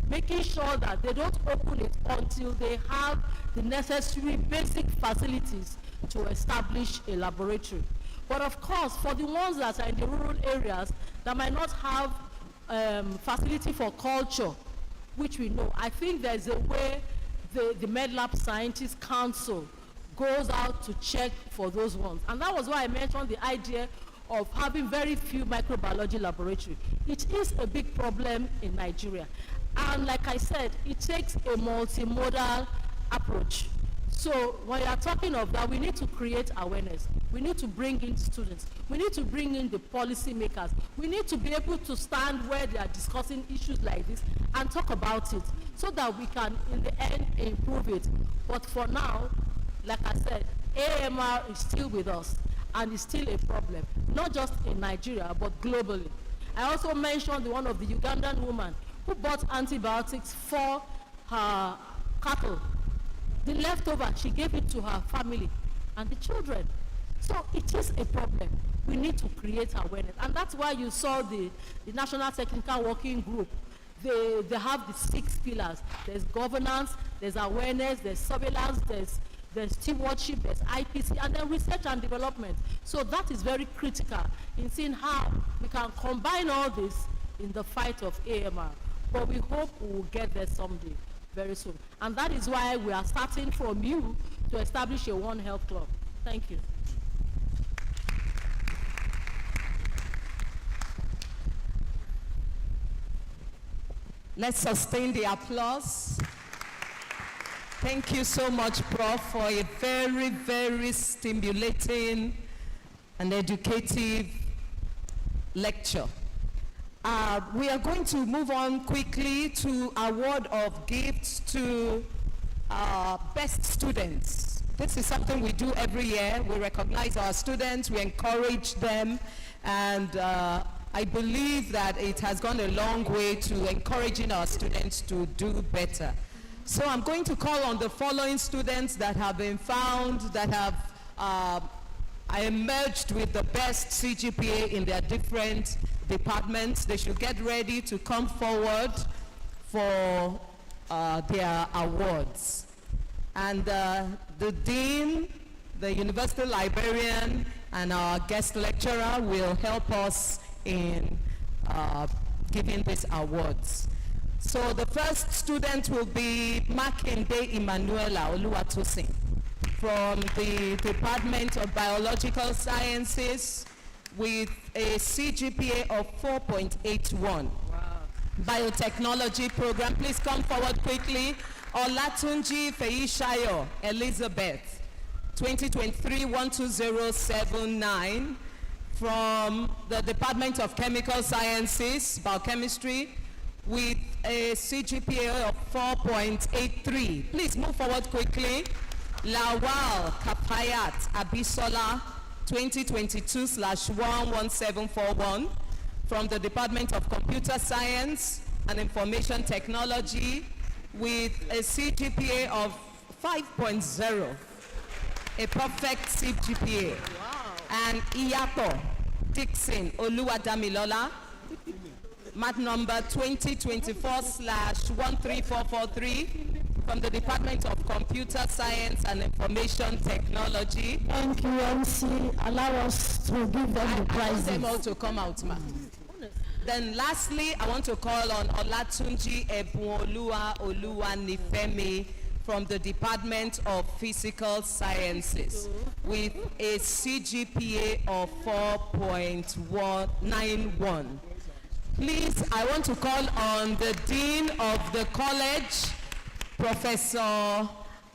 making sure that they don't open it until they have the necessary basic facilities to establish a laboratory. But of course, for the ones that are in the rural areas that might not have facility for culture, which we know, I think there's a way the MedLab Scientists Council goes out to check for those ones. And that was why I mentioned the idea of having very few microbiology laboratories. It is a big problem in Nigeria. And like I said, it takes a multimodal approach. So when you are talking of that, we need to create awareness. We need to bring in students. We need to bring in the policy makers. We need to be able to stand where they are discussing issues like this and talk about it so that we can, in the end, improve it. But for now, like I said, AMR is still with us and is still a problem, not just in Nigeria, but globally. I also mentioned one of the Ugandan women who bought antibiotics for her cattle. The leftover, she gave it to her family and the children. So it is a problem. We need to create awareness. And that's why you saw the National Technical Working Group. They have the 6 pillars. There's governance, there's awareness, there's surveillance, there's stewardship, there's IPC, and then research and development. So that is very critical in seeing how we can combine all this in the fight of AMR. But we hope we will get there someday, very soon. And that is why we are starting from you to establish a One Health Club. Thank you. Let's sustain the applause. Thank you so much, Prof, for a very, very stimulating and educative lecture. We are going to move on quickly to award of gifts to best students. This is something we do every year. We recognize our students, we encourage them, and I believe that it has gone a long way to encouraging our students to do better. So I'm going to call on the following students that have been found, that have emerged with the best CGPA in their different departments. They should get ready to come forward for their awards. And the dean, the university librarian, and our guest lecturer will help us in giving these awards. So the first student will be Makinde Emanuela Oluwatosin from the Department of Biological Sciences with a CGPA of 4.81. Wow. Biotechnology program. Please come forward quickly. Olatunji Feishayo Elizabeth, 2023-12079 from the Department of Chemical Sciences, Biochemistry, with a CGPA of 4.83. Please move forward quickly. Lawal Kapayat Abisola, 2022/11741 from the Department of Computer Science and Information Technology with a CGPA of 5.0, a perfect CGPA. Wow. And Iyato Dixon Oluwadamilola, mat number 2024/13443 from the Department of Computer Science and Information Technology. Thank you, MC. Allow us to give them the prizes. I want them all to come out, ma. Then lastly, I want to call on Olatunji Ebuolua Oluwanifemi from the Department of Physical Sciences with a CGPA of 4.91. Please, I want to call on the Dean of the College, Professor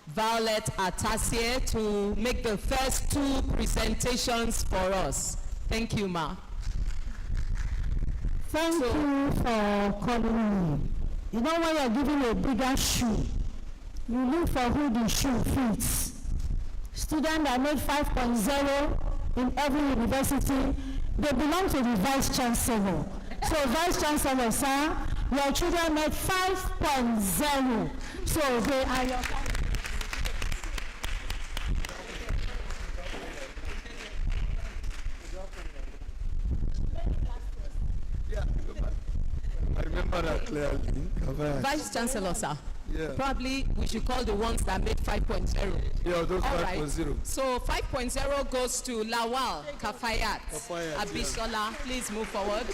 Violet Atasie, to make the first 2 presentations for us. Thank you, ma. Thank you for calling me. You know, when you're giving a bigger shoe, you look for who the shoe fits. Students that made 5.0 in every university, they belong to the Vice Chancellor. So Vice Chancellor, sir, your children made 5.0. So they are your... I remember that clearly. Vice Chancellor, sir. Yeah. Probably we should call the ones that made 5.0. Yeah, those 5.0. So 5.0 goes to Lawal Kafayat Abisola. Please move forward.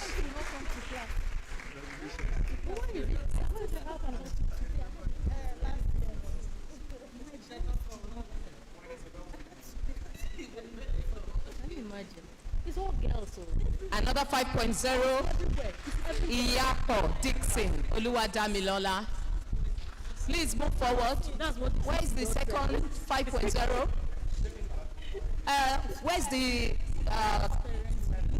Can you imagine? It's all girls. So. Another 5.0, Iyapo Dixon Oluwadamilola. Please move forward. Where is the second 5.0? Where's the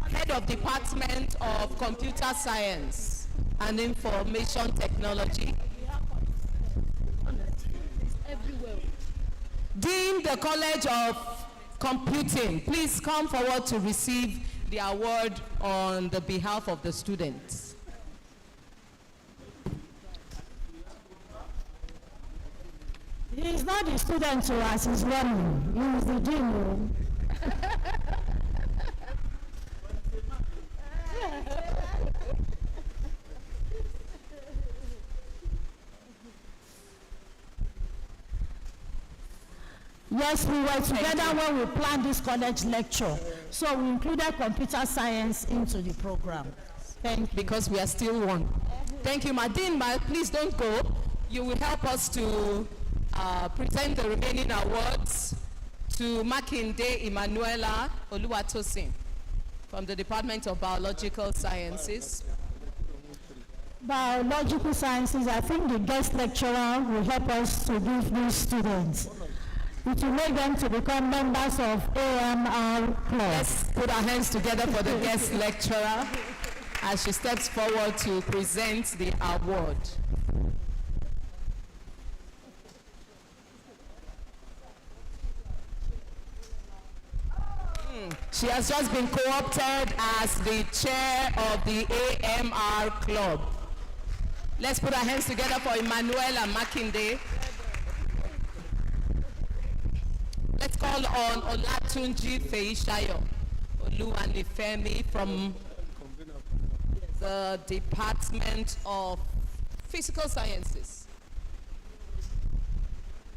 head of Department of Computer Science and Information Technology? Dean, the College of Computing, please come forward to receive the award on the behalf of the students. He is not the student who has his learning. He is the dean. Yes, we were together when we planned this college lecture. So we included computer science into the program. Thank you. Because we are still one. Thank you, Madin. Please don't go. You will help us to present the remaining awards to Makinde Emanuela Oluwatosin from the Department of Biological Sciences. Biological sciences, I think the guest lecturer will help us to give these students. It will make them to become members of AMR Club. Let's put our hands together for the guest lecturer as she steps forward to present the award. She has just been co-opted as the chair of the AMR Club. Let's put our hands together for Emanuela Makinde. Let's call on Olatunji Feishayo Oluwanifemi from the Department of Physical Sciences.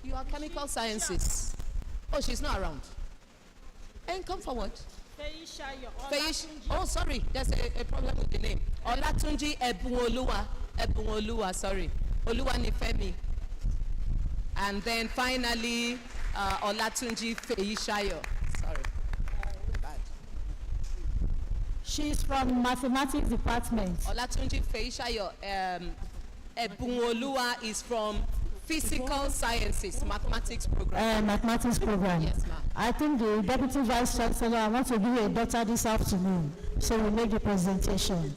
You are Chemical Sciences. Oh, she's not around. And come forward. Oh, sorry, there's a problem with the name. Olatunji Ebunoluwa, sorry. Oluwanifemi. And then finally, Olatunji Feishayo. Sorry. Bad. She's from Mathematics Department. Olatunji Feishayo Ebunoluwa is from Physical Sciences, Mathematics Program. Mathematics Program. Yes, ma'am. I think the Deputy Vice Chancellor, I want to give you a daughter this afternoon, so we'll make the presentation.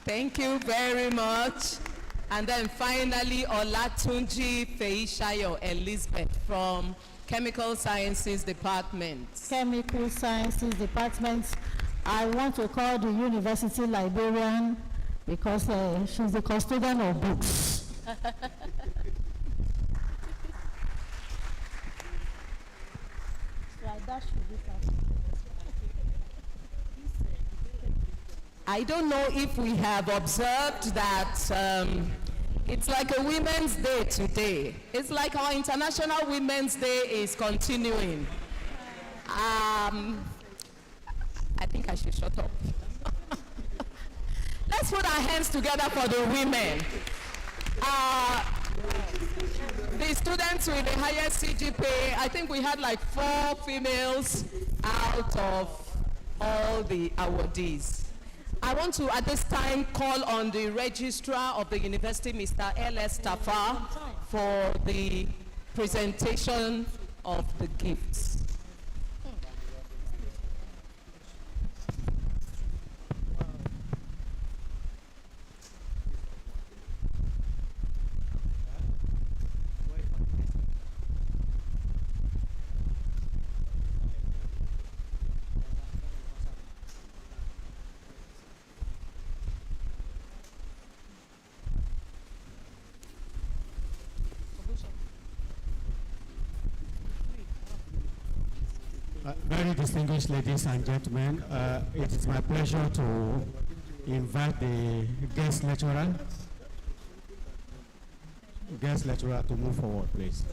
Thank you very much. And then finally, Olatunji Feishayo Elizabeth from Chemical Sciences Department. Chemical Sciences Department. I want to call the university librarian because she's the custodian of books. I don't know if we have observed that it's like a Women's Day today. It's like our International Women's Day is continuing. I think I should shut up. Let's put our hands together for the women. The students with the highest CGPA, I think we had like 4 females out of all the awardees. I want to, at this time, call on the registrar of the university, Mr. L.S. Tafa, for the presentation of the gifts. Very distinguished ladies and gentlemen, it is my pleasure to invite the guest lecturer. guest lecturer to move forward, please.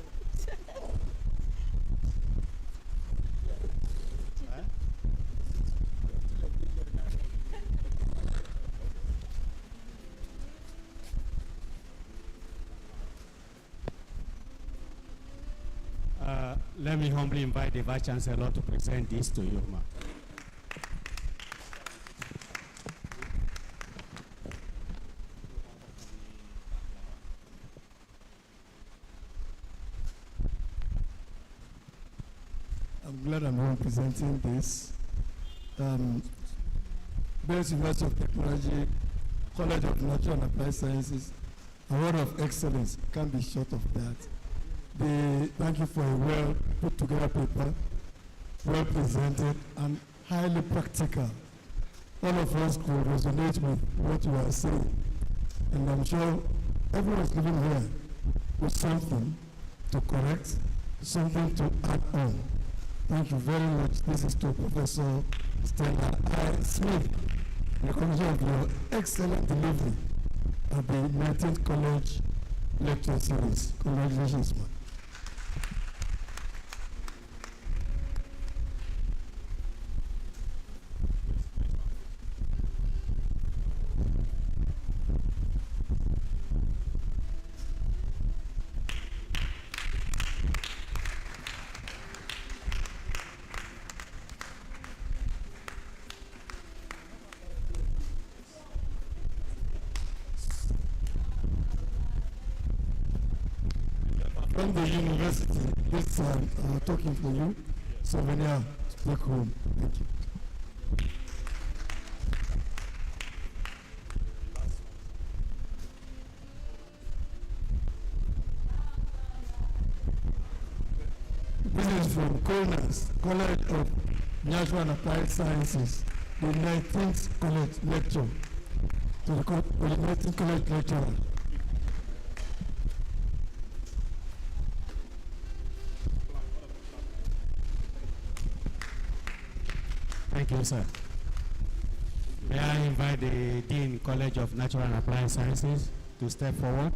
Let me humbly invite the Vice Chancellor to present this to you, ma'am. I'm glad I'm home presenting this. Best University of Technology, College of Natural and Applied Sciences, Award of Excellence, can't be short of that. Thank you for a well put together paper, well presented, and highly practical. All of us could resonate with what you are saying. And I'm sure everyone is living here with something to correct, something to add on. Thank you very much. This is to Professor Stella I. Smith, in recognition of your excellent delivery at the 19th College Lecture Series. Congratulations, ma'am. From the university, this talking for you, souvenir back home. Thank you. This is from Colners, College of Natural and Applied Sciences, the 19th College Lecture, to the 19th College Lecturer. Thank you, sir. May I invite the Dean, College of Natural and Applied Sciences, to step forward?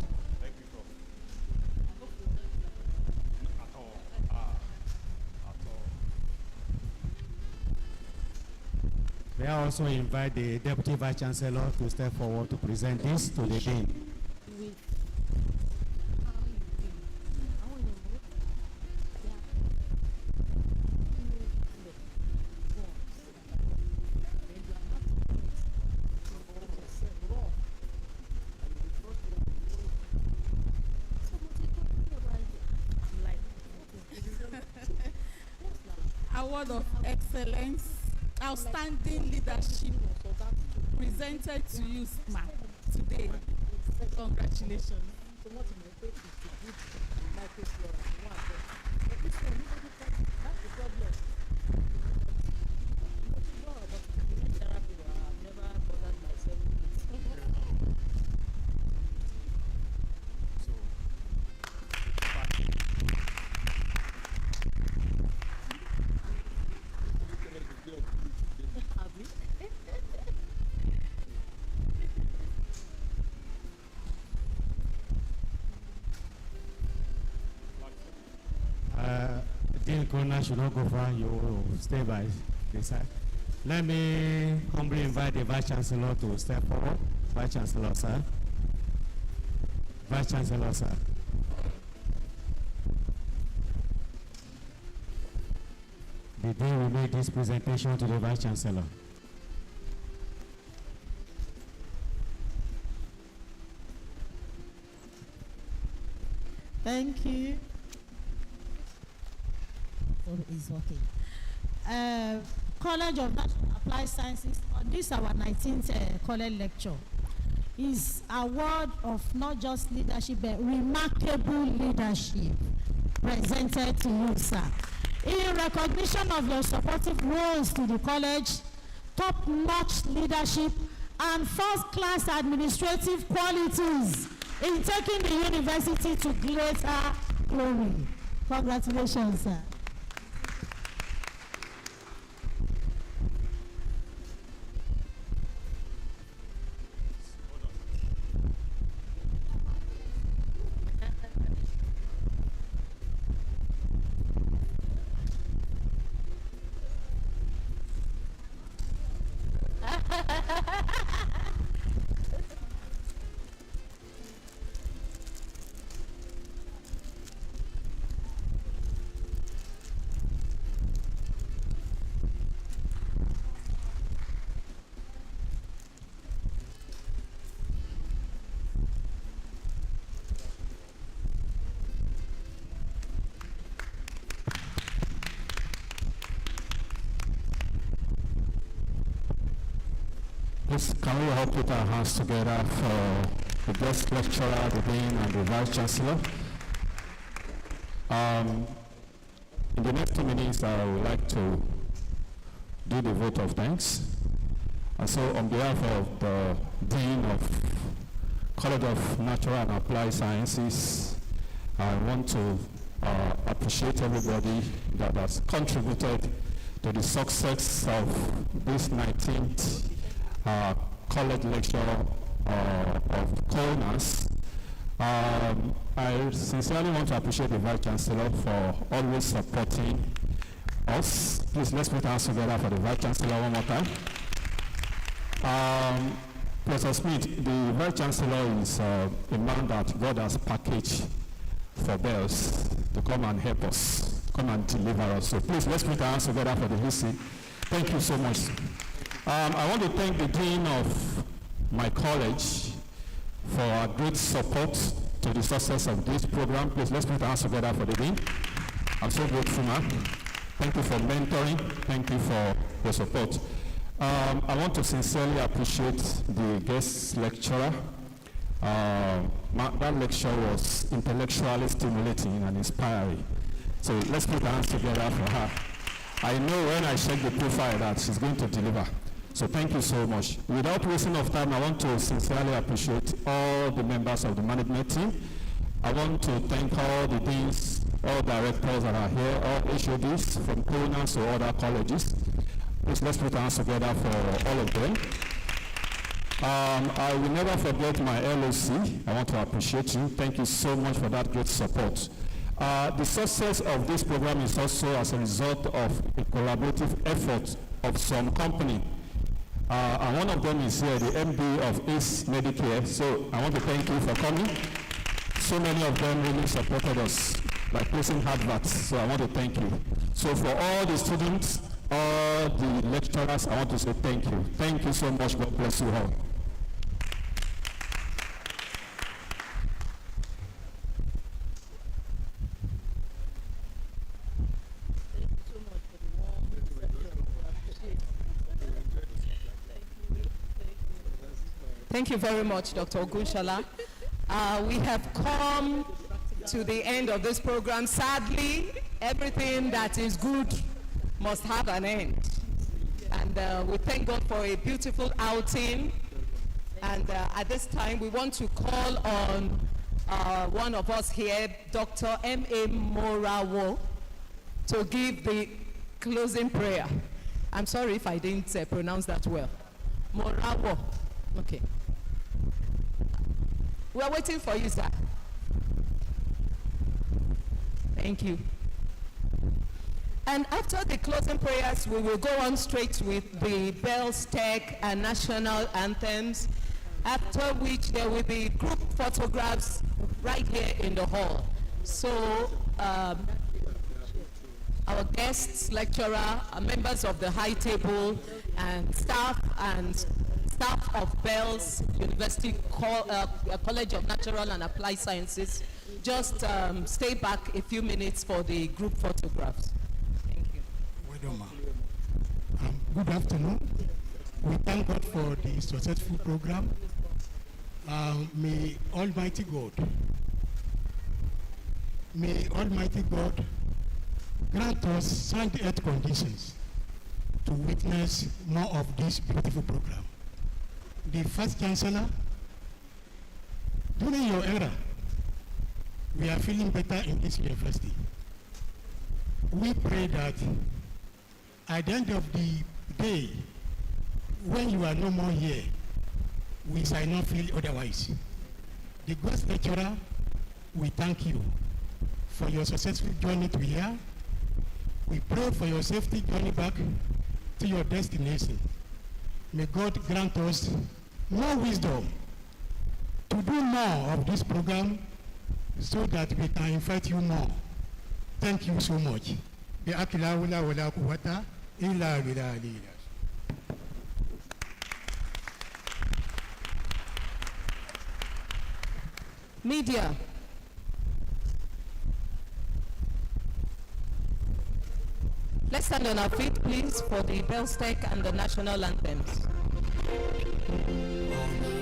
May I also invite the Deputy Vice Chancellor to step forward to present this to the Dean? Award of Excellence, Outstanding Leadership, presented to you, ma, today. Congratulations. Dean Corner should not go far, you will stay by the side. Let me humbly invite the Vice Chancellor to step forward. Vice Chancellor, sir. Vice Chancellor, sir. The Dean will make this presentation to the Vice Chancellor. Thank you. Is working. College of Natural Applied Sciences, this our 19th college lecture, is award of not just leadership but remarkable leadership presented to you, sir. In recognition of your supportive roles to the college, top-notch leadership, and first-class administrative qualities in taking the university to greater glory. Congratulations, sir. Please, can we all put our hands together for the guest lecturer, the dean, and the vice chancellor? In the next 2 minutes, I would like to do the vote of thanks. And so, on behalf of the dean of College of Natural and Applied Sciences, I want to appreciate everybody that has contributed to the success of this 19th college lecture of Corners. I sincerely want to appreciate the Vice Chancellor for always supporting us. Please, let's put our hands together for the Vice Chancellor one more time. Professor Smith, the Vice Chancellor is a man that God has packaged for bells to come and help us, come and deliver us. So please, let's put our hands together for the VC. Thank you so much. I want to thank the Dean of my college for our great support to the success of this program. Please, let's put our hands together for the Dean. I'm so grateful, ma'am. Thank you for mentoring. Thank you for your support. I want to sincerely appreciate the guest lecturer. That lecture was intellectually stimulating and inspiring. So let's put our hands together for her. I know when I check the profile that she's going to deliver. So thank you so much. Without wasting of time, I want to sincerely appreciate all the members of the management team. I want to thank all the deans, all directors that are here, all HODs from Corners to other colleges. Please, let's put our hands together for all of them. I will never forget my LOC. I want to appreciate you. Thank you so much for that great support. The success of this program is also as a result of a collaborative effort of some company. And one of them is here, the MD of ACE Medicare. So I want to thank you for coming. So many of them really supported us by placing adverts. So I want to thank you. So for all the students, all the lecturers, I want to say thank you. Thank you so much. God bless you all. Thank you very much, Dr. Ogunshola. We have come to the end of this program. Sadly, everything that is good must have an end. And we thank God for a beautiful outing. And at this time, we want to call on one of us here, Dr. M.A. Morawo, to give the closing prayer. I'm sorry if I didn't pronounce that well. Morawo. Okay. We are waiting for you, sir. Thank you. And after the closing prayers, we will go on straight with the Bells Tech and national anthems, after which there will be group photographs right here in the hall. So our guests, lecturer, members of the high table, and staff of Bells University College of Natural and Applied Sciences, just stay back a few minutes for the group photographs. Thank you. Well done, ma'am. Good afternoon. We thank God for the successful program. May Almighty God grant us sound earth conditions to witness more of this beautiful program. The First Chancellor, during your era, we are feeling better in this university. We pray that at the end of the day, when you are no more here, we shall not feel otherwise. The guest lecturer, we thank you for your successful journey to here. We pray for your safety journey back to your destination. May God grant us more wisdom to do more of this program so that we can invite you more. Thank you so much. Media. Let's stand on our feet, please, for the Bells Tech and the national anthems. all night.